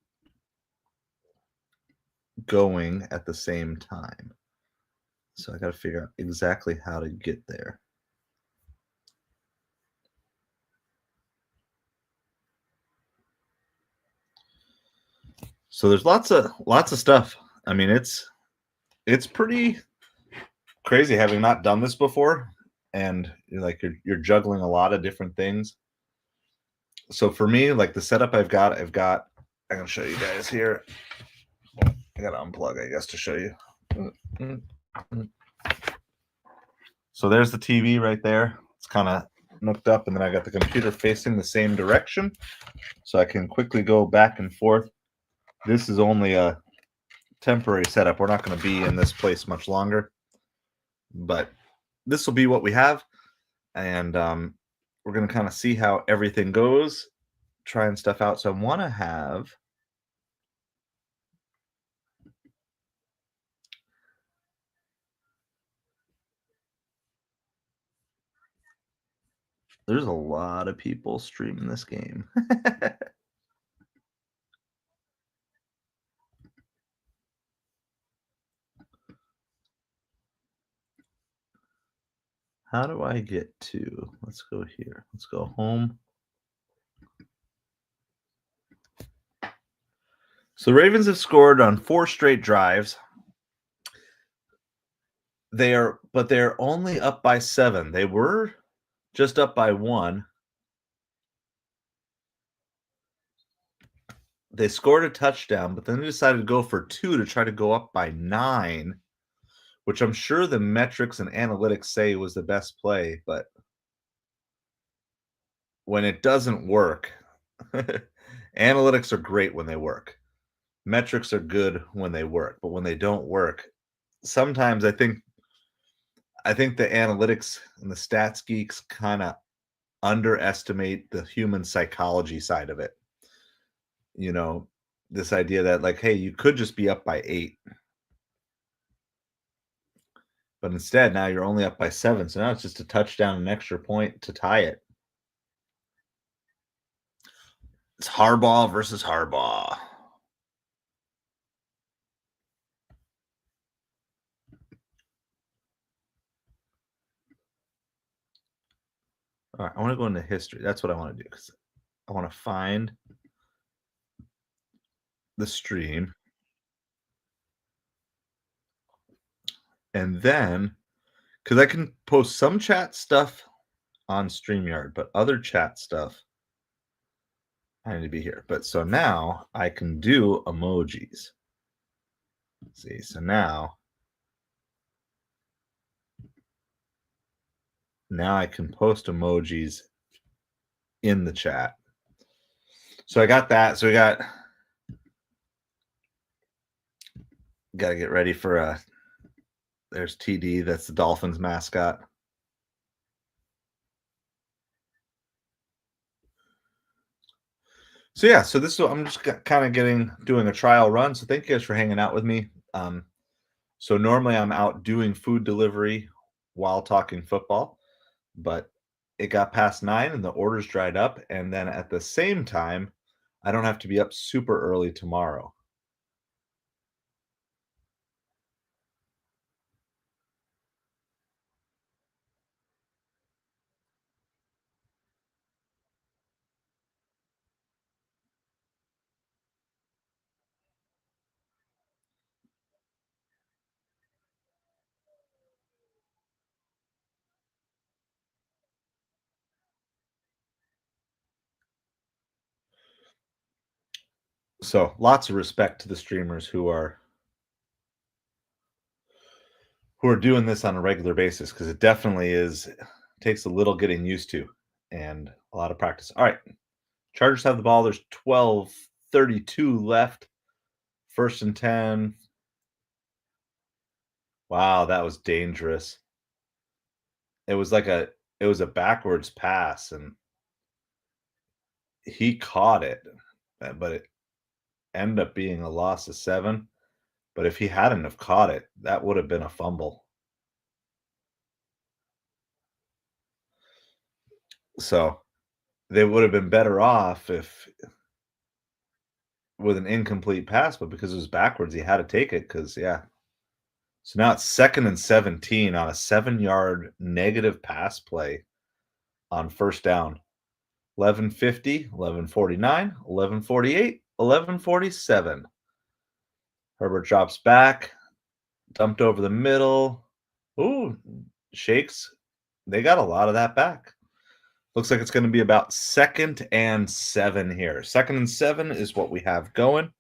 going at the same time. So I got to figure out exactly how to get there. So there's lots of stuff. I mean, it's pretty crazy having not done this before, and you're juggling a lot of different things. So for me, like the setup I'm gonna show you guys here. I gotta unplug, I guess, to show you. So there's the TV right there. It's kind of nooked up, and then I got the computer facing the same direction, so I can quickly go back and forth. This is only a temporary setup. We're not going to be in this place much longer, but this will be what we have, and we're going to kind of see how everything goes, trying stuff out. So I want to have there's a lot of people streaming this game. How do I get to? Let's go here. Let's go home. So the Ravens have scored on 4 straight drives. They're only up by 7. They were just up by 1. They scored a touchdown, but then they decided to go for 2 to try to go up by 9, which I'm sure the metrics and analytics say was the best play. But when it doesn't work, analytics are great when they work. Metrics are good when they work, but when they don't work, sometimes I think the analytics and the stats geeks kind of underestimate the human psychology side of it. You know, this idea that like, hey, you could just be up by 8. But instead, now you're only up by 7. So now it's just a touchdown, an extra point to tie it. It's Harbaugh versus Harbaugh. All right, I want to go into history. That's what I want to do because I want to find the stream. And then, because I can post some chat stuff on StreamYard, but other chat stuff, I need to be here. But so now I can do emojis. Let's see, so now I can post emojis in the chat. So I got that. So we got to get ready for There's TD. That's the Dolphins mascot. So yeah, so this is I'm just kind of doing a trial run. So thank you guys for hanging out with me. So normally I'm out doing food delivery while talking football, but it got past 9 and the orders dried up, and then at the same time, I don't have to be up super early tomorrow. So lots of respect to the streamers who are doing this on a regular basis because it definitely takes a little getting used to and a lot of practice. All right, Chargers have the ball. There's 12:32 left. First and 10. Wow, that was dangerous. It was it was a backwards pass and he caught it, but it ended up being a loss of 7. But if he hadn't have caught it, that would have been a fumble. So they would have been better off if with an incomplete pass, but because it was backwards, he had to take it because yeah. So now it's 2nd and 17 on a 7-yard negative pass play on first down. 11:50, 11:49, 11:48, 11:47. Herbert drops back, dumped over the middle. Ooh, shakes. They got a lot of that back. Looks like it's going to be about 2nd and 7 here. 2nd and 7 is what we have going.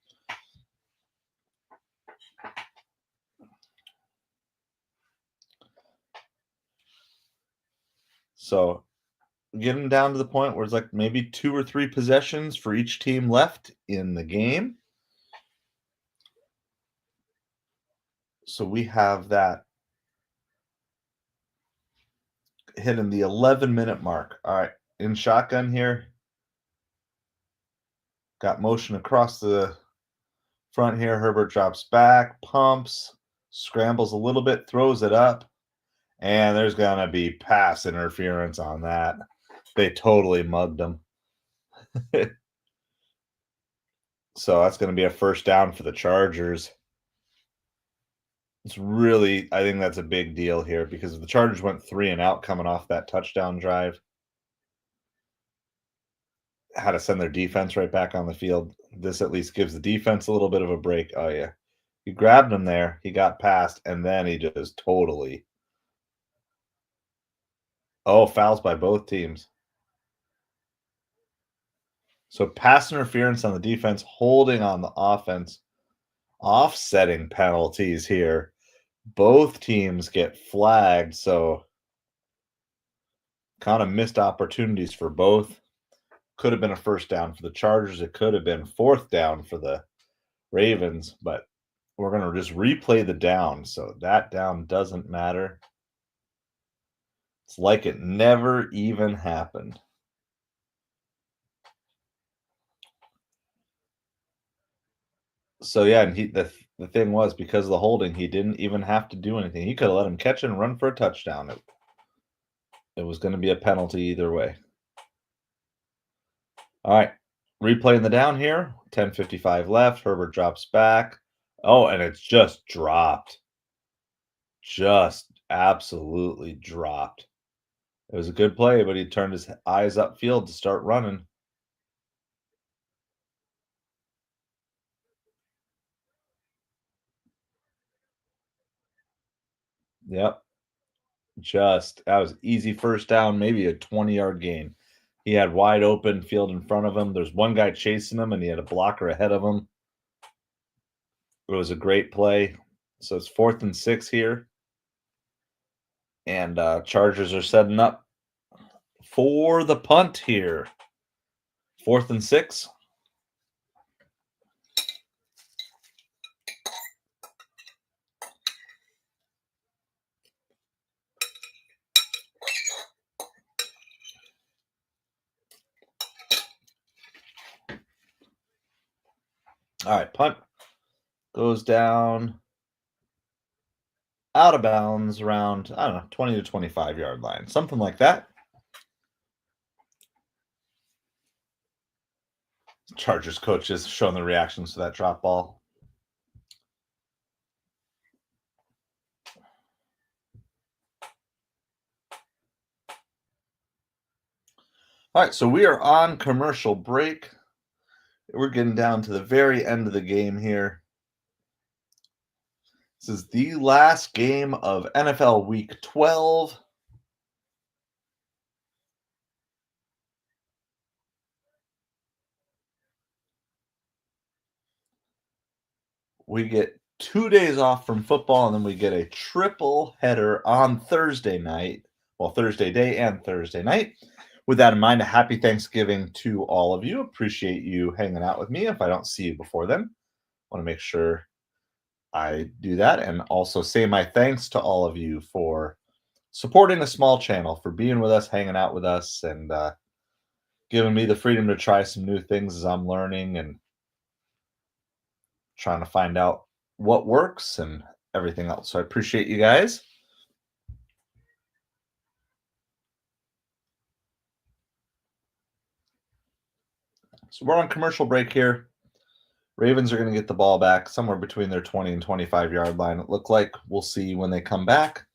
So getting down to the point where it's like maybe 2 or 3 possessions for each team left in the game. So we have that hitting the 11-minute mark. All right, in shotgun here. Got motion across the front here. Herbert drops back, pumps, scrambles a little bit, throws it up, and there's going to be pass interference on that. They totally mugged him. So that's going to be a first down for the Chargers. It's really, I think that's a big deal here because the Chargers went 3 and out coming off that touchdown drive. Had to send their defense right back on the field. This at least gives the defense a little bit of a break. Oh, yeah. He grabbed him there. He got past, and then he just totally. Oh, fouls by both teams. So pass interference on the defense, holding on the offense, offsetting penalties here. Both teams get flagged, so kind of missed opportunities for both. Could have been a first down for the Chargers. It could have been 4th down for the Ravens, but we're going to just replay the down. So that down doesn't matter. It's like it never even happened. So yeah, and the thing was because of the holding, he didn't even have to do anything. He could have let him catch it and run for a touchdown. It was going to be a penalty either way. All right, replaying the down here. 10:55 left. Herbert drops back. Oh, and it's just dropped. Just absolutely dropped. It was a good play, but he turned his eyes upfield to start running. Yep. That was easy first down, maybe a 20-yard gain. He had wide open field in front of him. There's one guy chasing him, and he had a blocker ahead of him. It was a great play. So it's 4th and 6 here. And Chargers are setting up for the punt here. 4th and 6. All right, punt goes down out of bounds around, I don't know, 20 to 25 yard line, something like that. Chargers coach is showing the reactions to that drop ball. All right, so we are on commercial break. We're getting down to the very end of the game here. This is the last game of NFL Week 12. We get 2 days off from football, and then we get a triple header on Thursday night. Well, Thursday day and Thursday night. With that in mind, a happy Thanksgiving to all of you. Appreciate you hanging out with me. If I don't see you before then, want to make sure I do that, and also say my thanks to all of you for supporting a small channel, for being with us, hanging out with us, and giving me the freedom to try some new things as I'm learning and trying to find out what works and everything else. So I appreciate you guys. So we're on commercial break here. Ravens are going to get the ball back somewhere between their 20 and 25 yard line. It looked like we'll see when they come back.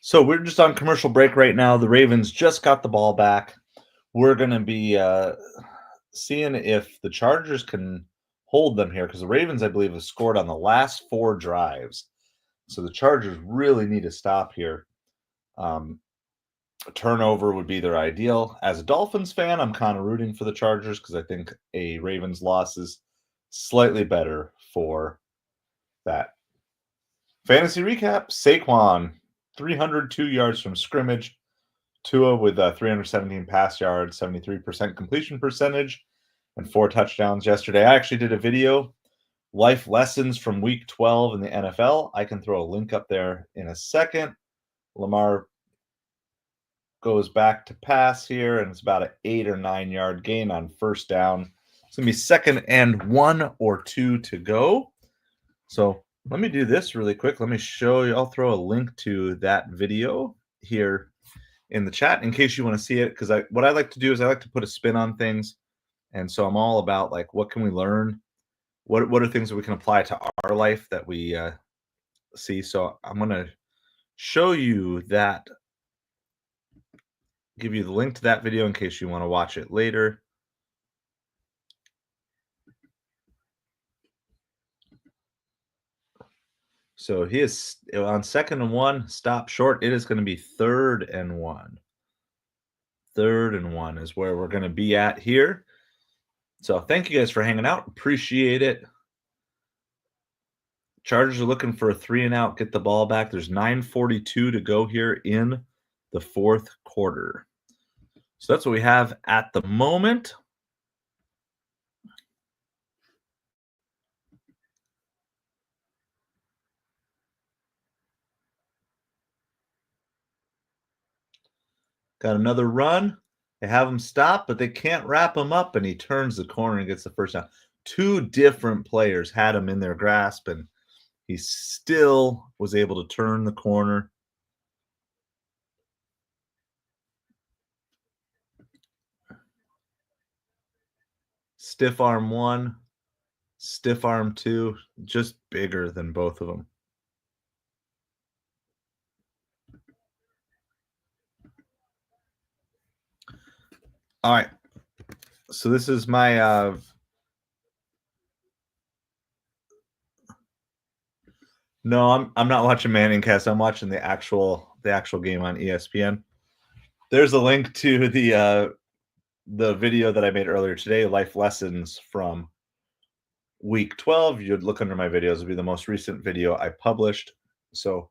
So we're just on commercial break right now. The Ravens just got the ball back. We're going to be seeing if the Chargers can hold them here, because the Ravens, I believe, have scored on the last 4 drives. So the Chargers really need to stop here. A turnover would be their ideal. As a Dolphins fan, I'm kind of rooting for the Chargers because I think a Ravens loss is slightly better for that. Fantasy recap: Saquon, 302 yards from scrimmage. Tua with 317 pass yards, 73% completion percentage, and 4 touchdowns yesterday. I actually did a video, life lessons from week 12 in the NFL. I can throw a link up there in a second. Lamar goes back to pass here, and it's about an 8 or 9 yard gain on first down. It's going to be 2nd and 1 or 2 to go. So let me do this really quick. Let me show you. I'll throw a link to that video here in the chat in case you want to see it, because what I like to do is I like to put a spin on things. And so I'm all about, like, what can we learn? What are things that we can apply to our life that we see? So I'm going to show you that, give you the link to that video in case you want to watch it later. So he is on 2nd and 1, stop short. It is going to be 3rd and 1. 3rd and 1 is where we're going to be at here. So thank you guys for hanging out. Appreciate it. Chargers are looking for a 3 and out, get the ball back. There's 9:42 to go here in the 4th quarter. So that's what we have at the moment. Got another run. They have him stop, but they can't wrap him up, and he turns the corner and gets the first down. 2 different players had him in their grasp, and he still was able to turn the corner. Stiff arm 1, stiff arm 2, just bigger than both of them. All right. So this is my no, I'm not watching Manningcast. I'm watching the actual game on ESPN. There's a link to the the video that I made earlier today, life lessons from week 12, you'd look under my videos, it'll be the most recent video I published. So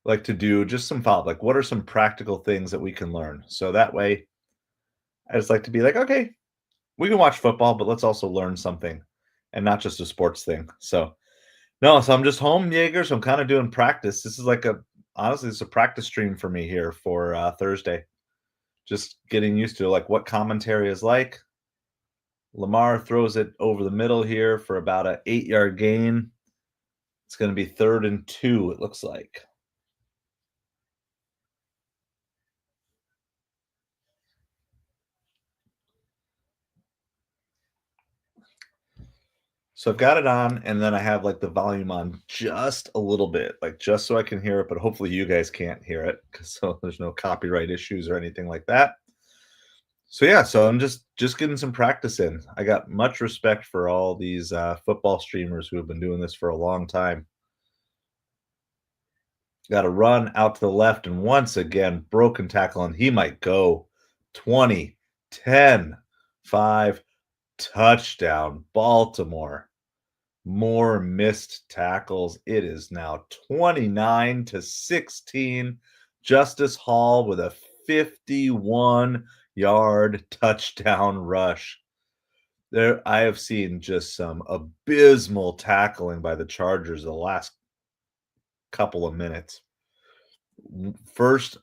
like to do just some follow, like what are some practical things that we can learn? So that way I just like to be like, okay, we can watch football, but let's also learn something and not just a sports thing. So no, so I'm just home, Jaeger. So I'm kind of doing practice. This is like honestly, it's a practice stream for me here for Thursday. Just getting used to like what commentary is like. Lamar throws it over the middle here for about an 8-yard gain. It's going to be 3rd and 2, it looks like. So I've got it on, and then I have like the volume on just a little bit, like just so I can hear it, but hopefully you guys can't hear it because so there's no copyright issues or anything like that. So yeah, so I'm just getting some practice in. I got much respect for all these football streamers who have been doing this for a long time. Got to run out to the left, and once again, broken tackle, and he might go 20, 10, 5, touchdown, Baltimore. More missed tackles. It is now 29-16. Justice Hall with a 51-yard touchdown rush. There, I have seen just some abysmal tackling by the Chargers the last couple of minutes. First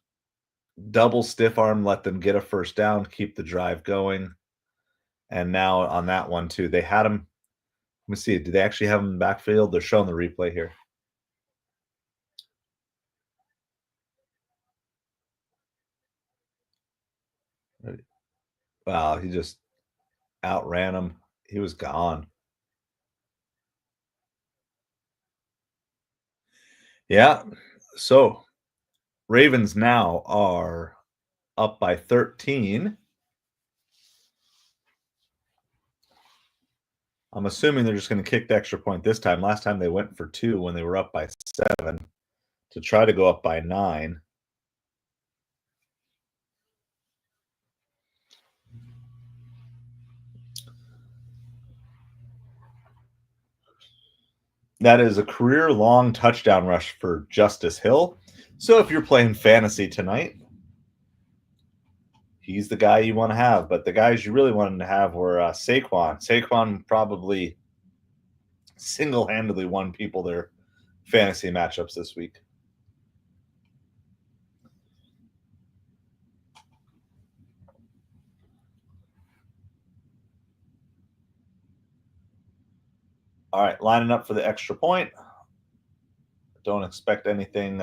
double stiff arm, let them get a first down, keep the drive going. And now on that one too, they had him. Let me see. Do they actually have him in the backfield? They're showing the replay here. Wow, he just outran him. He was gone. Yeah. So Ravens now are up by 13. I'm assuming they're just going to kick the extra point this time. Last time they went for 2 when they were up by 7 to try to go up by 9. That is a career-long touchdown rush for Justice Hill. So if you're playing fantasy tonight, he's the guy you want to have. But the guys you really wanted to have were Saquon. Saquon probably single-handedly won people their fantasy matchups this week. All right, lining up for the extra point. Don't expect anything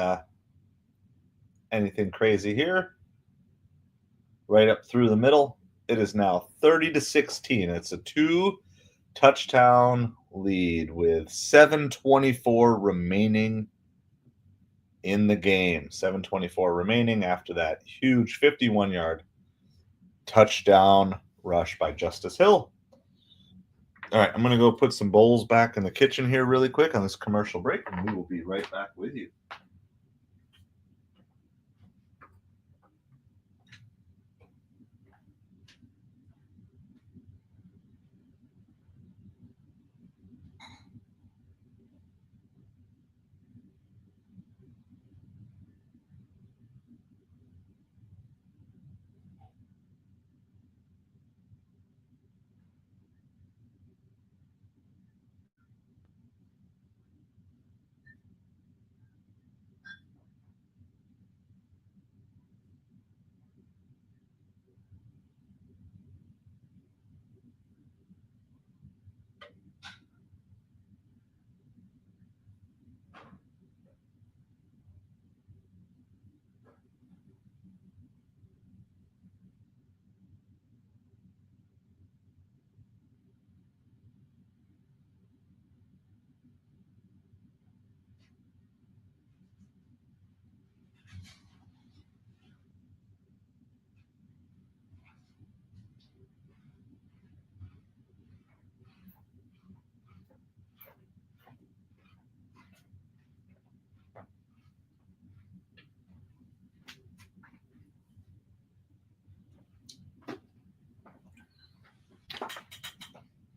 anything crazy here. Right up through the middle. It is now 30-16. It's a 2-touchdown lead with 7:24 remaining in the game. 7:24 remaining after that huge 51-yard touchdown rush by Justice Hill. All right, I'm going to go put some bowls back in the kitchen here really quick on this commercial break, and we will be right back with you.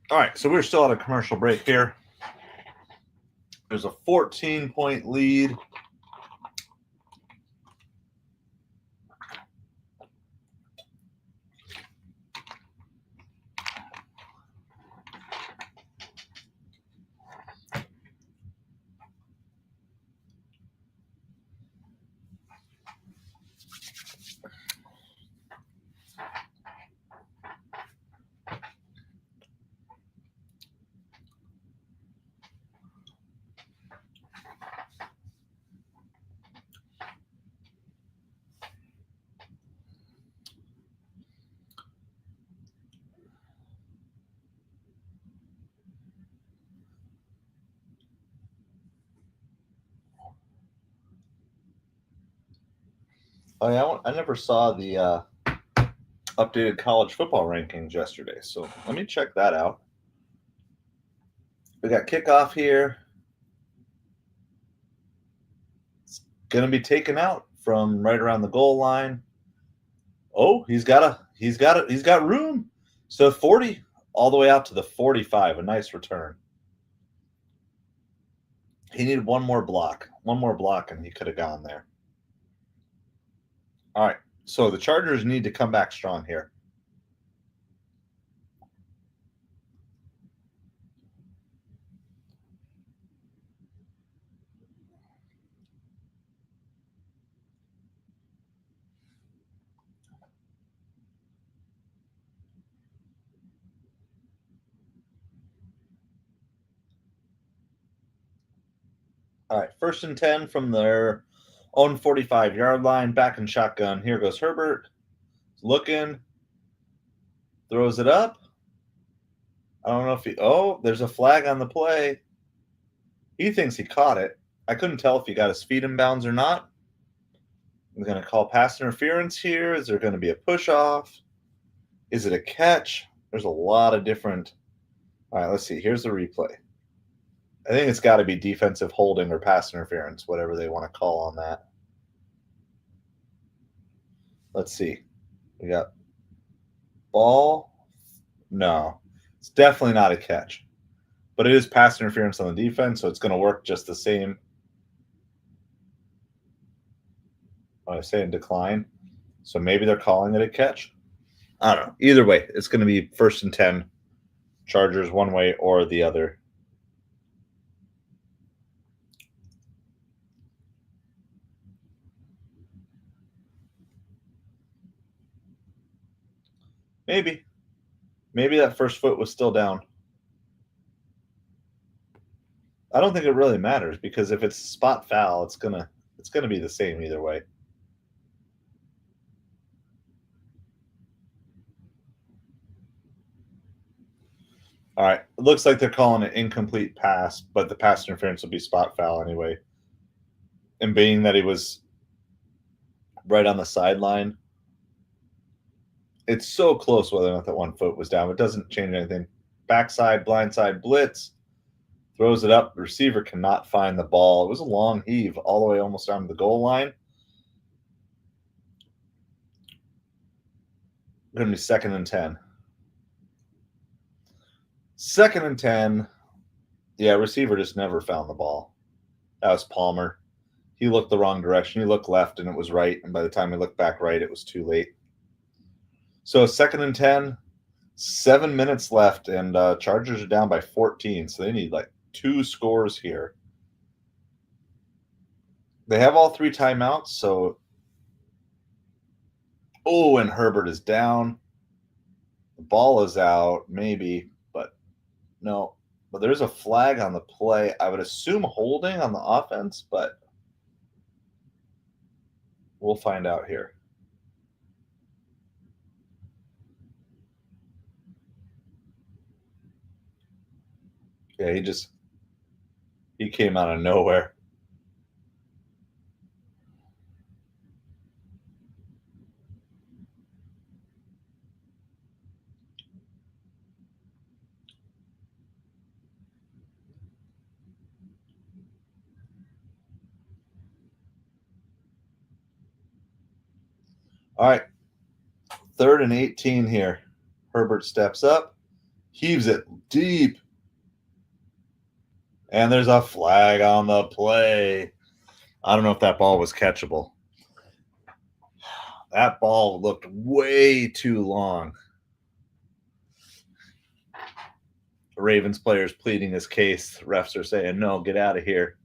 All right, so we're still at a commercial break here. There's a 14-point lead. Oh yeah, I never saw the updated college football rankings yesterday, so let me check that out. We got kickoff here. It's gonna be taken out from right around the goal line. Oh, he's got room. So 40 all the way out to the 45, a nice return. He needed one more block, and he could have gone there. All right, so the Chargers need to come back strong here. All right, 1st and 10 from their own 45-yard line, back in shotgun. Here goes Herbert, looking, throws it up. I don't know if there's a flag on the play. He thinks he caught it. I couldn't tell if he got his feet in bounds or not. I'm going to call pass interference here. Is there going to be a push off? Is it a catch? There's a lot of different. All right, let's see. Here's the replay. I think it's got to be defensive holding or pass interference, whatever they want to call on that. Let's see. We got ball. No, it's definitely not a catch. But it is pass interference on the defense, so it's going to work just the same. I say in decline. So maybe they're calling it a catch. I don't know. Either way, it's going to be 1st and 10. Chargers one way or the other. Maybe that first foot was still down. I don't think it really matters because if it's spot foul, it's gonna be the same either way. All right, it looks like they're calling it incomplete pass, but the pass interference will be spot foul anyway. And being that he was right on the sideline, it's so close whether or not that one foot was down. It doesn't change anything. Backside, blindside blitz, throws it up. The receiver cannot find the ball. It was a long heave all the way almost down to the goal line. Going to be 2nd and 10. 2nd and 10. Yeah, receiver just never found the ball. That was Palmer. He looked the wrong direction. He looked left and it was right. And by the time he looked back right, it was too late. So 2nd and 10, 7 minutes left, and Chargers are down by 14. So they need like 2 scores here. They have all 3 timeouts. So, and Herbert is down. The ball is out, maybe, but no. But there's a flag on the play. I would assume holding on the offense, but we'll find out here. Yeah, he came out of nowhere. All right, 3rd and 18 here. Herbert steps up. Heaves it deep. And there's a flag on the play. I don't know if that ball was catchable. That ball looked way too long. The Ravens players pleading his case. Refs are saying, no, get out of here.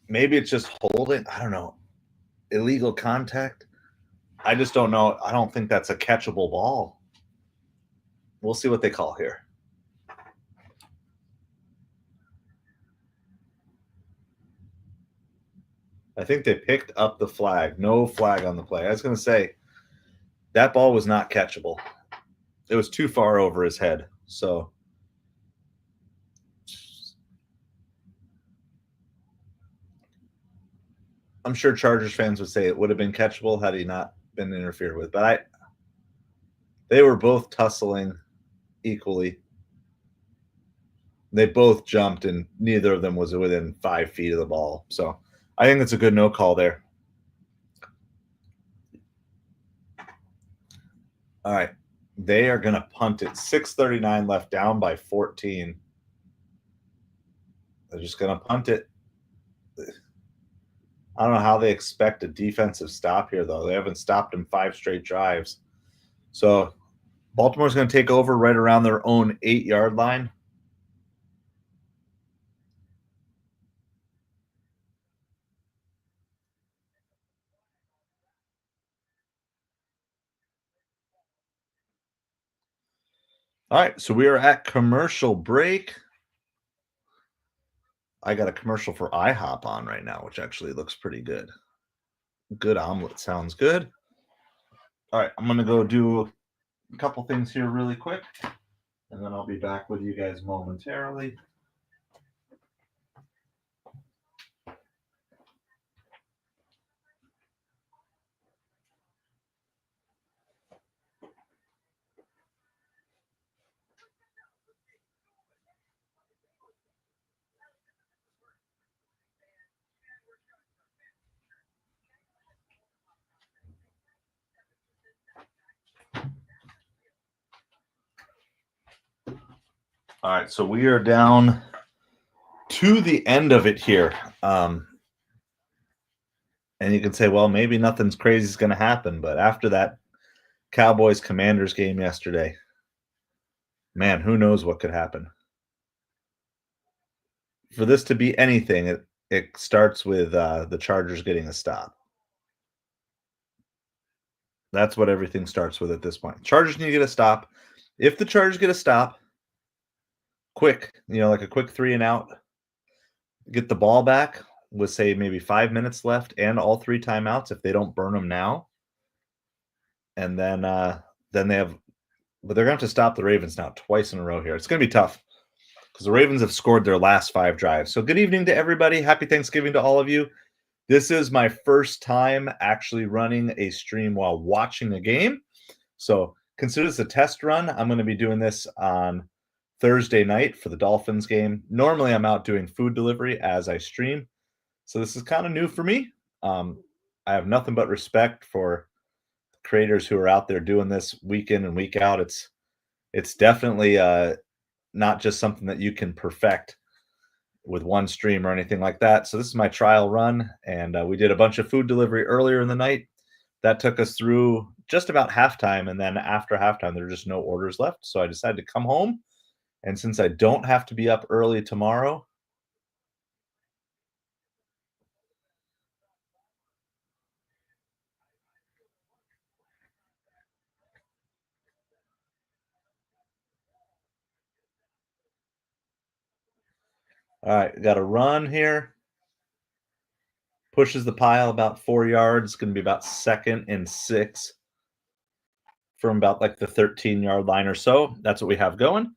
Maybe it's just holding. I don't know. Illegal contact. I just don't know. I don't think that's a catchable ball. We'll see what they call here. I think they picked up the flag. No flag on the play. I was going to say that ball was not catchable. It was too far over his head. So I'm sure Chargers fans would say it would have been catchable had he not been interfered with. But they were both tussling equally. They both jumped, and neither of them was within 5 feet of the ball. So I think it's a good no call there. All right. They are going to punt it. 6:39 left, down by 14. They're just going to punt it. I don't know how they expect a defensive stop here, though. They haven't stopped in 5 straight drives. So Baltimore's going to take over right around their own 8-yard line. All right, so we are at commercial break. I got a commercial for IHOP on right now, which actually looks pretty good. Good omelet sounds good. All right, I'm going to go do a couple things here really quick, and then I'll be back with you guys momentarily. All right, so we are down to the end of it here. And you can say, well, maybe nothing's crazy is going to happen. But after that Cowboys Commanders game yesterday, man, who knows what could happen. For this to be anything, it starts with the Chargers getting a stop. That's what everything starts with at this point. Chargers need to get a stop. If the Chargers get a stop, quick, like a quick 3 and out, get the ball back with, say, maybe 5 minutes left and all 3 timeouts if they don't burn them now. And then they have, but they're going to have to stop the Ravens now twice in a row here. It's going to be tough because the Ravens have scored their last 5 drives. So good evening to everybody. Happy Thanksgiving to all of you. This is my first time actually running a stream while watching a game. So consider this a test run. I'm going to be doing this on Thursday night for the Dolphins game. Normally, I'm out doing food delivery as I stream. So this is kind of new for me. I have nothing but respect for creators who are out there doing this week in and week out. It's definitely not just something that you can perfect with one stream or anything like that. So this is my trial run, and we did a bunch of food delivery earlier in the night. That took us through just about halftime, and then after halftime, there were just no orders left. So I decided to come home, and since I don't have to be up early tomorrow, all right, got a run here. Pushes the pile about 4 yards. It's going to be about 2nd and 6 from about like the 13-yard line or so. That's what we have going.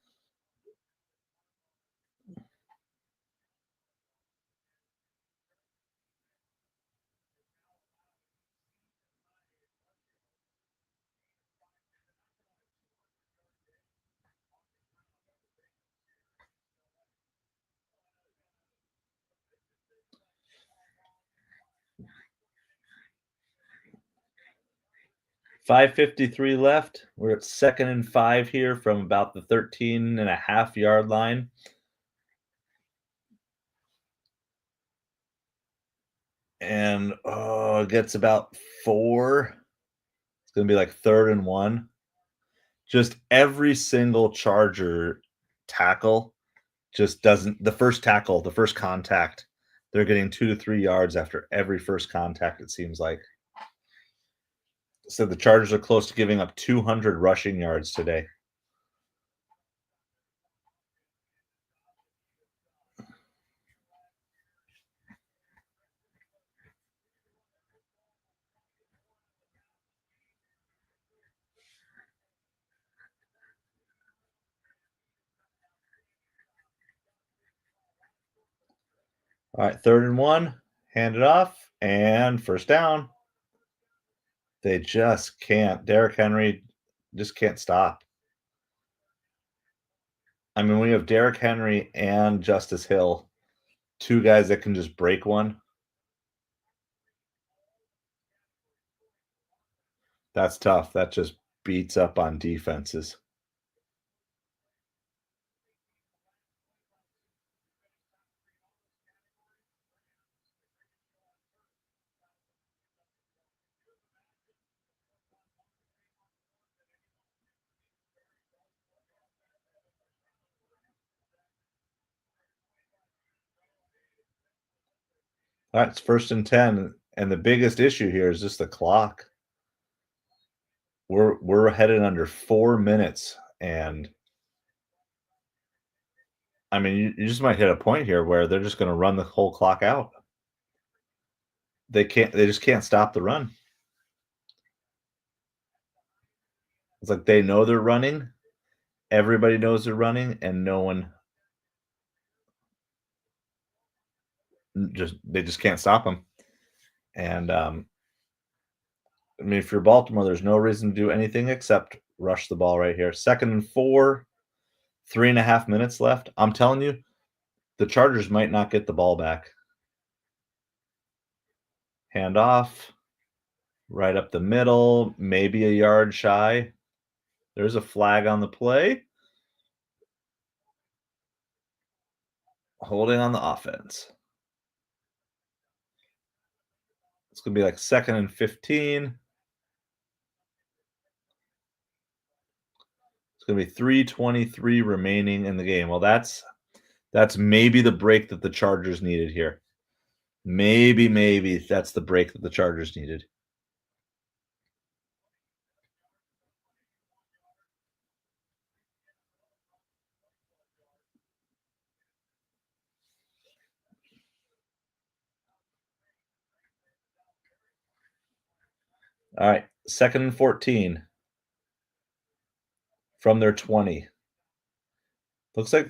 5:53 left. We're at 2nd and 5 here from about the 13.5-yard line. And it gets about 4. It's going to be like 3rd and 1. Just every single Charger tackle just doesn't, the first tackle, the first contact, they're getting 2 to 3 yards after every first contact, it seems like. So the Chargers are close to giving up 200 rushing yards today. All right, 3rd and 1, hand it off, and first down. They just can't. Derrick Henry just can't stop. I mean, we have Derrick Henry and Justice Hill, 2 guys that can just break one. That's tough. That just beats up on defenses. All right, it's 1st and 10, and the biggest issue here is just the clock. We're headed under 4 minutes, and I mean, you just might hit a point here where they're just going to run the whole clock out. They just can't stop the run. It's like they know they're running, everybody knows they're running, and no one they just can't stop them. And I mean, if you're Baltimore, there's no reason to do anything except rush the ball right here. 2nd and 4, 3.5 minutes left. I'm telling you, the Chargers might not get the ball back. Hand off, right up the middle, maybe a yard shy. There's a flag on the play. Holding on the offense. It's going to be like 2nd and 15. It's going to be 3:23 remaining in the game. Well, that's maybe the break that the Chargers needed here. Maybe that's the break that the Chargers needed. All right, 2nd and 14 from their 20. Looks like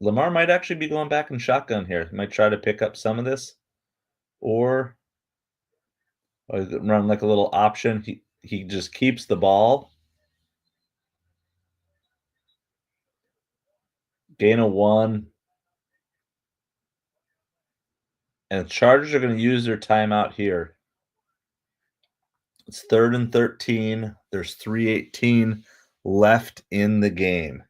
Lamar might actually be going back in shotgun here. Might try to pick up some of this, or run like a little option. He just keeps the ball. Gain of 1. And the Chargers are going to use their timeout here. It's 3rd and 13. There's 3:18 left in the game.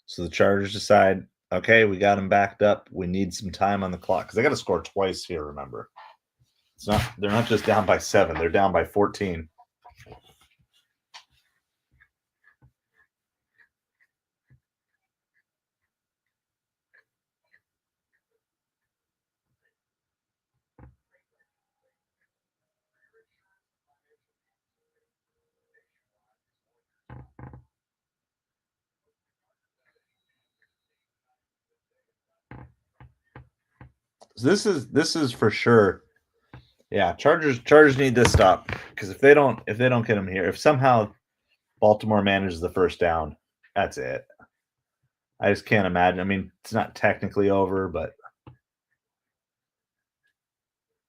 So the Chargers decide, okay, we got them backed up. We need some time on the clock because they got to score twice here, remember. They're not just down by 7, they're down by 14. So this is for sure. Yeah, Chargers need this stop because if they don't get them here, if somehow Baltimore manages the first down, that's it. I just can't imagine. I mean, it's not technically over, but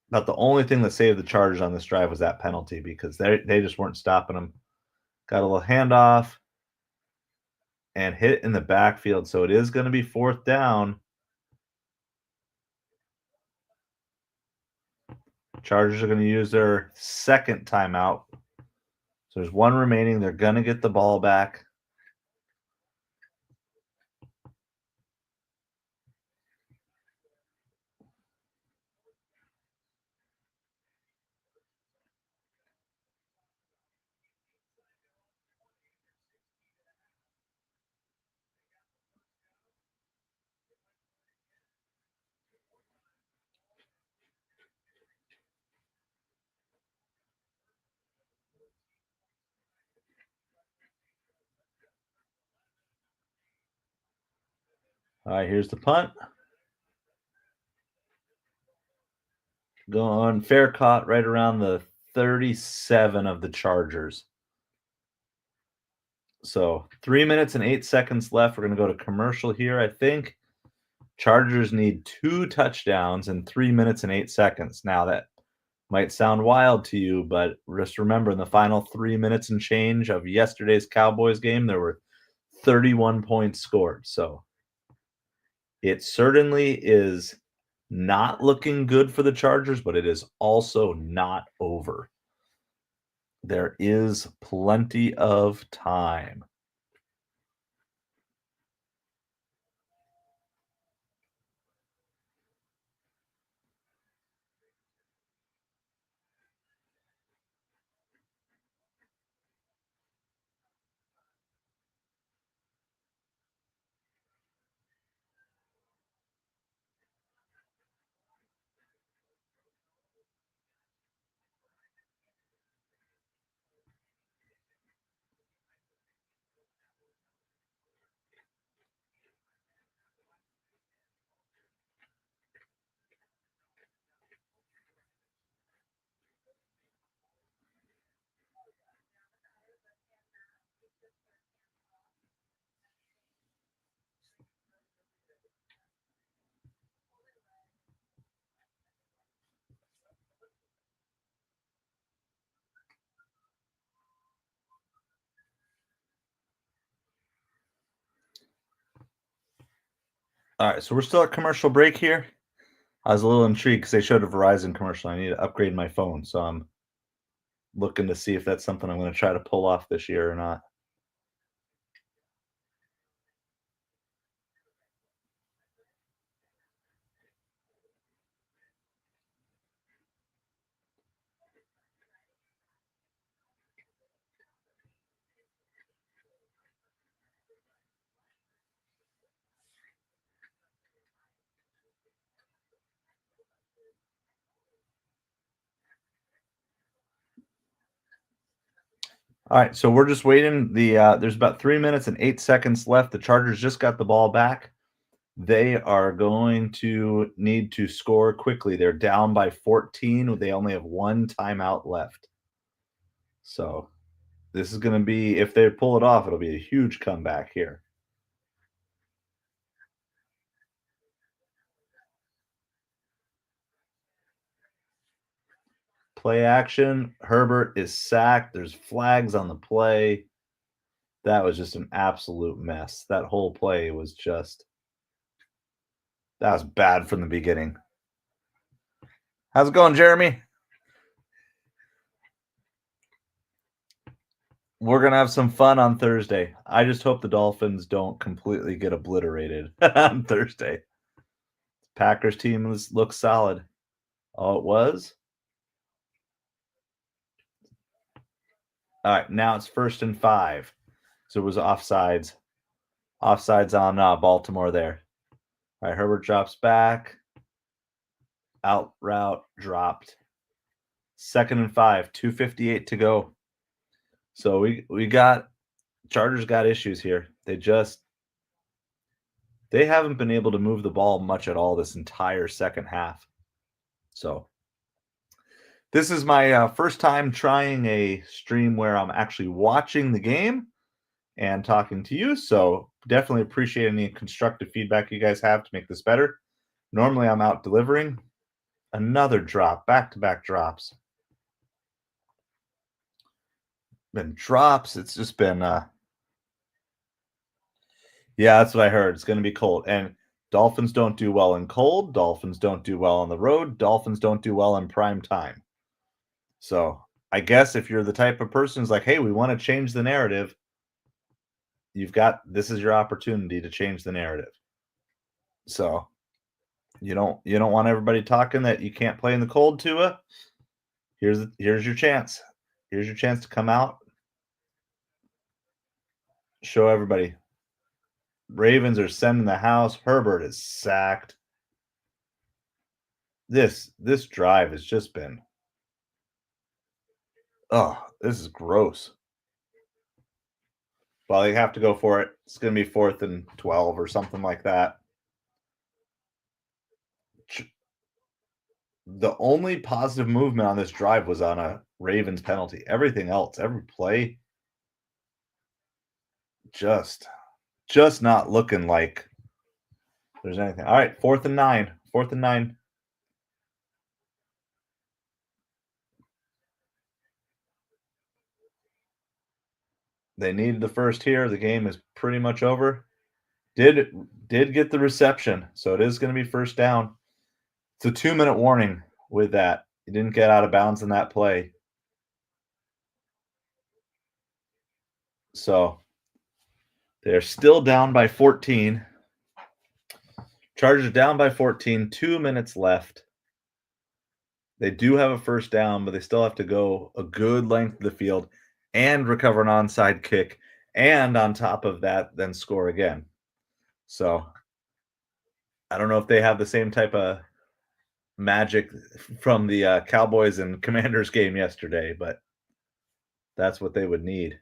about the only thing that saved the Chargers on this drive was that penalty because they just weren't stopping them. Got a little handoff and hit in the backfield, so it is going to be 4th down. Chargers are going to use their 2nd timeout. So there's one remaining. They're going to get the ball back. All right, here's the punt. Going fair caught right around the 37 of the Chargers. So 3 minutes and 8 seconds left. We're going to go to commercial here, I think. Chargers need 2 touchdowns in 3 minutes and 8 seconds. Now, that might sound wild to you, but just remember in the final 3 minutes and change of yesterday's Cowboys game, there were 31 points scored. So it certainly is not looking good for the Chargers, but it is also not over. There is plenty of time. All right, so we're still at commercial break here. I was a little intrigued because they showed a Verizon commercial. I need to upgrade my phone, so I'm looking to see if that's something I'm going to try to pull off this year or not. All right, so we're just waiting. There's about 3 minutes and 8 seconds left. The Chargers just got the ball back. They are going to need to score quickly. They're down by 14. They only have one timeout left. So this is going to be, if they pull it off, it'll be a huge comeback here. Play action. Herbert is sacked. There's flags on the play. That was just an absolute mess. That whole play was just, that was bad from the beginning. How's it going, Jeremy? We're going to have some fun on Thursday. I just hope the Dolphins don't completely get obliterated on Thursday. Packers team looks solid. Oh, it was? All right, now it's 1st and 5. So it was offsides. Offsides on Baltimore there. All right, Herbert drops back. Out route dropped. 2nd and 5, 2:58 to go. So we got Chargers got issues here. They haven't been able to move the ball much at all this entire second half. So this is my first time trying a stream where I'm actually watching the game and talking to you. So definitely appreciate any constructive feedback you guys have to make this better. Normally I'm out delivering. Another drop, back-to-back drops. Been drops. It's just been yeah, that's what I heard. It's going to be cold. And Dolphins don't do well in cold. Dolphins don't do well on the road. Dolphins don't do well in prime time. So I guess if you're the type of person who's like, hey, we want to change the narrative, this is your opportunity to change the narrative. So you don't want everybody talking that you can't play in the cold, Tua. Here's your chance. Here's your chance to come out, show everybody. Ravens are sending the house. Herbert is sacked. This drive has just been, oh, this is gross. Well, they have to go for it. It's going to be 4th and 12 or something like that. The only positive movement on this drive was on a Ravens penalty. Everything else, every play, just not looking like there's anything. All right, 4th and 9. 4th and 9. They needed the first here. The game is pretty much over. Did get the reception, so it is going to be first down. It's a 2-minute warning with that. He didn't get out of bounds in that play. So they're still down by 14. Chargers down by 14, 2 minutes left. They do have a first down, but they still have to go a good length of the field and recover an onside kick. And on top of that, then score again. So I don't know if they have the same type of magic from the Cowboys and Commanders game yesterday, but that's what they would need.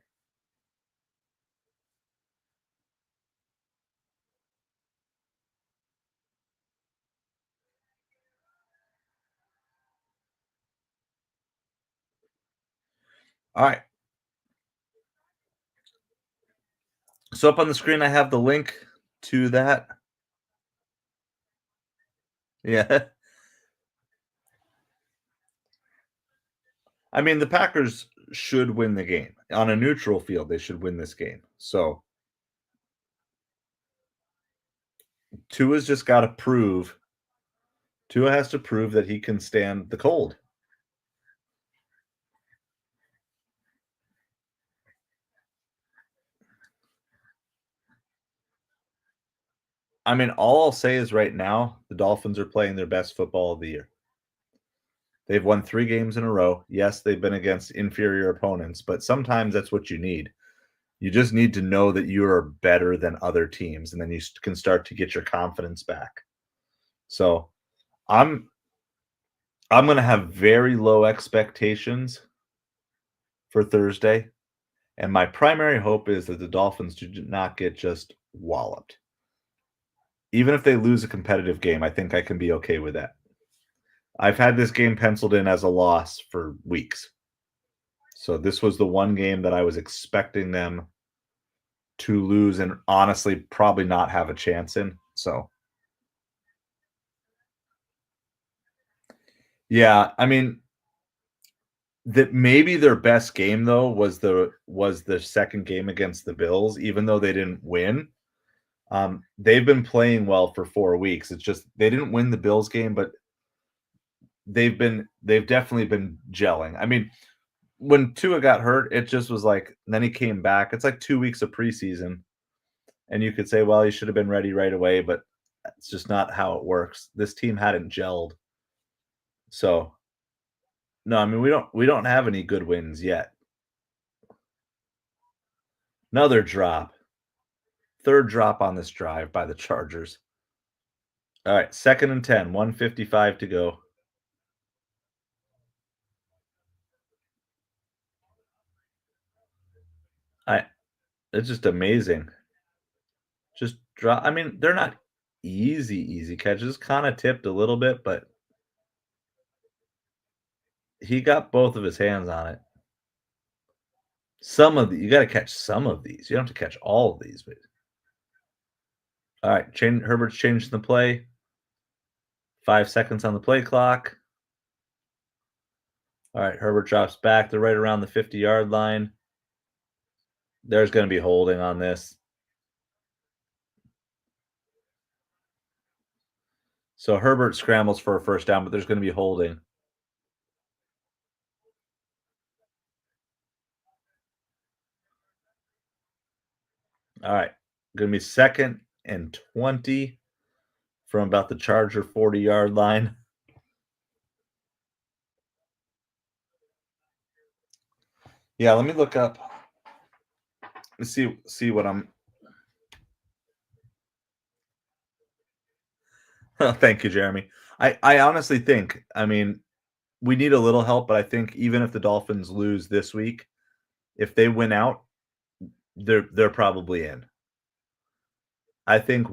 All right. So up on the screen, I have the link to that. Yeah. I mean, the Packers should win the game. On a neutral field, they should win this game. So Tua has to prove that he can stand the cold. I mean, all I'll say is right now, the Dolphins are playing their best football of the year. They've won 3 games in a row. Yes, they've been against inferior opponents, but sometimes that's what you need. You just need to know that you are better than other teams, and then you can start to get your confidence back. So I'm going to have very low expectations for Thursday, and my primary hope is that the Dolphins do not get just walloped. Even if they lose a competitive game, I think I can be okay with that. I've had this game penciled in as a loss for weeks. So this was the one game that I was expecting them to lose and honestly probably not have a chance in. So yeah, I mean that maybe their best game though was the second game against the Bills, even though they didn't win. They've been playing well for 4 weeks. It's just they didn't win the Bills game, but they've definitely been gelling. I mean, when Tua got hurt, it just was like then he came back. It's like 2 weeks of preseason. And you could say, well, he should have been ready right away, but it's just not how it works. This team hadn't gelled. So no, I mean we don't have any good wins yet. Another drop. Third drop on this drive by the Chargers. All right, 2nd and 10, 1:55 to go. It's just amazing. Just drop. I mean, they're not easy catches. Kind of tipped a little bit, but he got both of his hands on it. You got to catch some of these. You don't have to catch all of these, but all right, Herbert's changed the play. 5 seconds on the play clock. All right, Herbert drops back. They're right around the 50-yard line. There's going to be holding on this. So Herbert scrambles for a first down, but there's going to be holding. All right. Going to be 2nd and 20 from about the Charger 40-yard line. Yeah, let me look up. Let's see what I'm. Thank you, Jeremy. I honestly think, I mean, we need a little help, but I think even if the Dolphins lose this week, if they win out, they're probably in. I think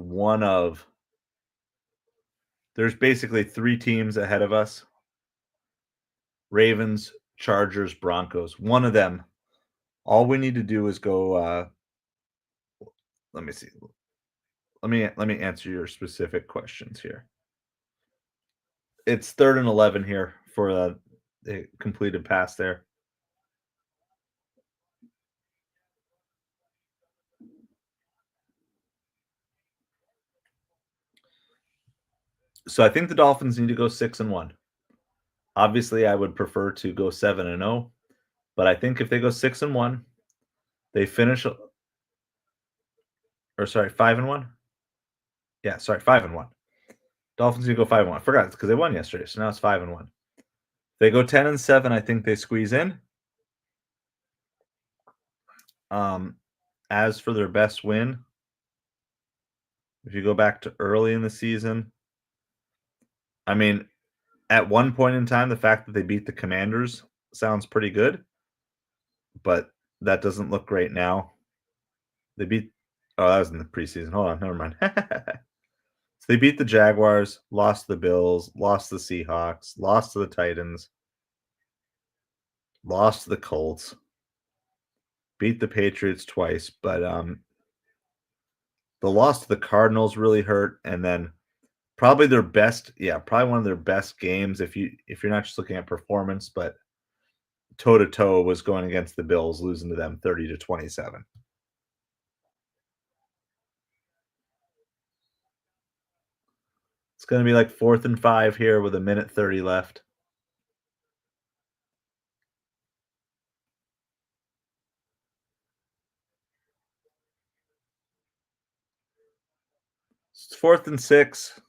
there's basically 3 teams ahead of us. Ravens, Chargers, Broncos. One of them, all we need to do is go let me see. Let me answer your specific questions here. It's 3rd and 11 here for the completed pass there. So I think the Dolphins need to go 6 and 1. Obviously, I would prefer to go 7 and 0, but I think if they go 6 and 1, they finish or sorry, 5 and 1. Yeah, sorry, 5 and 1. Dolphins need to go 5 and 1. I forgot because they won yesterday, so now it's 5 and 1. They go 10 and 7, I think they squeeze in. As for their best win, if you go back to early in the season, I mean, at one point in time, the fact that they beat the Commanders sounds pretty good, but that doesn't look great now. They beat Oh, that was in the preseason. Hold on, never mind. So they beat the Jaguars, lost the Bills, lost the Seahawks, lost to the Titans, lost to the Colts, beat the Patriots twice, but the loss to the Cardinals really hurt, and then probably probably one of their best games if you're not just looking at performance, but toe to toe was going against the Bills, losing to them 30-27. It's going to be like 4th and 5 here with 1:30 left. It's 4th and 6.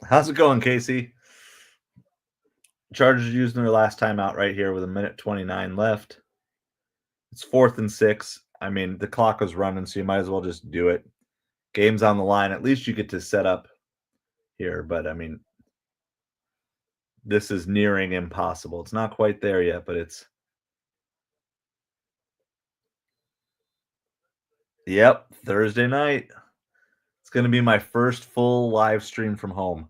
How's it going, Casey? Chargers using their last timeout right here with 1:29 left. It's 4th and 6. I mean, the clock was running, so you might as well just do it. Game's on the line. At least you get to set up here, but I mean, this is nearing impossible. It's not quite there yet, but yep, Thursday night. It's going to be my first full live stream from home.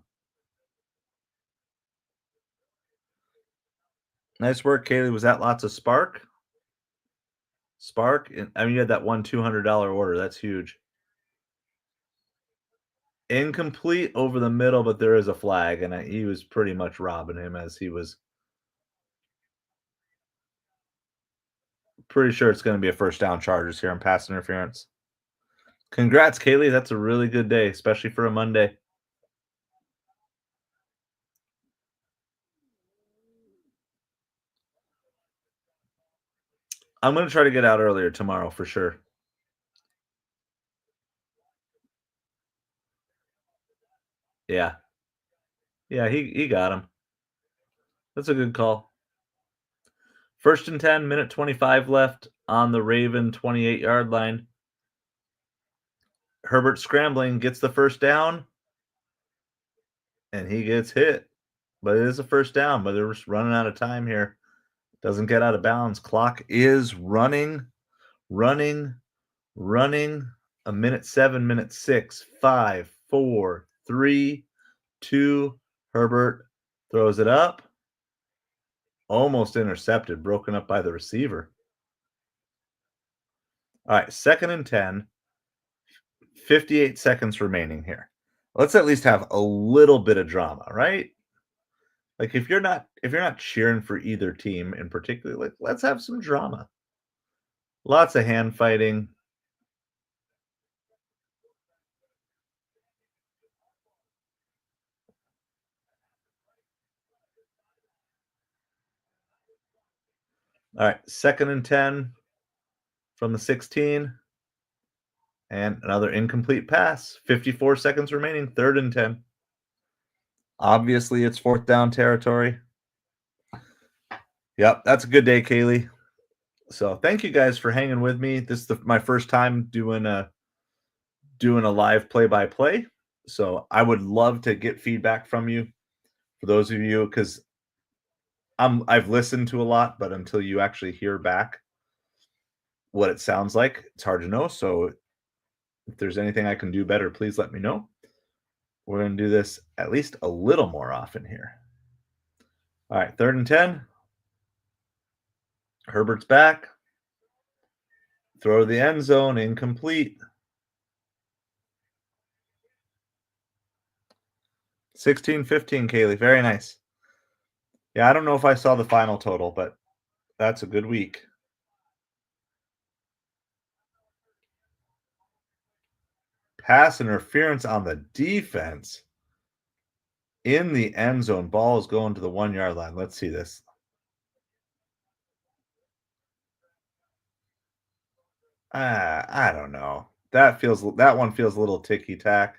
Nice work, Kaylee. Was that lots of Spark? Spark? I mean, you had that one $200 order. That's huge. Incomplete over the middle, but there is a flag, and he was pretty much robbing him as he was. Pretty sure it's going to be a first down Chargers here on pass interference. Congrats, Kaylee. That's a really good day, especially for a Monday. I'm going to try to get out earlier tomorrow for sure. Yeah. Yeah, he got him. That's a good call. 1st and 10, 1:25 left on the Raven 28-yard line. Herbert scrambling, gets the first down, and he gets hit. But it is a first down, but they're just running out of time here. Doesn't get out of bounds. Clock is running. 1:07, 1:06, 5, 4, 3, 2. Herbert throws it up. Almost intercepted, broken up by the receiver. All right, 2nd and 10. 58 seconds remaining here. Let's at least have a little bit of drama, right? Like if you're not cheering for either team in particular, like let's have some drama. Lots of hand fighting. All right, 2nd and 10. from the 16. And another incomplete pass. 54 seconds remaining. 3rd and 10. Obviously, it's 4th down territory. Yep, that's a good day, Kaylee. So thank you guys for hanging with me. This is my first time doing a live play-by-play. So I would love to get feedback from you, for those of you, because I've listened to a lot, but until you actually hear back what it sounds like, it's hard to know. So if there's anything I can do better, please let me know. We're going to do this at least a little more often here. All right, 3rd and 10. Herbert's back. Throw to the end zone, incomplete. 16-15, Kaylee. Very nice. Yeah, I don't know if I saw the final total, but that's a good week. Pass interference on the defense in the end zone. Ball is going to the 1-yard line. Let's see this. I don't know. That one feels a little ticky-tack.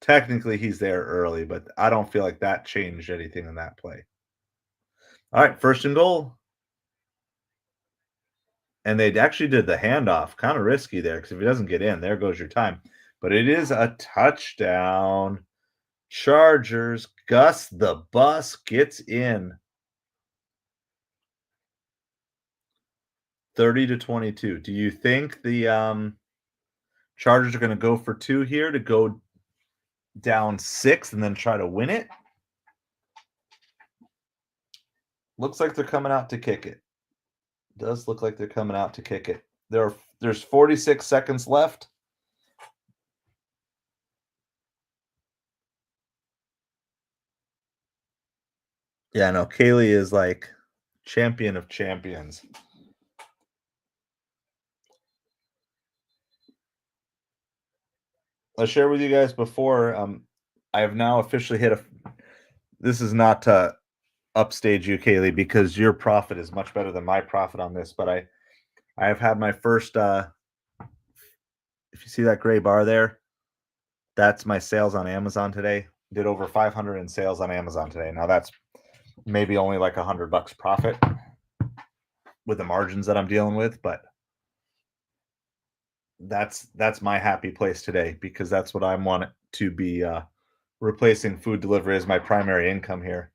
Technically, he's there early, but I don't feel like that changed anything in that play. All right, 1st and goal. And they actually did the handoff. Kind of risky there, because if he doesn't get in, there goes your time. But it is a touchdown. Chargers. Gus the Bus gets in. 30-22. Do you think the Chargers are going to go for 2 here to go down 6 and then try to win it? Looks like they're coming out to kick it. Does look like they're coming out to kick it. There's 46 seconds left. Yeah, no, Kaylee is like champion of champions. I shared with you guys before. I have now officially hit a. This is not to upstage you, Kaylee, because your profit is much better than my profit on this. But I have had my first. If you see that gray bar there, that's my sales on Amazon today. Did over 500 in sales on Amazon today. Now that's maybe only like $100 profit with the margins that I'm dealing with, but that's my happy place today, because that's what I want to be replacing food delivery as my primary income here.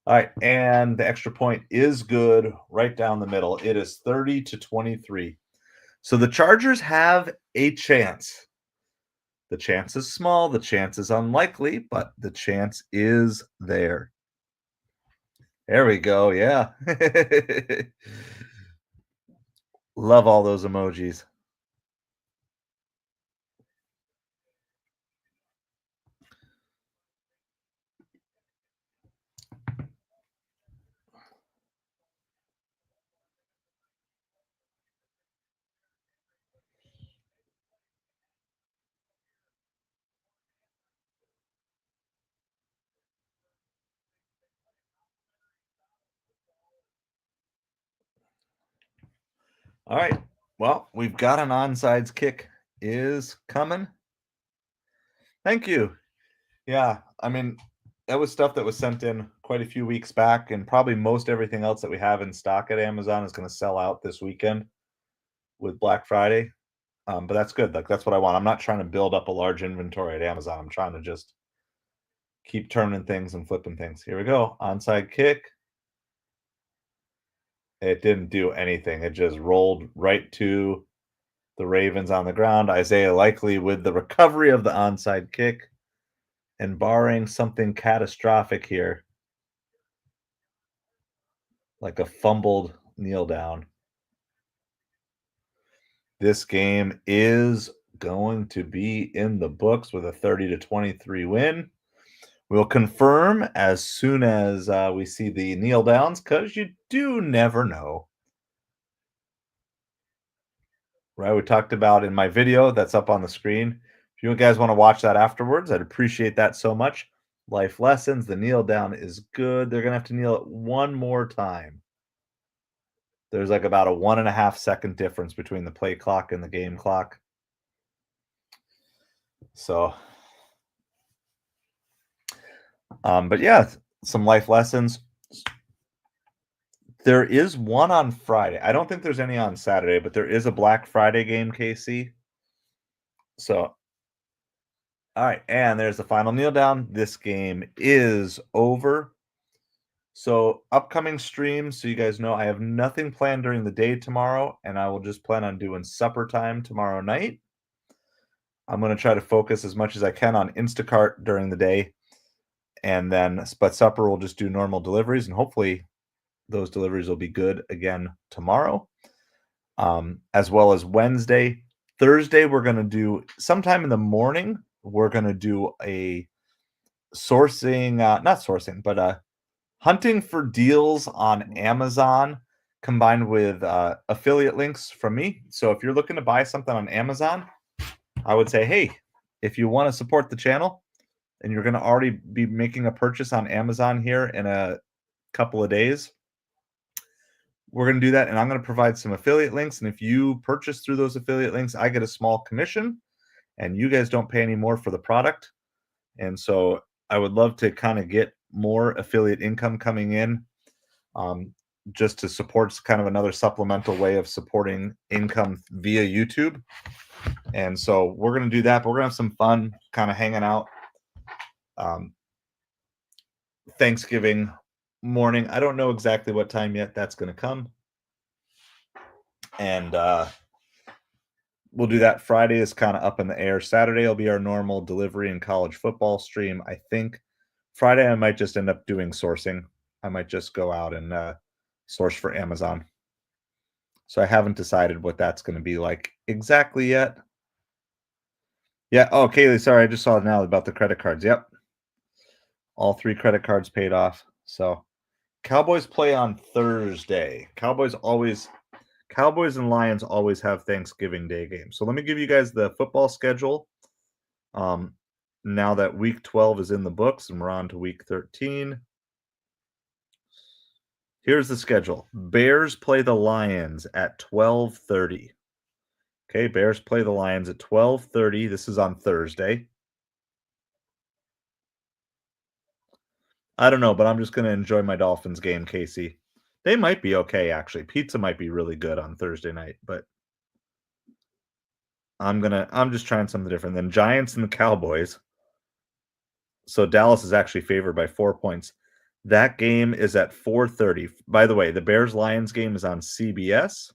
All right, and the extra point is good right down the middle. It is 30-23. So the Chargers have a chance. The chance is small, the chance is unlikely, but the chance is there. There we go. Yeah. Love all those emojis. All right. Well, we've got an onside kick is coming. Thank you. Yeah, I mean, that was stuff that was sent in quite a few weeks back, and probably most everything else that we have in stock at Amazon is going to sell out this weekend with Black Friday. But that's good. Like, that's what I want. I'm not trying to build up a large inventory at Amazon. I'm trying to just keep turning things and flipping things. Here we go. Onside kick. It didn't do anything. It just rolled right to the Ravens on the ground. Isaiah Likely with the recovery of the onside kick. And barring something catastrophic here, like a fumbled kneel down, this game is going to be in the books with a 30-23 win. We'll confirm as soon as we see the kneel downs, because you do never know. Right, we talked about in my video that's up on the screen. If you guys want to watch that afterwards, I'd appreciate that so much. Life lessons, the kneel down is good. They're going to have to kneel it one more time. There's like about a 1.5 second difference between the play clock and the game clock. So, but yeah, some life lessons. There is one on Friday. I don't think there's any on Saturday, but there is a Black Friday game, KC. So, all right, and there's the final kneel down. This game is over. So, upcoming streams, so you guys know, I have nothing planned during the day tomorrow, and I will just plan on doing supper time tomorrow night. I'm going to try to focus as much as I can on Instacart during the day, and then, but supper will just do normal deliveries, and hopefully those deliveries will be good again tomorrow, as well as Wednesday. Thursday, we're going to do sometime in the morning. We're going to do a hunting for deals on Amazon combined with affiliate links from me. So if you're looking to buy something on Amazon, I would say, hey, if you want to support the channel and you're going to already be making a purchase on Amazon here in a couple of days, we're going to do that, and I'm going to provide some affiliate links. And if you purchase through those affiliate links, I get a small commission, and you guys don't pay any more for the product. And so I would love to kind of get more affiliate income coming in, just to support kind of another supplemental way of supporting income via YouTube. And so we're going to do that, but we're going to have some fun kind of hanging out. Thanksgiving morning. I don't know exactly what time yet that's going to come. And we'll do that. Friday is kind of up in the air. Saturday will be our normal delivery and college football stream. I think Friday I might just end up doing sourcing. I might just go out and source for Amazon. So I haven't decided what that's going to be like exactly yet. Yeah. Oh, Kaylee, sorry. I just saw now about the credit cards. Yep. All 3 credit cards paid off. So Cowboys play on Thursday. Cowboys and Lions always have Thanksgiving Day games. So let me give you guys the football schedule. Now that week 12 is in the books and we're on to week 13. Here's the schedule. Bears play the Lions at 12:30. Okay, Bears play the Lions at 12:30. This is on Thursday. I don't know, but I'm just going to enjoy my Dolphins game, Casey. They might be okay, actually. Pizza might be really good on Thursday night, but I'm just trying something different. Then Giants and the Cowboys. So Dallas is actually favored by 4 points. That game is at 4:30. By the way, the Bears-Lions game is on CBS.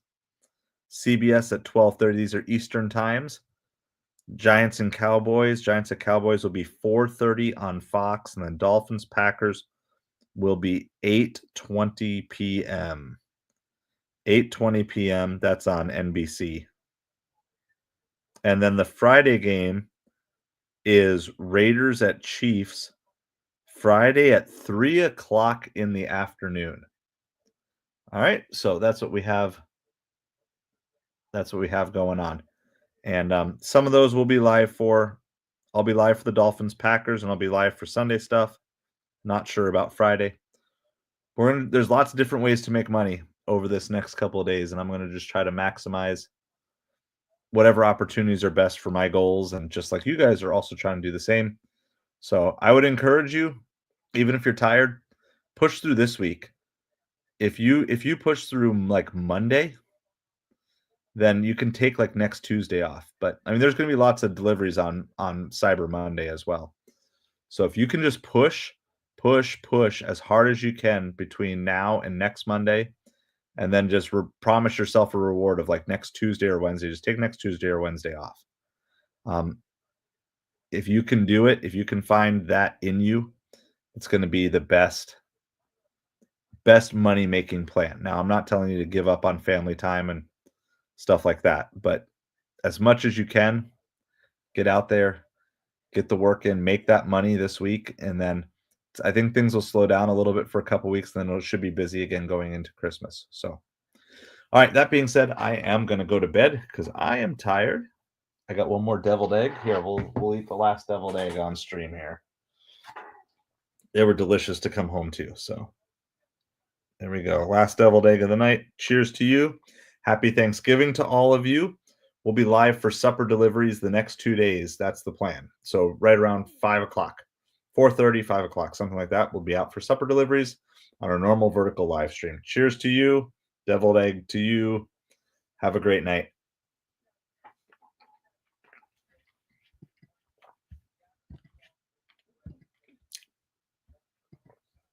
CBS at 12:30. These are Eastern times. Giants and Cowboys will be 4:30 on Fox, and then Dolphins-Packers will be 8:20 p.m. 8:20 p.m. That's on NBC. And then the Friday game is Raiders at Chiefs, Friday at 3 o'clock in the afternoon. All right, so that's what we have. That's what we have going on. And some of those will be live for. I'll be live for the Dolphins Packers, and I'll be live for Sunday stuff. Not sure about Friday. There's lots of different ways to make money over this next couple of days, and I'm going to just try to maximize whatever opportunities are best for my goals, and just like you guys are also trying to do the same. So I would encourage you, even if you're tired, push through this week. If you push through like Monday, then you can take like next Tuesday off. But I mean, there's going to be lots of deliveries on Cyber Monday as well. So if you can just push as hard as you can between now and next Monday, and then just promise yourself a reward of like next Tuesday or Wednesday. Just take next Tuesday or Wednesday off. If you can do it, if you can find that in you, it's going to be the best money-making plan. Now, I'm not telling you to give up on family time and stuff like that, but as much as you can, get out there, get the work in, make that money this week, and then I think things will slow down a little bit for a couple weeks, then it should be busy again going into Christmas. So, all right, that being said, I am going to go to bed because I am tired. I got one more deviled egg. Here, we'll eat the last deviled egg on stream here. They were delicious to come home to, so There we go. Last deviled egg of the night. Cheers to you. Happy Thanksgiving to all of you. We'll be live for supper deliveries the next 2 days. That's the plan. So right around 5 o'clock, 4:30, 5 o'clock, something like that. We'll be out for supper deliveries on our normal vertical live stream. Cheers to you. Deviled egg to you. Have a great night.